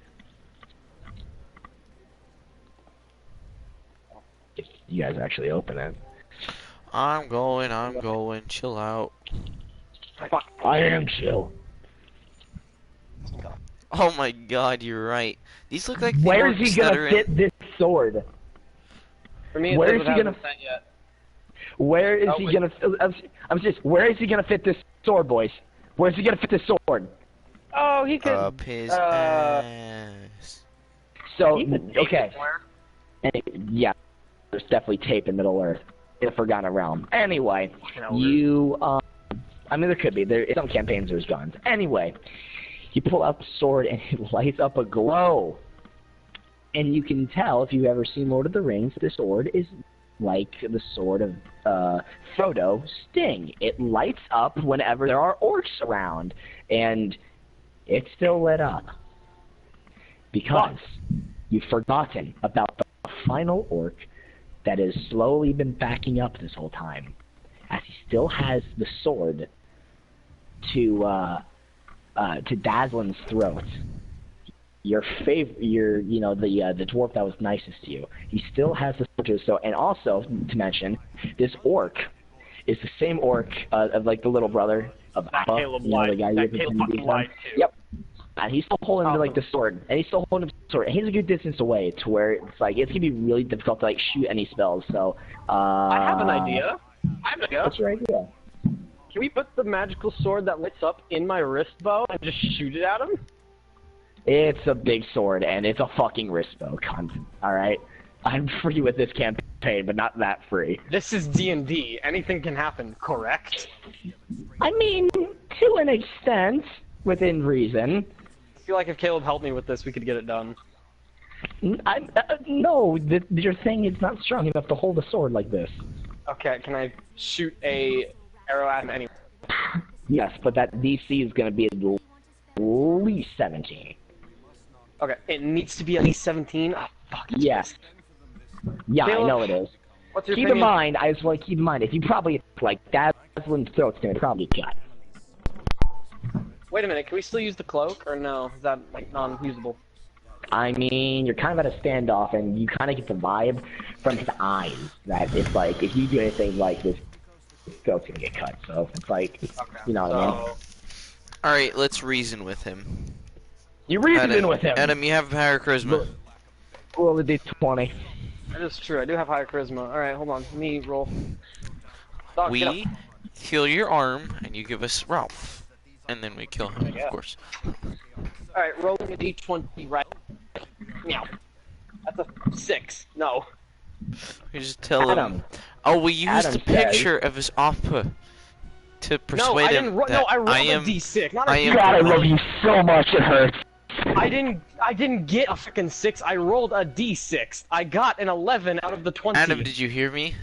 Speaker 1: If you guys actually open it.
Speaker 3: I'm going, chill out.
Speaker 1: I am chill.
Speaker 3: Oh my god, you're right. These look like the
Speaker 1: Where is
Speaker 3: orcs
Speaker 1: he
Speaker 3: that
Speaker 1: gonna
Speaker 3: are
Speaker 1: fit
Speaker 3: in...
Speaker 1: this sword?
Speaker 2: For me,
Speaker 1: Where
Speaker 2: it
Speaker 1: is he
Speaker 2: hasn't
Speaker 1: gonna-
Speaker 2: sent yet.
Speaker 1: Where is
Speaker 2: Oh,
Speaker 1: he
Speaker 2: wait.
Speaker 1: gonna? I'm just. Where is he gonna fit this sword, boys? Where's he gonna fit this sword?
Speaker 2: Oh, he could.
Speaker 3: Up his ass.
Speaker 1: So
Speaker 2: He could take
Speaker 1: okay,
Speaker 2: it somewhere.
Speaker 1: yeah, there's definitely tape in Middle Earth, in a Forgotten Realm. Anyway,
Speaker 2: Fucking
Speaker 1: you. I mean, there could be. There some campaigns there's guns. Anyway, you pull out the sword and it lights up a glow, and you can tell if you've ever seen Lord of the Rings, the sword is like the sword of Frodo Sting. It lights up whenever there are orcs around, and it's still lit up because you've forgotten about the final orc that has slowly been backing up this whole time, as he still has the sword to Dazlin's throat. The dwarf that was nicest to you. He still has the sword to his throat, and also to mention, this orc is the same orc of like the little brother of Appa,
Speaker 2: Caleb
Speaker 1: you know, the
Speaker 2: lied.
Speaker 1: guy
Speaker 2: That
Speaker 1: you
Speaker 2: Caleb
Speaker 1: have
Speaker 2: fucking
Speaker 1: to
Speaker 2: lied too.
Speaker 1: Yep. And he's still holding like the sword, and he's still holding the sword, and he's a good distance away to where it's like it's gonna be really difficult to like shoot any spells. So
Speaker 2: I have an idea.
Speaker 1: What's your idea?
Speaker 2: Can we put the magical sword that lights up in my wrist bow and just shoot it at him?
Speaker 1: It's a big sword, and it's a fucking wrist bow, cunt. Alright? I'm free with this campaign, but not that free.
Speaker 2: This is D&D. Anything can happen, correct?
Speaker 1: I mean, to an extent, within reason.
Speaker 2: I feel like if Caleb helped me with this, we could get it done.
Speaker 1: No, your thing is not strong enough to hold a sword like this.
Speaker 2: Okay, can I shoot a arrow at him anyway?
Speaker 1: Yes, but that DC is going to be at least 17.
Speaker 2: Okay, it needs to be at least 17? Oh, fuck.
Speaker 1: Yes. Yeah,
Speaker 2: Caleb,
Speaker 1: I know it is.
Speaker 2: What's your
Speaker 1: Keep in
Speaker 2: opinion?
Speaker 1: mind, I just want to keep in mind, if you probably, like, Dazlin's throat's going to probably cut.
Speaker 2: Wait a minute, can we still use the cloak, or no? Is that, like, non-usable?
Speaker 1: I mean, you're kind of at a standoff, and you kind of get the vibe from his eyes that it's like, if you do anything like this, his throat's going to get cut. So it's like, you know what I mean?
Speaker 3: Alright, let's reason with him.
Speaker 1: You reason with him.
Speaker 3: Adam, you have higher charisma.
Speaker 1: Roll a d20.
Speaker 2: That is true, I do have higher charisma. Alright, hold on, let me roll. Dog, get
Speaker 3: We
Speaker 2: up.
Speaker 3: heal your arm, and you give us Ralph. And then we kill him,
Speaker 2: Yeah.
Speaker 3: of course.
Speaker 2: Alright, rolling a d20 right. Meow. That's a 6. No.
Speaker 3: We just tell him.
Speaker 1: Adam.
Speaker 3: Oh, we used
Speaker 1: Adam
Speaker 3: a picture of his opera to persuade
Speaker 2: No, I
Speaker 3: him
Speaker 2: didn't.
Speaker 3: that
Speaker 2: I rolled
Speaker 3: I
Speaker 2: a
Speaker 3: am.
Speaker 2: d6, not a
Speaker 3: I am-
Speaker 1: God, I love you so much, it hurts.
Speaker 2: I didn't get a fucking 6. I rolled a d6. I got an 11 out of the 20.
Speaker 3: Adam, did you hear me?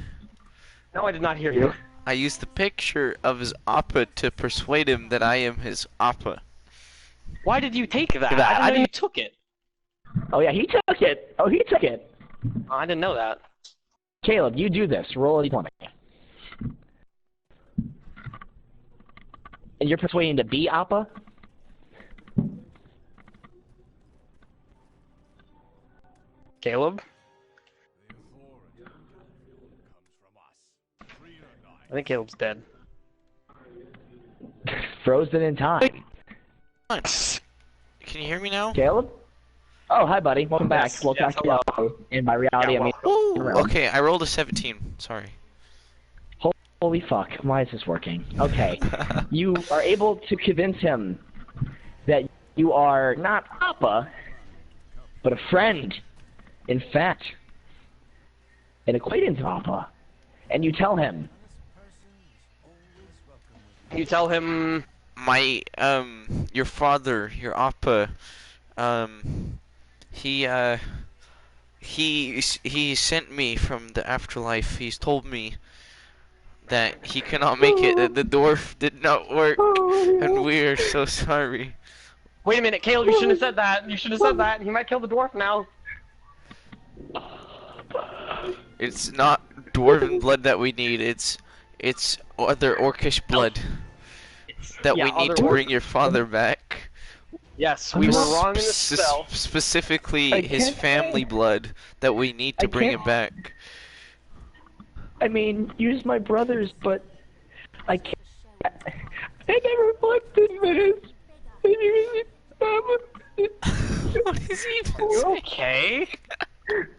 Speaker 2: No, I did not hear you.
Speaker 3: I used the picture of his opera to persuade him that I am his opera.
Speaker 2: Why did you take that?
Speaker 3: That-
Speaker 2: I
Speaker 3: I
Speaker 2: didn't know you
Speaker 3: didn't-
Speaker 2: took it.
Speaker 1: Oh yeah, he took it. Oh, he took it.
Speaker 2: Oh, I didn't know that.
Speaker 1: Caleb, you do this. Roll a d20. And you're persuading to be Appa?
Speaker 2: Caleb? I think Caleb's dead.
Speaker 1: Frozen in time.
Speaker 3: Can you hear me now?
Speaker 1: Caleb? Oh, hi, buddy. Welcome back.
Speaker 2: Yes,
Speaker 1: Welcome
Speaker 2: yes,
Speaker 1: back to reality. And by reality,
Speaker 2: Yeah,
Speaker 1: I mean...
Speaker 3: Ooh,
Speaker 1: realm.
Speaker 3: okay, I rolled a 17. Sorry.
Speaker 1: Holy fuck, why is this working? Okay, you are able to convince him that you are not Papa, but a friend. In fact, an acquaintance Papa. And you tell him.
Speaker 2: You tell him.
Speaker 3: My, your father, your Appa, he sent me from the afterlife. He's told me that he cannot make it, that the dwarf did not work, and we're so sorry.
Speaker 2: Wait a minute, Caleb, you shouldn't have said that. You should have said that. He might kill the dwarf now.
Speaker 3: It's not dwarven blood that we need, it's other orcish blood that
Speaker 2: Yeah,
Speaker 3: we need
Speaker 2: other
Speaker 3: to
Speaker 2: orc-
Speaker 3: bring your father back.
Speaker 2: Yes, we were wrong in the spell.
Speaker 3: Specifically
Speaker 1: I
Speaker 3: his
Speaker 1: can't
Speaker 3: family
Speaker 1: say.
Speaker 3: blood that we need to
Speaker 1: I
Speaker 3: bring
Speaker 1: can't-
Speaker 3: him back.
Speaker 1: I mean, use my brothers, but I can't. I never wanted this.
Speaker 3: What is he even
Speaker 2: You
Speaker 3: saying?
Speaker 2: okay?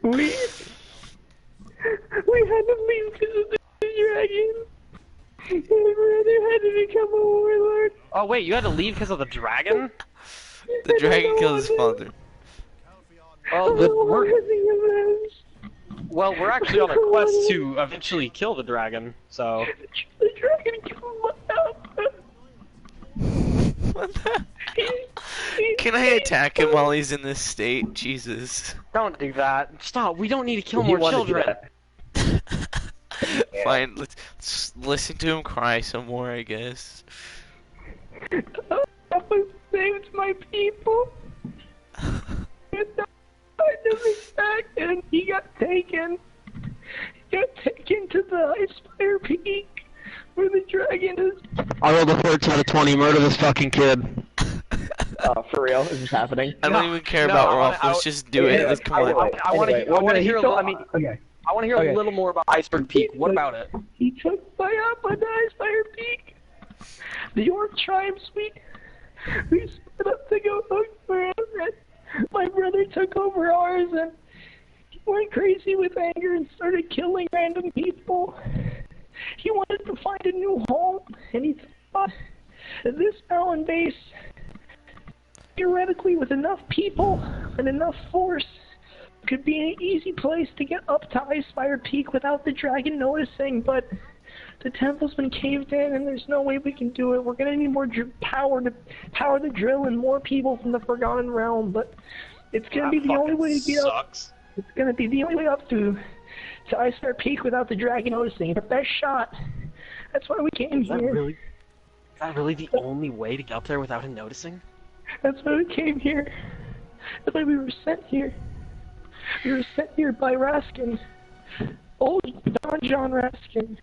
Speaker 1: We had to leave because of the dragon. My brother had to become a warlord.
Speaker 2: Oh wait, you had to leave because of the dragon?
Speaker 3: The dragon killed his father.
Speaker 2: Well, we're actually on a quest to eventually kill the dragon. So
Speaker 1: The dragon killed my papa.
Speaker 3: What the? Can I attack him while he's in this state? Jesus.
Speaker 2: don't do that. Stop. We don't need to kill
Speaker 1: He
Speaker 2: more
Speaker 1: wanted to do
Speaker 2: children.
Speaker 1: that.
Speaker 3: Fine, let's listen to him cry some more, I guess.
Speaker 1: Papa saved my people. And I never back, and he got taken. He got taken to the Icefire Peak, where the dragon is.
Speaker 2: I rolled a 14 out of 20. Murder this fucking kid.
Speaker 1: For real? Is this happening?
Speaker 3: I don't even care
Speaker 2: no,
Speaker 3: about
Speaker 2: I wanna-
Speaker 3: Rolf, let's just do it. Let's come on.
Speaker 2: I want to hear a little.
Speaker 1: Okay.
Speaker 2: I want to hear
Speaker 1: Okay.
Speaker 2: a little more about Iceberg Peak. What about it?
Speaker 1: He took my up on the Icefire Peak. The Orc tribes, we split up to go look for him. And my brother took over ours, and he went crazy with anger and started killing random people. He wanted to find a new home, and he thought that this mountain base, theoretically with enough people and enough force, could be an easy place to get up to Icefire Peak without the dragon noticing, but the temple's been caved in and there's no way we can do it. We're gonna need more power to power the drill and more people from the Forgotten Realm, but it's gonna be the only way to get up. It's gonna be the only way up to Icefire Peak without the dragon noticing. It's our best shot. That's why we came
Speaker 2: Is that
Speaker 1: here.
Speaker 2: really? Is that really the only way to get up there without him noticing?
Speaker 1: That's why we came here. That's why we were sent here. We were sent here by Raskin. Old Don John Raskin.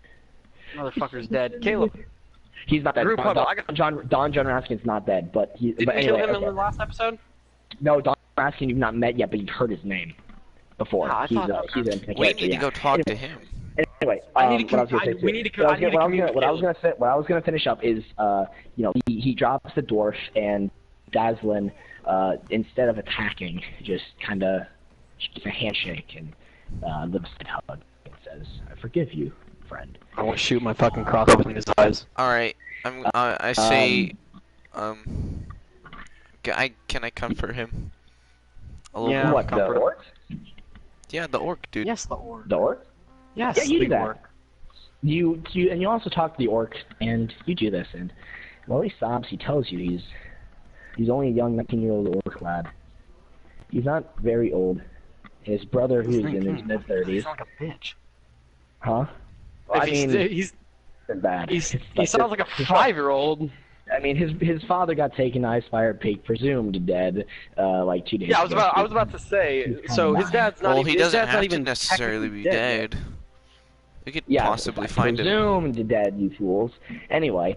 Speaker 2: Motherfucker's dead. Caleb,
Speaker 1: He's not dead.
Speaker 2: Group huddle, I got-
Speaker 1: Don John Raskin's not dead, but he.
Speaker 2: didn't
Speaker 1: but
Speaker 2: you kill
Speaker 1: anyway,
Speaker 2: him in
Speaker 1: okay.
Speaker 2: the last episode?
Speaker 1: No, Don Raskin you've not met yet, but you've heard his name before.
Speaker 2: Ah, I
Speaker 1: he's
Speaker 2: thought-
Speaker 1: he's an
Speaker 3: We
Speaker 1: character,
Speaker 3: need to
Speaker 1: yeah.
Speaker 3: go talk to him.
Speaker 1: Anyway,
Speaker 2: I need to
Speaker 1: what I was gonna say
Speaker 2: we
Speaker 1: too-
Speaker 2: need to
Speaker 1: what I was
Speaker 2: I need to
Speaker 1: gonna-
Speaker 2: communicate.
Speaker 1: what I was gonna finish up is, he drops the dwarf and Dazzlin, instead of attacking, just kind of gives a handshake and lips a hug and says, "I forgive you, friend."
Speaker 2: I want to shoot my fucking cross between his eyes.
Speaker 3: Alright, I say, can I comfort him? A little
Speaker 2: Yeah.
Speaker 3: more?
Speaker 1: What, the
Speaker 2: comfort.
Speaker 1: orc?
Speaker 3: Yeah, the orc, dude.
Speaker 2: Yes, the orc.
Speaker 1: The orc?
Speaker 2: Yes,
Speaker 1: Yeah, you
Speaker 2: the
Speaker 1: do that.
Speaker 2: orc.
Speaker 1: You and you also talk to the orc, and you do this, and while he sobs, he tells you he's only a young 19-year-old orc lad. He's not very old. His brother, who's in his mid-30s,
Speaker 2: He's like a bitch.
Speaker 1: huh? Well,
Speaker 2: If he's
Speaker 1: bad.
Speaker 2: he
Speaker 1: Like,
Speaker 2: sounds like a 5-year-old.
Speaker 1: I mean, his father got taken to Icefire Peak, presumed dead, like 2 days
Speaker 2: Yeah,
Speaker 1: ago.
Speaker 2: I was about to say. So his dad's not
Speaker 3: Well,
Speaker 2: even.
Speaker 3: he
Speaker 2: his
Speaker 3: doesn't
Speaker 2: dad's
Speaker 3: have
Speaker 2: not
Speaker 3: to
Speaker 2: even
Speaker 3: necessarily be
Speaker 2: technically yet.
Speaker 3: dead. We could
Speaker 1: Yeah,
Speaker 3: possibly find him.
Speaker 1: presumed dead, you fools. Anyway,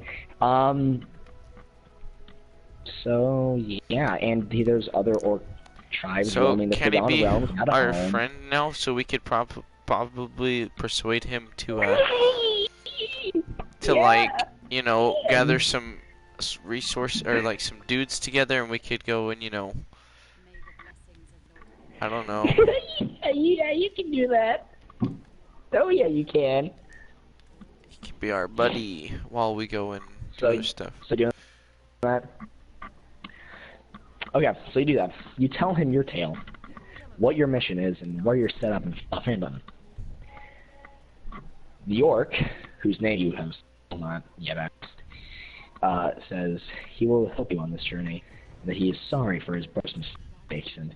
Speaker 1: so yeah, and there's other orc tribes
Speaker 3: So
Speaker 1: roaming the
Speaker 3: can he
Speaker 1: Forgotten
Speaker 3: be
Speaker 1: Realms out of
Speaker 3: our
Speaker 1: home.
Speaker 3: friend now? So we could probably persuade him to
Speaker 1: Yeah.
Speaker 3: like, you know, gather some resource or like some dudes together, and we could go and, you know, I don't know.
Speaker 1: Yeah, you can do that. Oh yeah, you can.
Speaker 3: He can be our buddy while we go and do
Speaker 1: So-
Speaker 3: other stuff.
Speaker 1: So doing that. Okay, so you do that. You tell him your tale, what your mission is, and where you're set up and stuff. And the orc, whose name you have not yet asked, says he will help you on this journey, and that he is sorry for his brother's mistakes, and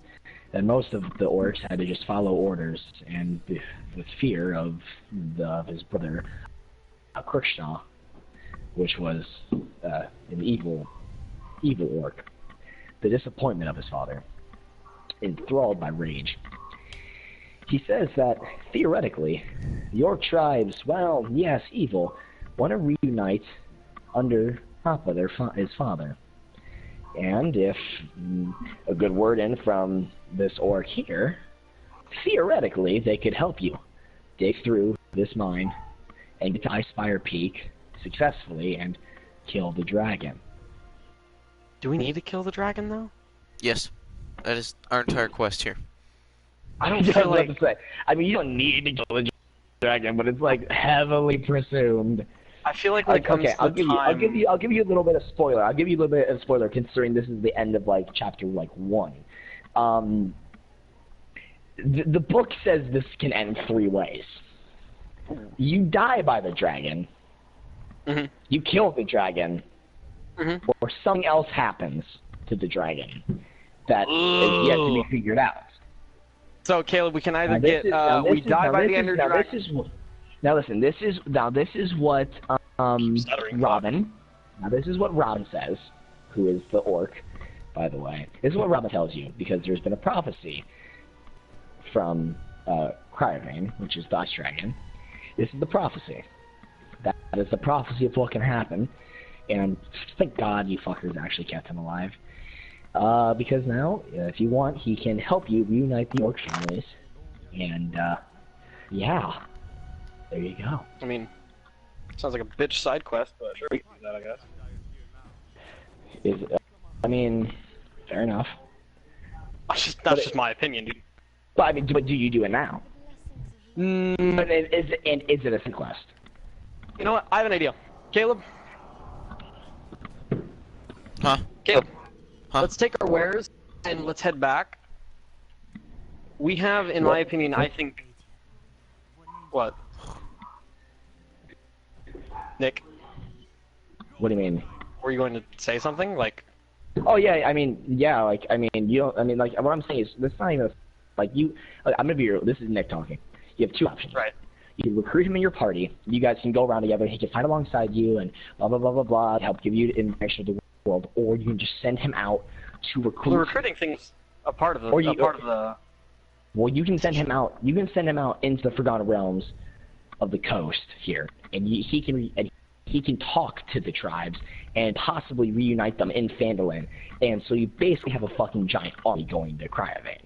Speaker 1: that most of the orcs had to just follow orders, and with fear of his brother, Crookshaw, which was an evil orc. The disappointment of his father, enthralled by rage. He says that, theoretically, the orc tribes, well, yes, evil, want to reunite under Papa, his father. And if a good word in from this orc here, theoretically, they could help you dig through this mine and get to Icefire Peak successfully and kill the dragon.
Speaker 2: Do we need to kill the dragon, though?
Speaker 3: Yes. That is our entire quest here.
Speaker 2: I don't
Speaker 1: I
Speaker 2: feel
Speaker 1: was about
Speaker 2: like...
Speaker 1: to say, I mean, you don't need to kill the dragon, but it's like heavily presumed.
Speaker 2: I feel like when it comes
Speaker 1: Okay,
Speaker 2: to
Speaker 1: I'll
Speaker 2: time...
Speaker 1: give you a little bit of spoiler. I'll give you a little bit of spoiler, considering this is the end of like chapter 1. The book says this can end 3 ways. You die by the dragon.
Speaker 2: Mm-hmm.
Speaker 1: You kill the dragon.
Speaker 2: Mm-hmm.
Speaker 1: Or something else happens to the dragon that is yet to be figured out.
Speaker 2: So, Caleb, we can either
Speaker 1: Now,
Speaker 2: get... we die by the end of
Speaker 1: now
Speaker 2: dragon...
Speaker 1: this is now listen. This is what Robin. Now this is what Robin says, who is the orc, by the way. This is what Robin tells you because there's been a prophecy from Cryovane, which is the ice dragon. This is the prophecy. That is the prophecy of what can happen. And thank God you fuckers actually kept him alive. Because now, if you want, he can help you reunite the orc families. And, yeah. There you go.
Speaker 2: I mean, sounds like a bitch side quest, but sure, we can do that, I guess.
Speaker 1: I mean, fair enough.
Speaker 2: That's just my opinion, dude.
Speaker 1: But, I mean, but do you do it now?
Speaker 2: Mm,
Speaker 1: Is it a side quest?
Speaker 2: you know what? I have an idea. Caleb?
Speaker 3: Huh?
Speaker 2: Caleb,
Speaker 3: Huh?
Speaker 2: let's take our wares and let's head back. We have, in my opinion, I think... What? Nick,
Speaker 1: What do you mean?
Speaker 2: were you going to say something? Like...
Speaker 1: Oh yeah, I mean, yeah, like, I mean, you don't, I mean, like, what I'm saying is, this not even, like, you, I'm gonna be real, this is Nick talking. You have 2 options.
Speaker 2: Right.
Speaker 1: You can recruit him in your party, you guys can go around together, he can fight alongside you, and blah, blah, blah, blah, blah, help give you information of the world, or you can just send him out to recruit.
Speaker 2: The recruiting thing's a part of the...
Speaker 1: Or you-
Speaker 2: Well,
Speaker 1: you can send him out into the Forgotten Realms of the coast here, and he can talk to the tribes and possibly reunite them in Phandalin, and so you basically have a fucking giant army going to Cryovane.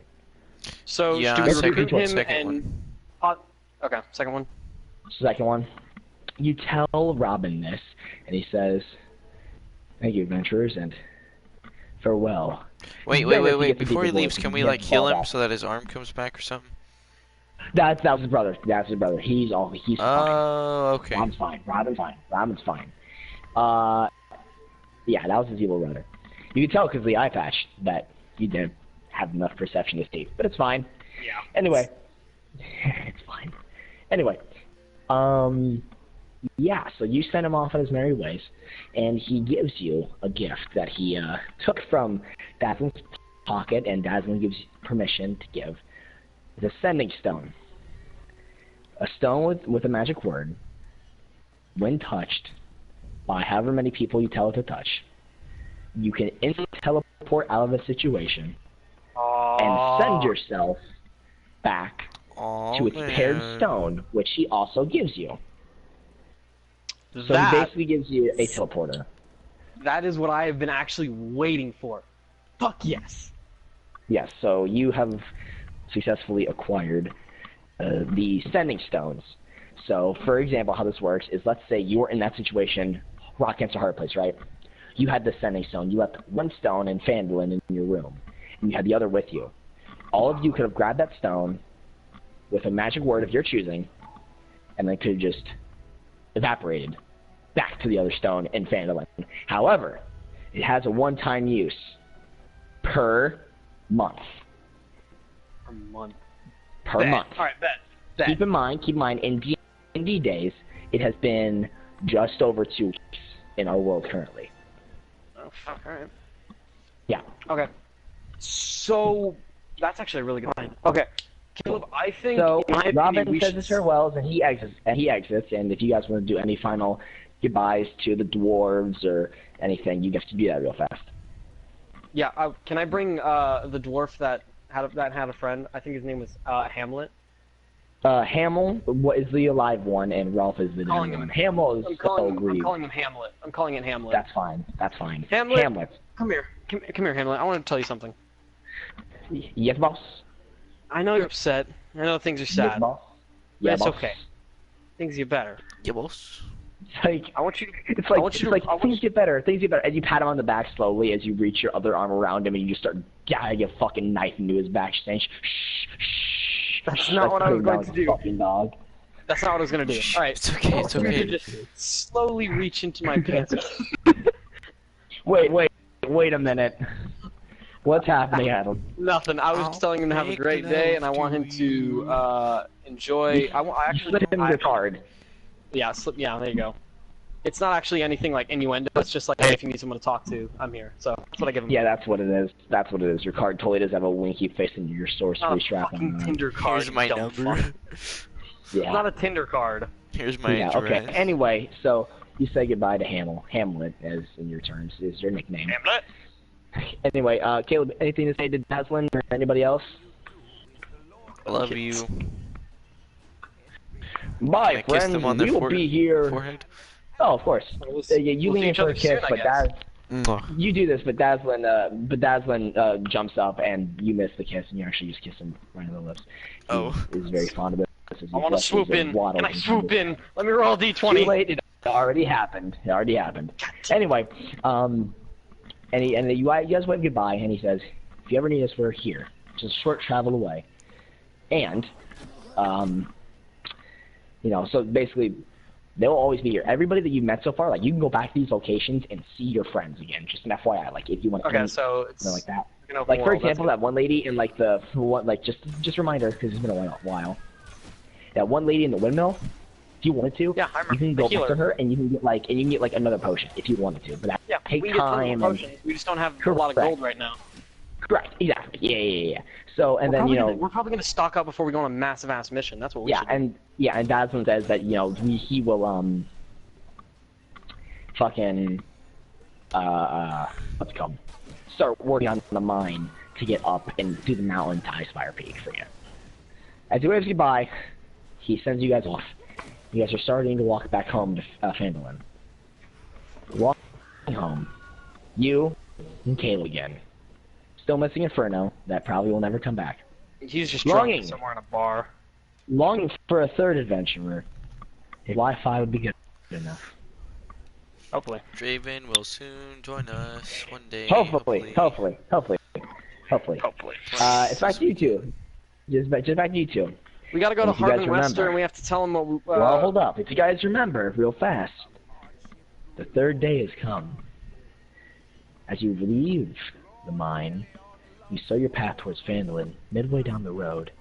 Speaker 2: So,
Speaker 3: Yeah,
Speaker 2: do we
Speaker 3: second
Speaker 2: recruit
Speaker 3: one,
Speaker 2: him
Speaker 3: second
Speaker 2: and...
Speaker 3: one.
Speaker 2: Okay, second one.
Speaker 1: Second one, you tell Robin this, and he says, "Thank you, adventurers, and farewell."
Speaker 3: Wait. Before he leaves, can we, like, heal him so that his arm comes back or something?
Speaker 1: That was his brother. That's his brother. He's fine.
Speaker 3: Oh, okay.
Speaker 1: Robin's fine. Robin's fine. Yeah, that was his evil brother. You can tell because of the eye patch that he didn't have enough perception to see, but it's fine.
Speaker 2: Yeah.
Speaker 1: Anyway, it's fine. Anyway, yeah, so you send him off on his merry ways, and he gives you a gift that he took from Dazzlin's pocket, and Dazzlin gives you permission to give. It's a sending stone. A stone with a magic word. When touched by however many people you tell it to touch, you can instantly teleport out of a situation and send yourself back to its paired stone, which he also gives you. So he basically gives you a teleporter.
Speaker 2: That is what I have been actually waiting for. Fuck yes.
Speaker 1: Yes, so you have successfully acquired the sending stones. So, for example, how this works is, let's say you were in that situation, rock against a hard place, right? You had the sending stone. You left one stone in Phandalin in your room, and you had the other with you. all of you could have grabbed that stone with a magic word of your choosing, and then could have just evaporated back to the other stone in Phandalin. However, it has a one-time use per month.
Speaker 2: Per month.
Speaker 1: Per
Speaker 2: Bet.
Speaker 1: month.
Speaker 2: All right, bet.
Speaker 1: Keep in mind, in DnD days, it has been just over 2 weeks in our world currently.
Speaker 2: Oh, fuck, alright.
Speaker 1: Yeah.
Speaker 2: Okay. So, that's actually a really good line. Okay. Caleb, I think
Speaker 1: So,
Speaker 2: in my opinion,
Speaker 1: Robin
Speaker 2: we
Speaker 1: says
Speaker 2: should...
Speaker 1: his farewells, and he exits, and if you guys want to do any final goodbyes to the dwarves or anything, you guys can do that real fast.
Speaker 2: Yeah, can I bring the dwarf that had a friend? I think his name was Hamlet.
Speaker 1: Hamel is the alive one, and Ralph is the dead one. Hamel is
Speaker 2: I'm
Speaker 1: so grieved.
Speaker 2: calling him Hamlet. I'm calling it Hamlet.
Speaker 1: That's fine. That's fine.
Speaker 2: Hamlet. Come here. Come here, Hamlet. I want to tell you something.
Speaker 1: Yes, boss.
Speaker 2: I know you're upset. I know things are
Speaker 1: Yes,
Speaker 2: sad.
Speaker 1: boss.
Speaker 2: But
Speaker 1: Yeah,
Speaker 2: it's
Speaker 1: boss.
Speaker 2: okay. Things get better.
Speaker 3: Yeah, boss.
Speaker 1: It's like
Speaker 2: I want you.
Speaker 1: it's
Speaker 2: I
Speaker 1: like
Speaker 2: want you
Speaker 1: it's
Speaker 2: to-
Speaker 1: like things get better. Things get better, and you pat him on the back slowly as you reach your other arm around him, and you just start jabbing a fucking knife into his back, saying, "Shh, shh."
Speaker 2: That's not what I was
Speaker 1: putting
Speaker 2: going
Speaker 1: down
Speaker 2: to
Speaker 1: like
Speaker 2: do.
Speaker 1: a fucking dog.
Speaker 2: That's not what I was gonna do. All right.
Speaker 3: It's okay, it's
Speaker 2: I'm
Speaker 3: okay.
Speaker 2: gonna just slowly reach into my pants.
Speaker 1: Wait a minute. What's happening, Adam?
Speaker 2: Nothing. I was
Speaker 3: I'll
Speaker 2: just telling him to have a
Speaker 3: make
Speaker 2: great day, and I
Speaker 3: love
Speaker 2: want him
Speaker 3: to
Speaker 2: to
Speaker 3: you.
Speaker 2: enjoy. I actually
Speaker 1: Slip him your card.
Speaker 2: Yeah, yeah, there you go. It's not actually anything like innuendo. It's just like, hey, if you need someone to talk to, I'm here. So that's what I give him.
Speaker 1: Yeah, that's what it is. That's what it is. Your card totally does have a winky face and your
Speaker 2: It's
Speaker 1: sorcery
Speaker 2: not a
Speaker 1: strap
Speaker 2: fucking
Speaker 1: on.
Speaker 2: Tinder card.
Speaker 3: Here's my
Speaker 2: you dumb
Speaker 3: number.
Speaker 2: fuck. It's
Speaker 1: Yeah.
Speaker 2: not a Tinder card.
Speaker 3: Here's my
Speaker 1: Yeah.
Speaker 3: address.
Speaker 1: Okay. Anyway, so you say goodbye to Hamlet, as in your terms is your nickname.
Speaker 2: Hamlet.
Speaker 1: Anyway, Caleb, anything to say to Daslin or anybody else?
Speaker 3: I love you.
Speaker 1: Bye,
Speaker 3: I kissed
Speaker 1: friends.
Speaker 3: him on the
Speaker 1: We will be here.
Speaker 3: forehead.
Speaker 1: Oh, of course. Yeah, you
Speaker 2: We'll
Speaker 1: lean
Speaker 2: see
Speaker 1: in
Speaker 2: each
Speaker 1: for a
Speaker 2: other soon,
Speaker 1: kiss,
Speaker 2: I
Speaker 1: but
Speaker 2: guess.
Speaker 3: Mwah.
Speaker 1: you do this, but Daslin jumps up and you miss the kiss, and you actually just kiss him right on the lips. He
Speaker 3: Oh.
Speaker 1: is very fond of it.
Speaker 2: I want to swoop in. Can I swoop in? Let me roll a
Speaker 1: Too
Speaker 2: d20.
Speaker 1: late. It already happened. It already happened. Anyway, and you guys wave goodbye, and he says, "If you ever need us, we're here. Just a short travel away." And, so basically, they will always be here. Everybody that you've met so far, like, you can go back to these locations and see your friends again. Just an FYI, like, if you want to
Speaker 2: Okay, so it's
Speaker 1: something like that.
Speaker 2: an open
Speaker 1: Like, for
Speaker 2: world,
Speaker 1: example,
Speaker 2: that's
Speaker 1: that one lady in, like, just a reminder, because it's been a while. That one lady in the windmill, if you wanted to,
Speaker 2: Yeah, I remember.
Speaker 1: you can go
Speaker 2: The
Speaker 1: back to
Speaker 2: healer.
Speaker 1: her, and you can get, like, another potion, if you wanted to. But that
Speaker 2: Yeah,
Speaker 1: takes
Speaker 2: we can get tons of
Speaker 1: time. And,
Speaker 2: potions. We just don't have a lot of
Speaker 1: Correct.
Speaker 2: gold right now.
Speaker 1: correct, exactly. Yeah. So, and then,
Speaker 2: We're probably gonna stock up before we go on a massive ass mission. That's what we should do.
Speaker 1: and Daslin says that, he will, fucking, what's it called? Start working on the mine to get up and do the mountain to Icefire Peak for you. As he waves goodbye, he sends you guys off. You guys are starting to walk back home to Phandalin. Walking home, you and Kayla again. Still missing Inferno, that probably will never come back.
Speaker 2: He's just
Speaker 1: Longing.
Speaker 2: drunk somewhere in a bar.
Speaker 1: Longing for a third adventurer. If Wi-Fi would be good enough.
Speaker 2: Hopefully.
Speaker 3: Draven will soon join us one day.
Speaker 1: Hopefully. It's back to you two. Just back to you two.
Speaker 2: We gotta go to
Speaker 1: If you guys
Speaker 2: Harbin Wester
Speaker 1: remember.
Speaker 2: and we have to tell him what we,
Speaker 1: Well, hold up. If you guys remember, real fast, the third day has come. As you leave the mine, you saw your path towards Phandalin. Midway down the road,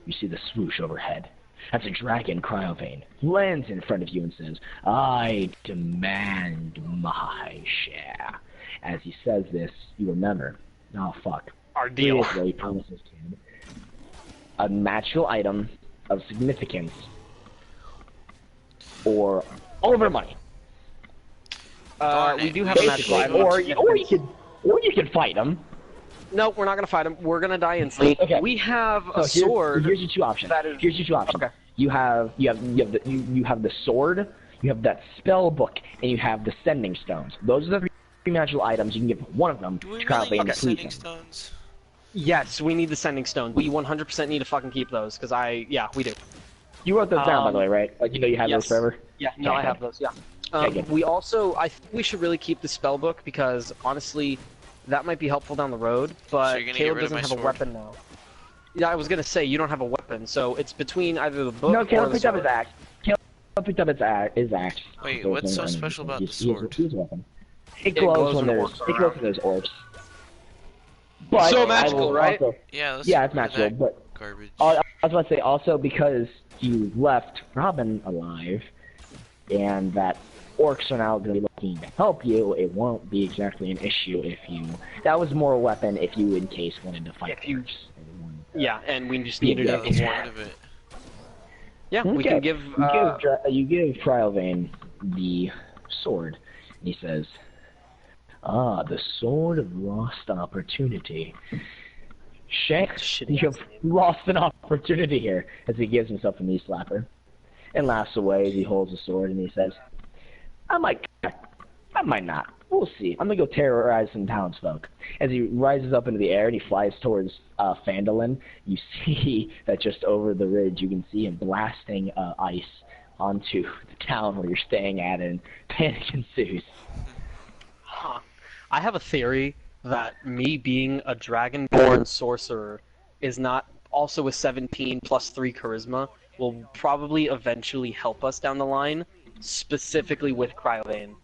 Speaker 1: you see the swoosh overhead. That's a dragon Cryovane. Lands in front of you and says, "I demand my share." As he says this, you remember. Oh, fuck.
Speaker 2: our deal.
Speaker 1: Here's what he promises to. A magical item of significance or all of our money.
Speaker 3: Darn
Speaker 2: We
Speaker 3: it.
Speaker 2: do have a
Speaker 1: Basically,
Speaker 2: magical item.
Speaker 1: or you could fight him.
Speaker 2: No, we're not gonna fight him. We're gonna die instantly.
Speaker 1: Okay.
Speaker 2: We have a
Speaker 1: So
Speaker 2: sword.
Speaker 1: Here's your two options.
Speaker 2: that is-
Speaker 1: Here's your two options.
Speaker 2: Okay.
Speaker 1: You have the sword, you have that spell book, and you have the sending stones. Those are the three magical items. You can give one of them
Speaker 3: Do we
Speaker 1: to
Speaker 3: really
Speaker 1: Cryovane
Speaker 3: need
Speaker 1: to
Speaker 3: the
Speaker 1: please
Speaker 3: sending
Speaker 1: him.
Speaker 3: stones?
Speaker 2: Yes, we need the sending stone. We 100% need to fucking keep those, because we do.
Speaker 1: You wrote those down, by the way, right? Like, you have
Speaker 2: yes.
Speaker 1: those forever?
Speaker 2: Yeah, no,
Speaker 1: Okay,
Speaker 2: I have
Speaker 1: good.
Speaker 2: those, yeah.
Speaker 1: Okay, good.
Speaker 2: We also, I think we should really keep the spell book, because honestly, that might be helpful down the road,
Speaker 3: So
Speaker 2: but
Speaker 3: you're gonna get
Speaker 2: Caleb
Speaker 3: rid of
Speaker 2: doesn't
Speaker 3: my
Speaker 2: have
Speaker 3: sword?
Speaker 2: a weapon now. Yeah, I was gonna say you don't have a weapon, so it's between either the book
Speaker 1: No,
Speaker 2: or
Speaker 1: Caleb
Speaker 2: the
Speaker 1: picked up his
Speaker 2: sword.
Speaker 1: axe. Caleb picked up his axe.
Speaker 3: Wait,
Speaker 1: So
Speaker 3: what's
Speaker 1: it's
Speaker 3: so
Speaker 1: not-
Speaker 3: special about the
Speaker 1: he has a
Speaker 3: sword?
Speaker 1: weapon. It glows when there's
Speaker 2: orcs are
Speaker 1: it glows
Speaker 2: around.
Speaker 1: when there's orbs. But
Speaker 2: So
Speaker 1: I
Speaker 2: magical,
Speaker 1: will
Speaker 2: right?
Speaker 1: Also,
Speaker 3: Yeah, let's
Speaker 1: yeah,
Speaker 3: get
Speaker 1: it's
Speaker 3: rid of
Speaker 1: magical.
Speaker 3: that
Speaker 1: But
Speaker 3: garbage.
Speaker 1: I was about to say also because you left Robin alive, and that orcs are now going to be looking to help you. It won't be exactly an issue if you. That was more a weapon if you, in case, wanted to fight
Speaker 2: If you-
Speaker 1: orcs.
Speaker 2: Yeah, and we just
Speaker 1: Yeah,
Speaker 2: needed
Speaker 1: yeah,
Speaker 2: to
Speaker 3: Let's
Speaker 2: warn.
Speaker 3: get rid of it.
Speaker 2: Yeah, we
Speaker 1: Okay.
Speaker 2: can give.
Speaker 1: You give Cryovane the sword, and he says, "Ah, the sword of lost opportunity." Shanks,
Speaker 2: Shitty
Speaker 1: you have lost an opportunity here, as he gives himself a knee slapper, and laughs away as he holds the sword, and he says, "I might not. We'll see. I'm gonna go terrorize some townsfolk." As he rises up into the air and he flies towards Phandalin, you see that just over the ridge, you can see him blasting ice onto the town where you're staying at, and panic ensues.
Speaker 2: Huh. I have a theory that me being a dragonborn sorcerer is not also a 17 plus 3 charisma will probably eventually help us down the line, specifically with Cryovane.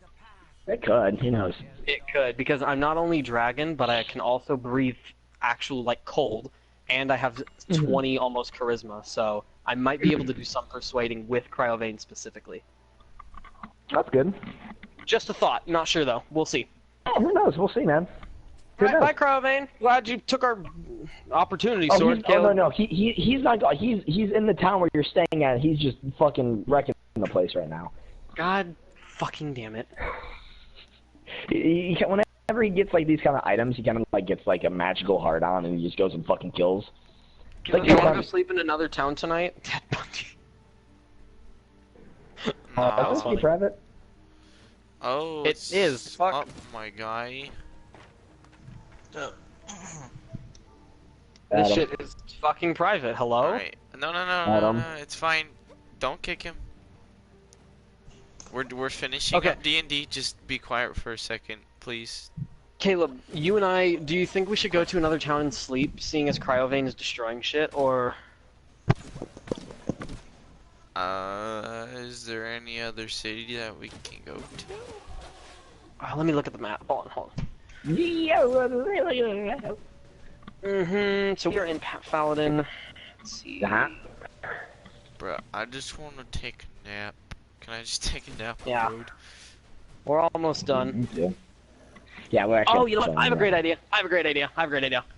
Speaker 1: It could, who knows?
Speaker 2: It could, because I'm not only dragon, but I can also breathe actual, like, cold, and I have 20 almost charisma, so I might be able to do some persuading with Cryovane specifically.
Speaker 1: That's good.
Speaker 2: Just a thought, not sure though, we'll see.
Speaker 1: Oh, who knows? We'll see, man. Who
Speaker 2: Right,
Speaker 1: knows?
Speaker 2: bye Cryovane, glad you took our opportunity
Speaker 1: Oh,
Speaker 2: sword,
Speaker 1: no,
Speaker 2: Caleb.
Speaker 1: no. He's not. He's in the town where you're staying at. He's just fucking wrecking the place right now.
Speaker 2: God fucking damn it.
Speaker 1: Whenever he gets like these kind of items, he kind of like gets like a magical hard on, and he just goes and fucking kills.
Speaker 2: Caleb,
Speaker 1: Like,
Speaker 2: you
Speaker 1: you're
Speaker 2: want to go
Speaker 1: fine.
Speaker 2: sleep in another town tonight?
Speaker 3: No.
Speaker 1: Let's be private.
Speaker 3: Oh,
Speaker 2: It
Speaker 3: it's
Speaker 2: is, fuck.
Speaker 3: up, my guy.
Speaker 2: This
Speaker 1: Adam.
Speaker 2: shit is fucking private, hello?
Speaker 3: Alright. No,
Speaker 1: Adam.
Speaker 3: it's fine. Don't kick him. We're finishing
Speaker 2: Okay.
Speaker 3: up DnD. Just be quiet for a second, please.
Speaker 2: Caleb, you and I, do you think we should go to another town and sleep, seeing as Cryovane is destroying shit, or...
Speaker 3: Is there any other city that we can go to?
Speaker 2: Let me look at the map. Hold on. So we're in Faladin. Let's see.
Speaker 1: Uh-huh.
Speaker 3: Bruh, I just want to take a nap. Can I just take a nap on
Speaker 2: Yeah.
Speaker 3: the road?
Speaker 2: We're almost done.
Speaker 1: Yeah, we're actually.
Speaker 2: Oh, you know what? I have a great idea.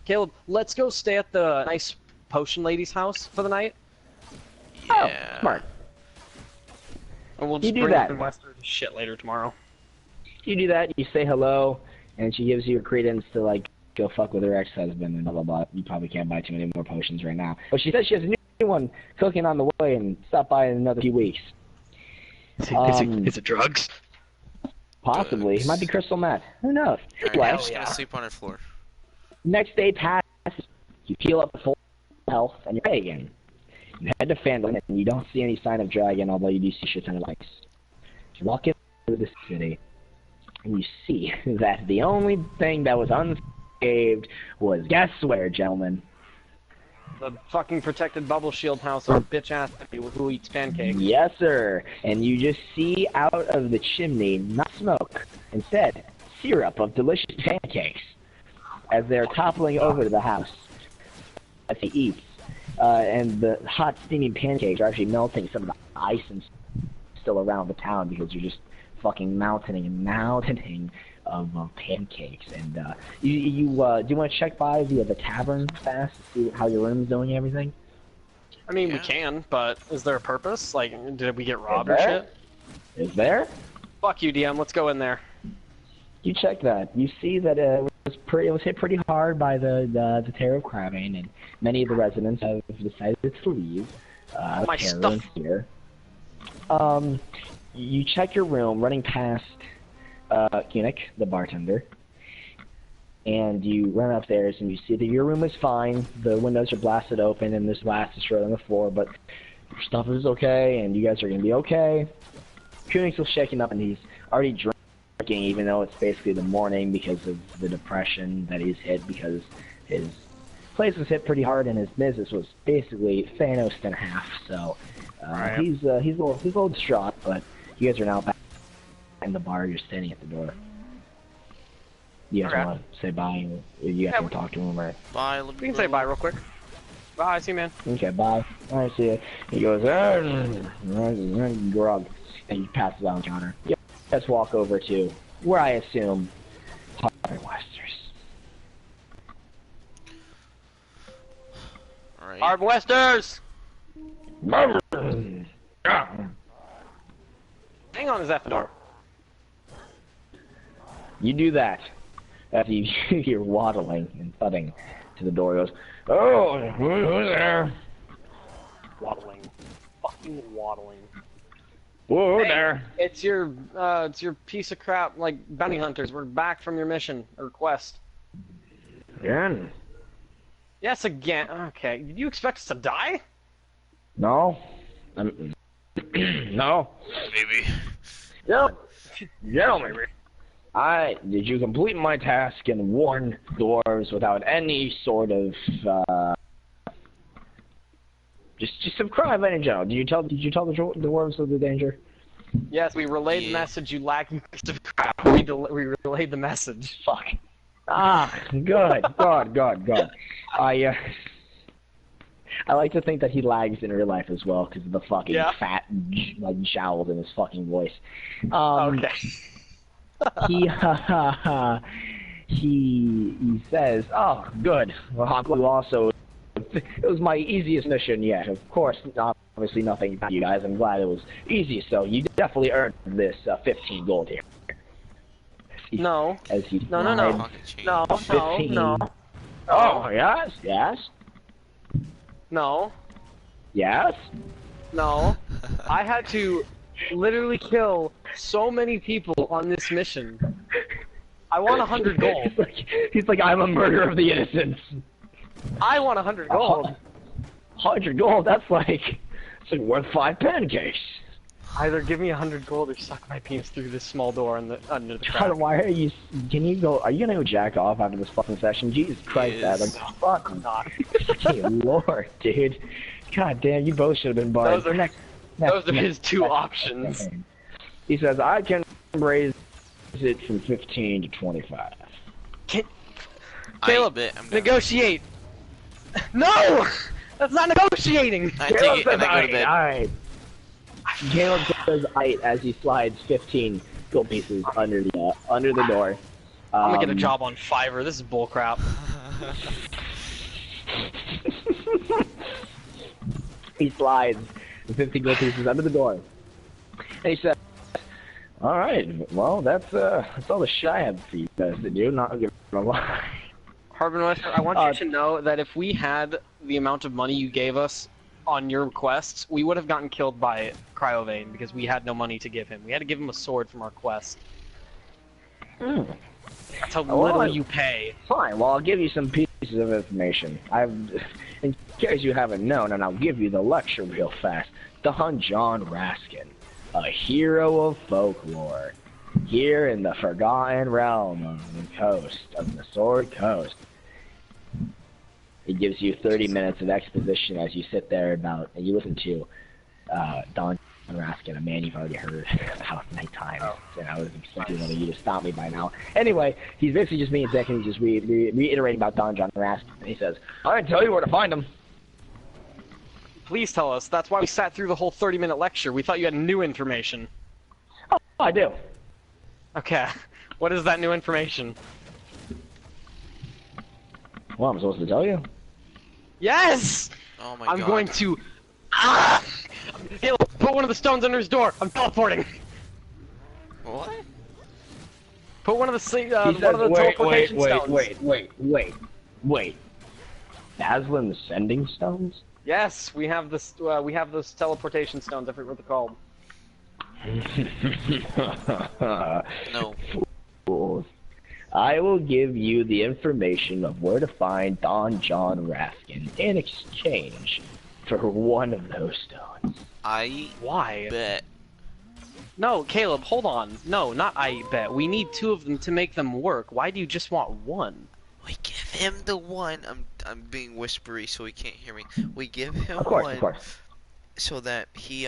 Speaker 2: Caleb, let's go stay at the nice potion lady's house for the night.
Speaker 1: Oh,
Speaker 3: Yeah.
Speaker 1: smart.
Speaker 2: And we'll
Speaker 1: You
Speaker 2: just
Speaker 1: do
Speaker 2: bring
Speaker 1: that.
Speaker 2: the rest of the shit later tomorrow.
Speaker 1: You do that. You say hello, and she gives you a credence to like go fuck with her ex-husband and blah blah blah. You probably can't buy too many more potions right now, but she says she has a new one cooking on the way and stop by in another few weeks.
Speaker 2: Is it drugs?
Speaker 1: Possibly. It might be crystal meth. Who knows?
Speaker 3: Alright,
Speaker 1: Anyway,
Speaker 3: I'm just gonna sleep on her floor.
Speaker 1: next day passes. You heal up to full health, and you're ready again. You head to Phandalin, and you don't see any sign of dragon, although you do see shit ton of lights. You walk into the city, and you see that the only thing that was unscathed was, guess where, gentlemen?
Speaker 2: The fucking protected bubble shield house of bitch ass who eats pancakes.
Speaker 1: Yes, sir. And you just see out of the chimney, not smoke, instead, syrup of delicious pancakes as they're toppling over to the house as he eats. And the hot, steaming pancakes are actually melting some of the ice and still around the town because you're just fucking mounting of pancakes. And do you want to check by the tavern fast to see how your room's doing and everything?
Speaker 2: I mean, we
Speaker 3: Yeah.
Speaker 2: can, but is there a purpose? Like, did we get robbed or
Speaker 1: there?
Speaker 2: shit?
Speaker 1: Is there?
Speaker 2: Fuck you, DM. Let's go in there.
Speaker 1: You check that. You see that it was hit pretty hard by the terror of Cryovane, and many of the residents have decided to leave. Out
Speaker 2: My
Speaker 1: of terror
Speaker 2: stuff.
Speaker 1: and fear. You check your room, running past Kunik, the bartender, and you run upstairs and you see that your room is fine. The windows are blasted open and there's glass destroyed on the floor, but your stuff is okay and you guys are gonna be okay. Kunik's still shaking up and he's already drinking, even though it's basically the morning because of the depression that he's hit because his place was hit pretty hard, and his business was basically Thanos in half. So he's a little distraught, but you guys are now back in the bar. You're standing at the door. You guys want to say bye? You guys can talk to him, or
Speaker 3: Bye.
Speaker 2: We can say bye real quick. Bye, see you, man.
Speaker 1: okay, bye. I see you. He goes, grog, and he passes out on the counter. You guys walk over to where I assume Harvesters.
Speaker 3: Alright.
Speaker 2: Harvesters! Hang on, is that the door?
Speaker 1: You do that. As you hear waddling and thudding to the door, he goes, "Oh, who's there?
Speaker 2: Waddling. Fucking waddling.
Speaker 1: Whoa
Speaker 2: Hey,
Speaker 1: there."
Speaker 2: It's your piece of crap, like, bounty hunters. We're back from your mission, or quest.
Speaker 1: Again?
Speaker 2: Yes, again. Okay. Did you expect us to die?
Speaker 1: No. No.
Speaker 3: Maybe.
Speaker 1: No. No, maybe. Did you complete my task and warn dwarves without any sort of just some crime in general? Did you tell the dwarves of the danger?
Speaker 2: Yes, we relayed the
Speaker 3: Yeah.
Speaker 2: message, you lagging piece of crap. We relayed the message.
Speaker 1: Fuck. Ah, good. God. I like to think that he lags in real life as well because of the fucking fat like jowls in his fucking voice.
Speaker 2: Okay.
Speaker 1: He says, "Oh, good. Well, you also, it was my easiest mission yet. Of course, obviously nothing about you guys. I'm glad it was easy. So you definitely earned this 15 gold here."
Speaker 2: No.
Speaker 1: As he
Speaker 2: No.
Speaker 3: Pocket change.
Speaker 2: No.
Speaker 1: 15.
Speaker 2: No.
Speaker 1: Oh, yes.
Speaker 2: No.
Speaker 1: Yes.
Speaker 2: No. I had to literally kill so many people on this mission. I want 100 gold.
Speaker 1: He's like, I'm a murderer of the innocents.
Speaker 2: I want 100 gold.
Speaker 1: 100 gold? It's like worth 5 pancakes.
Speaker 2: Either give me 100 gold or suck my penis through this small door under the
Speaker 1: God,
Speaker 2: trap.
Speaker 1: why are you? Can you go? Are you gonna go jack off after this fucking session? Jesus Christ,
Speaker 3: Yes.
Speaker 1: Adam! Fuck,
Speaker 2: Not.
Speaker 1: fucking Lord, dude! God damn, you both should have been barred.
Speaker 2: Those are his two options.
Speaker 1: He says, I can raise it from 15 to 25.
Speaker 2: Caleb,
Speaker 3: bet I'm gonna-
Speaker 2: negotiate. No, that's not negotiating.
Speaker 3: I take it and I go to bed.
Speaker 1: Alright. Caleb says, "Aight," as he slides 15 gold pieces under the door.
Speaker 2: I'm gonna get a job on Fiverr. This is bullcrap.
Speaker 1: He slides the 15 gold pieces under the door. And he says, "Alright, well, that's all the shit I have for you guys to do, not gonna lie."
Speaker 2: Harvester, I want you to know that if we had the amount of money you gave us on your quests, we would have gotten killed by Cryovane because we had no money to give him. We had to give him a sword from our quest. That's how little you pay.
Speaker 1: Fine, well, I'll give you some pieces of information. In case you haven't known, and I'll give you the lecture real fast. Don John Raskin, a hero of folklore, here in the Forgotten Realm of the coast, of the Sword Coast. It gives you 30 minutes of exposition as you sit there and you listen to Don Raskin, a man you've already heard about many times. And I was expecting one of you to stop me by now. Anyway, he's basically just being a dick and he's just reiterating about Don John Raskin. And he says, "I can tell you where to find him."
Speaker 2: Please tell us. That's why we sat through the whole 30-minute lecture. We thought you had new information.
Speaker 1: Oh, I do.
Speaker 2: Okay. What is that new information?
Speaker 1: Well, I'm supposed to tell you.
Speaker 2: Yes!
Speaker 3: Oh my
Speaker 2: I'm
Speaker 3: god.
Speaker 2: going to... Caleb, put one of the stones under his door. I'm teleporting.
Speaker 3: What?
Speaker 2: Put one of the
Speaker 1: He
Speaker 2: one
Speaker 1: says,
Speaker 2: of the teleportation stones.
Speaker 1: wait. Aslan's sending stones?
Speaker 2: Yes, we have this. We have those teleportation stones. I forget what they're called.
Speaker 3: No.
Speaker 1: Fools. I will give you the information of where to find Don John Raskin in exchange for one of those stones.
Speaker 3: I
Speaker 2: Why?
Speaker 3: bet.
Speaker 2: No, Caleb, hold on. No, not I bet. We need two of them to make them work. Why do you just want one?
Speaker 3: We give him the one. I'm being whispery so he can't hear me. We give him
Speaker 1: Of course,
Speaker 3: one
Speaker 1: of course.
Speaker 3: so that he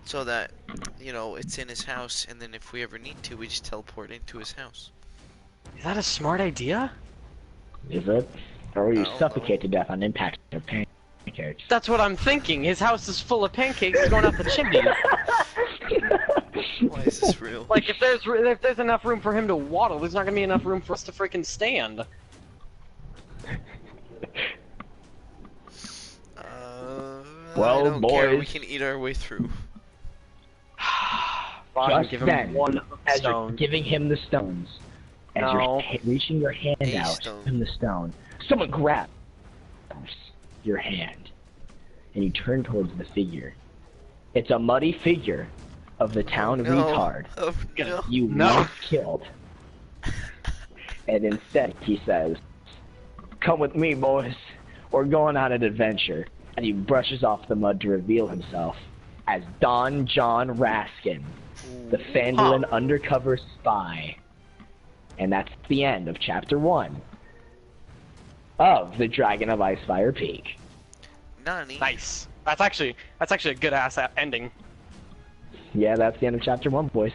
Speaker 3: so that it's in his house, and then if we ever need to, we just teleport into his house.
Speaker 2: Is that a smart idea?
Speaker 1: Is it? Or you
Speaker 3: I don't
Speaker 1: suffocate to death on impact of pancakes.
Speaker 2: That's what I'm thinking. His house is full of pancakes going out the chimney.
Speaker 3: Why is this real?
Speaker 2: Like, if there's enough room for him to waddle, there's not gonna be enough room for us to freaking stand.
Speaker 1: Well,
Speaker 3: I don't care. We
Speaker 1: boys.
Speaker 3: can eat our way through.
Speaker 2: Fine,
Speaker 1: Just
Speaker 2: give him
Speaker 1: then,
Speaker 2: one
Speaker 1: as you're
Speaker 2: stone.
Speaker 1: giving him the stones, as
Speaker 2: No.
Speaker 1: you're reaching your hand
Speaker 3: A
Speaker 1: out
Speaker 3: stone.
Speaker 1: to give him the stone, someone grabs your hand, and you turn towards the figure. It's a muddy figure of the town
Speaker 3: No.
Speaker 1: retard
Speaker 3: Oh, no.
Speaker 1: you
Speaker 2: No.
Speaker 1: once killed. And instead, he says, "Come with me, boys. We're going on an adventure." And he brushes off the mud to reveal himself as Don John Raskin, the Phandalin undercover spy. And that's the end of Chapter 1 of The Dragon of Icefire Peak.
Speaker 3: Nani?
Speaker 2: Nice. That's actually a good ass ending.
Speaker 1: Yeah, that's the end of Chapter 1, boys.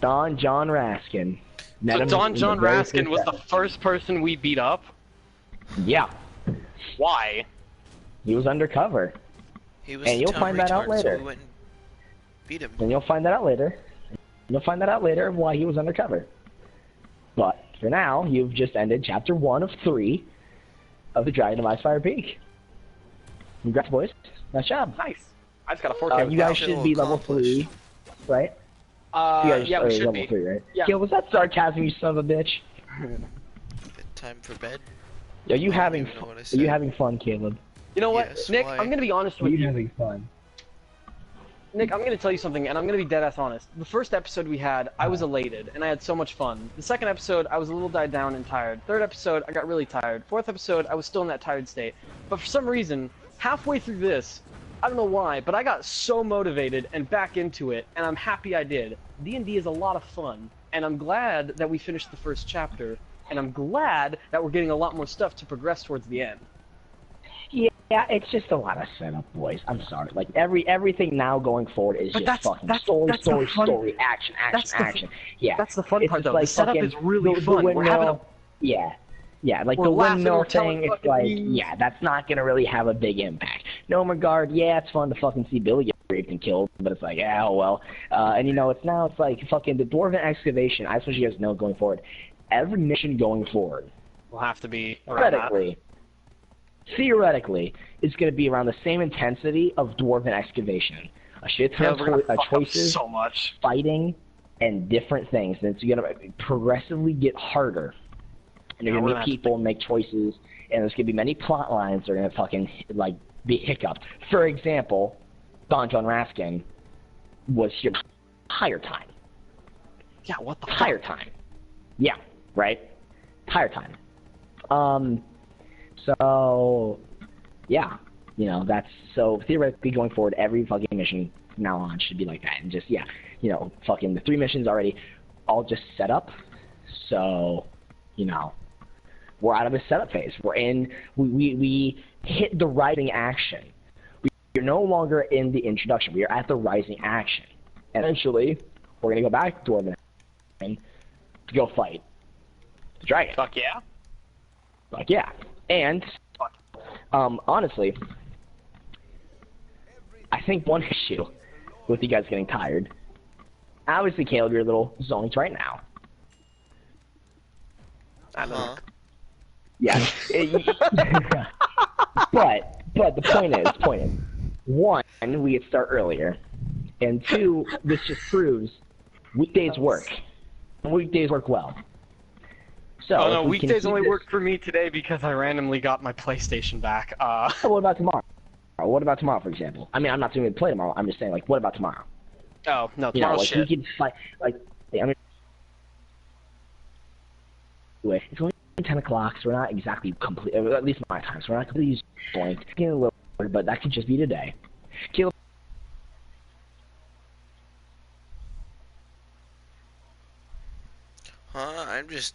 Speaker 1: Don John Raskin. Met
Speaker 2: So
Speaker 1: him
Speaker 2: Don
Speaker 1: in the
Speaker 2: John
Speaker 1: very
Speaker 2: Raskin
Speaker 1: first
Speaker 2: was the
Speaker 1: episode.
Speaker 2: first person we beat up?
Speaker 1: Yeah,
Speaker 2: Why?
Speaker 1: he was undercover.
Speaker 3: He was
Speaker 1: And
Speaker 3: the
Speaker 1: you'll
Speaker 3: town
Speaker 1: find that out
Speaker 3: retard,
Speaker 1: later.
Speaker 3: So we went and beat him.
Speaker 1: And you'll find that out later. You'll find that out later why he was undercover. But for now, you've just ended Chapter 1 of 3 of The Dragon of Icefire Peak. Congrats, boys. Nice job.
Speaker 2: Nice. I just got a 4K.
Speaker 1: You guys
Speaker 3: Mission
Speaker 1: should be level
Speaker 3: accomplished.
Speaker 1: 3, right? You guys
Speaker 2: yeah,
Speaker 1: are
Speaker 2: we should
Speaker 1: level
Speaker 2: be.
Speaker 1: 3, right?
Speaker 2: Yeah.
Speaker 1: Yo, was that sarcasm, you son of a bitch?
Speaker 3: Time for bed.
Speaker 1: Are you
Speaker 3: I don't
Speaker 1: having
Speaker 3: even know
Speaker 1: fun?
Speaker 3: what I
Speaker 1: Are
Speaker 3: said.
Speaker 1: you having fun, Caleb?
Speaker 2: You know what,
Speaker 3: Yes,
Speaker 2: Nick?
Speaker 3: why?
Speaker 2: I'm gonna be honest
Speaker 1: Are
Speaker 2: with
Speaker 1: you
Speaker 2: you.
Speaker 1: having fun?
Speaker 2: Nick, I'm gonna tell you something, and I'm gonna be dead ass honest. The first episode we had, I was elated, and I had so much fun. The second episode, I was a little died down and tired. Third episode, I got really tired. Fourth episode, I was still in that tired state. But for some reason, halfway through this, I don't know why, but I got so motivated and back into it, and I'm happy I did. D&D is a lot of fun, and I'm glad that we finished the first chapter, and I'm glad that we're getting a lot more stuff to progress towards the end.
Speaker 1: Yeah, it's just a lot of setup, boys. I'm sorry. Like everything now going forward is
Speaker 2: But
Speaker 1: just fucking story,
Speaker 2: that's the
Speaker 1: story,
Speaker 2: fun-
Speaker 1: story, action,
Speaker 2: that's
Speaker 1: action,
Speaker 2: the-
Speaker 1: action. Yeah,
Speaker 2: That's the fun
Speaker 1: it's
Speaker 2: part,
Speaker 1: just
Speaker 2: though.
Speaker 1: like
Speaker 2: The setup
Speaker 1: fucking
Speaker 2: is really
Speaker 1: the
Speaker 2: fun. We're having
Speaker 1: windmill. Yeah, like
Speaker 2: We're
Speaker 1: the
Speaker 2: laughing,
Speaker 1: windmill
Speaker 2: we're telling
Speaker 1: thing. It's
Speaker 2: fucking
Speaker 1: like,
Speaker 2: memes.
Speaker 1: yeah, that's not gonna really have a big impact. No regard. Yeah, it's fun to fucking see Billy get raped and killed, but it's like, yeah, oh well. And it's like fucking the dwarven excavation. I just want you guys to know going forward, every mission going forward,
Speaker 2: We'll have to be around that.
Speaker 1: theoretically, it's going to be around the same intensity of dwarven excavation. A shit ton
Speaker 2: Yeah,
Speaker 1: of
Speaker 2: we're gonna fuck up
Speaker 1: choices,
Speaker 2: so much.
Speaker 1: fighting, and different things. And it's going to progressively get harder. And you're
Speaker 2: Yeah,
Speaker 1: going
Speaker 2: we're
Speaker 1: to
Speaker 2: gonna
Speaker 1: meet
Speaker 2: have to
Speaker 1: people and make choices, and there's going to be many plot lines that are going to fucking be hiccuped. For example, Don John Raskin was here the entire time.
Speaker 2: Yeah, what the
Speaker 1: Entire time. Yeah, right? Entire time. So, yeah, that's, so theoretically going forward, every fucking mission from now on should be like that, and just, fucking the 3 missions already all just set up, so, we're out of the setup phase. We're in, we hit the rising action. We're no longer in the introduction. We are at the rising action. Eventually, we're going to go back to Dwarven to go fight the dragon.
Speaker 2: Fuck yeah.
Speaker 1: Like, yeah. And, honestly, I think one issue with you guys getting tired, obviously, Caleb, you're a little zonked right now.
Speaker 3: Huh?
Speaker 1: Yeah. but the point is, one, we could start earlier, and 2, this just proves weekdays work. And weekdays work well. So,
Speaker 2: Oh
Speaker 1: if
Speaker 2: no,
Speaker 1: we can
Speaker 2: weekdays
Speaker 1: keep
Speaker 2: only
Speaker 1: this-
Speaker 2: work for me today because I randomly got my PlayStation back.
Speaker 1: What about tomorrow? What about tomorrow, for example? I mean, I'm not saying we play tomorrow. I'm just saying, like, what about tomorrow?
Speaker 2: Oh, no,
Speaker 1: You know,
Speaker 2: tomorrow's
Speaker 1: like,
Speaker 2: shit.
Speaker 1: we could fight, like, I mean, anyway, it's only 10 o'clock, so we're not exactly complete, at least my time, so we're not completely blanked. It's getting a little, but that could just be today. Caleb,
Speaker 3: Huh? I'm just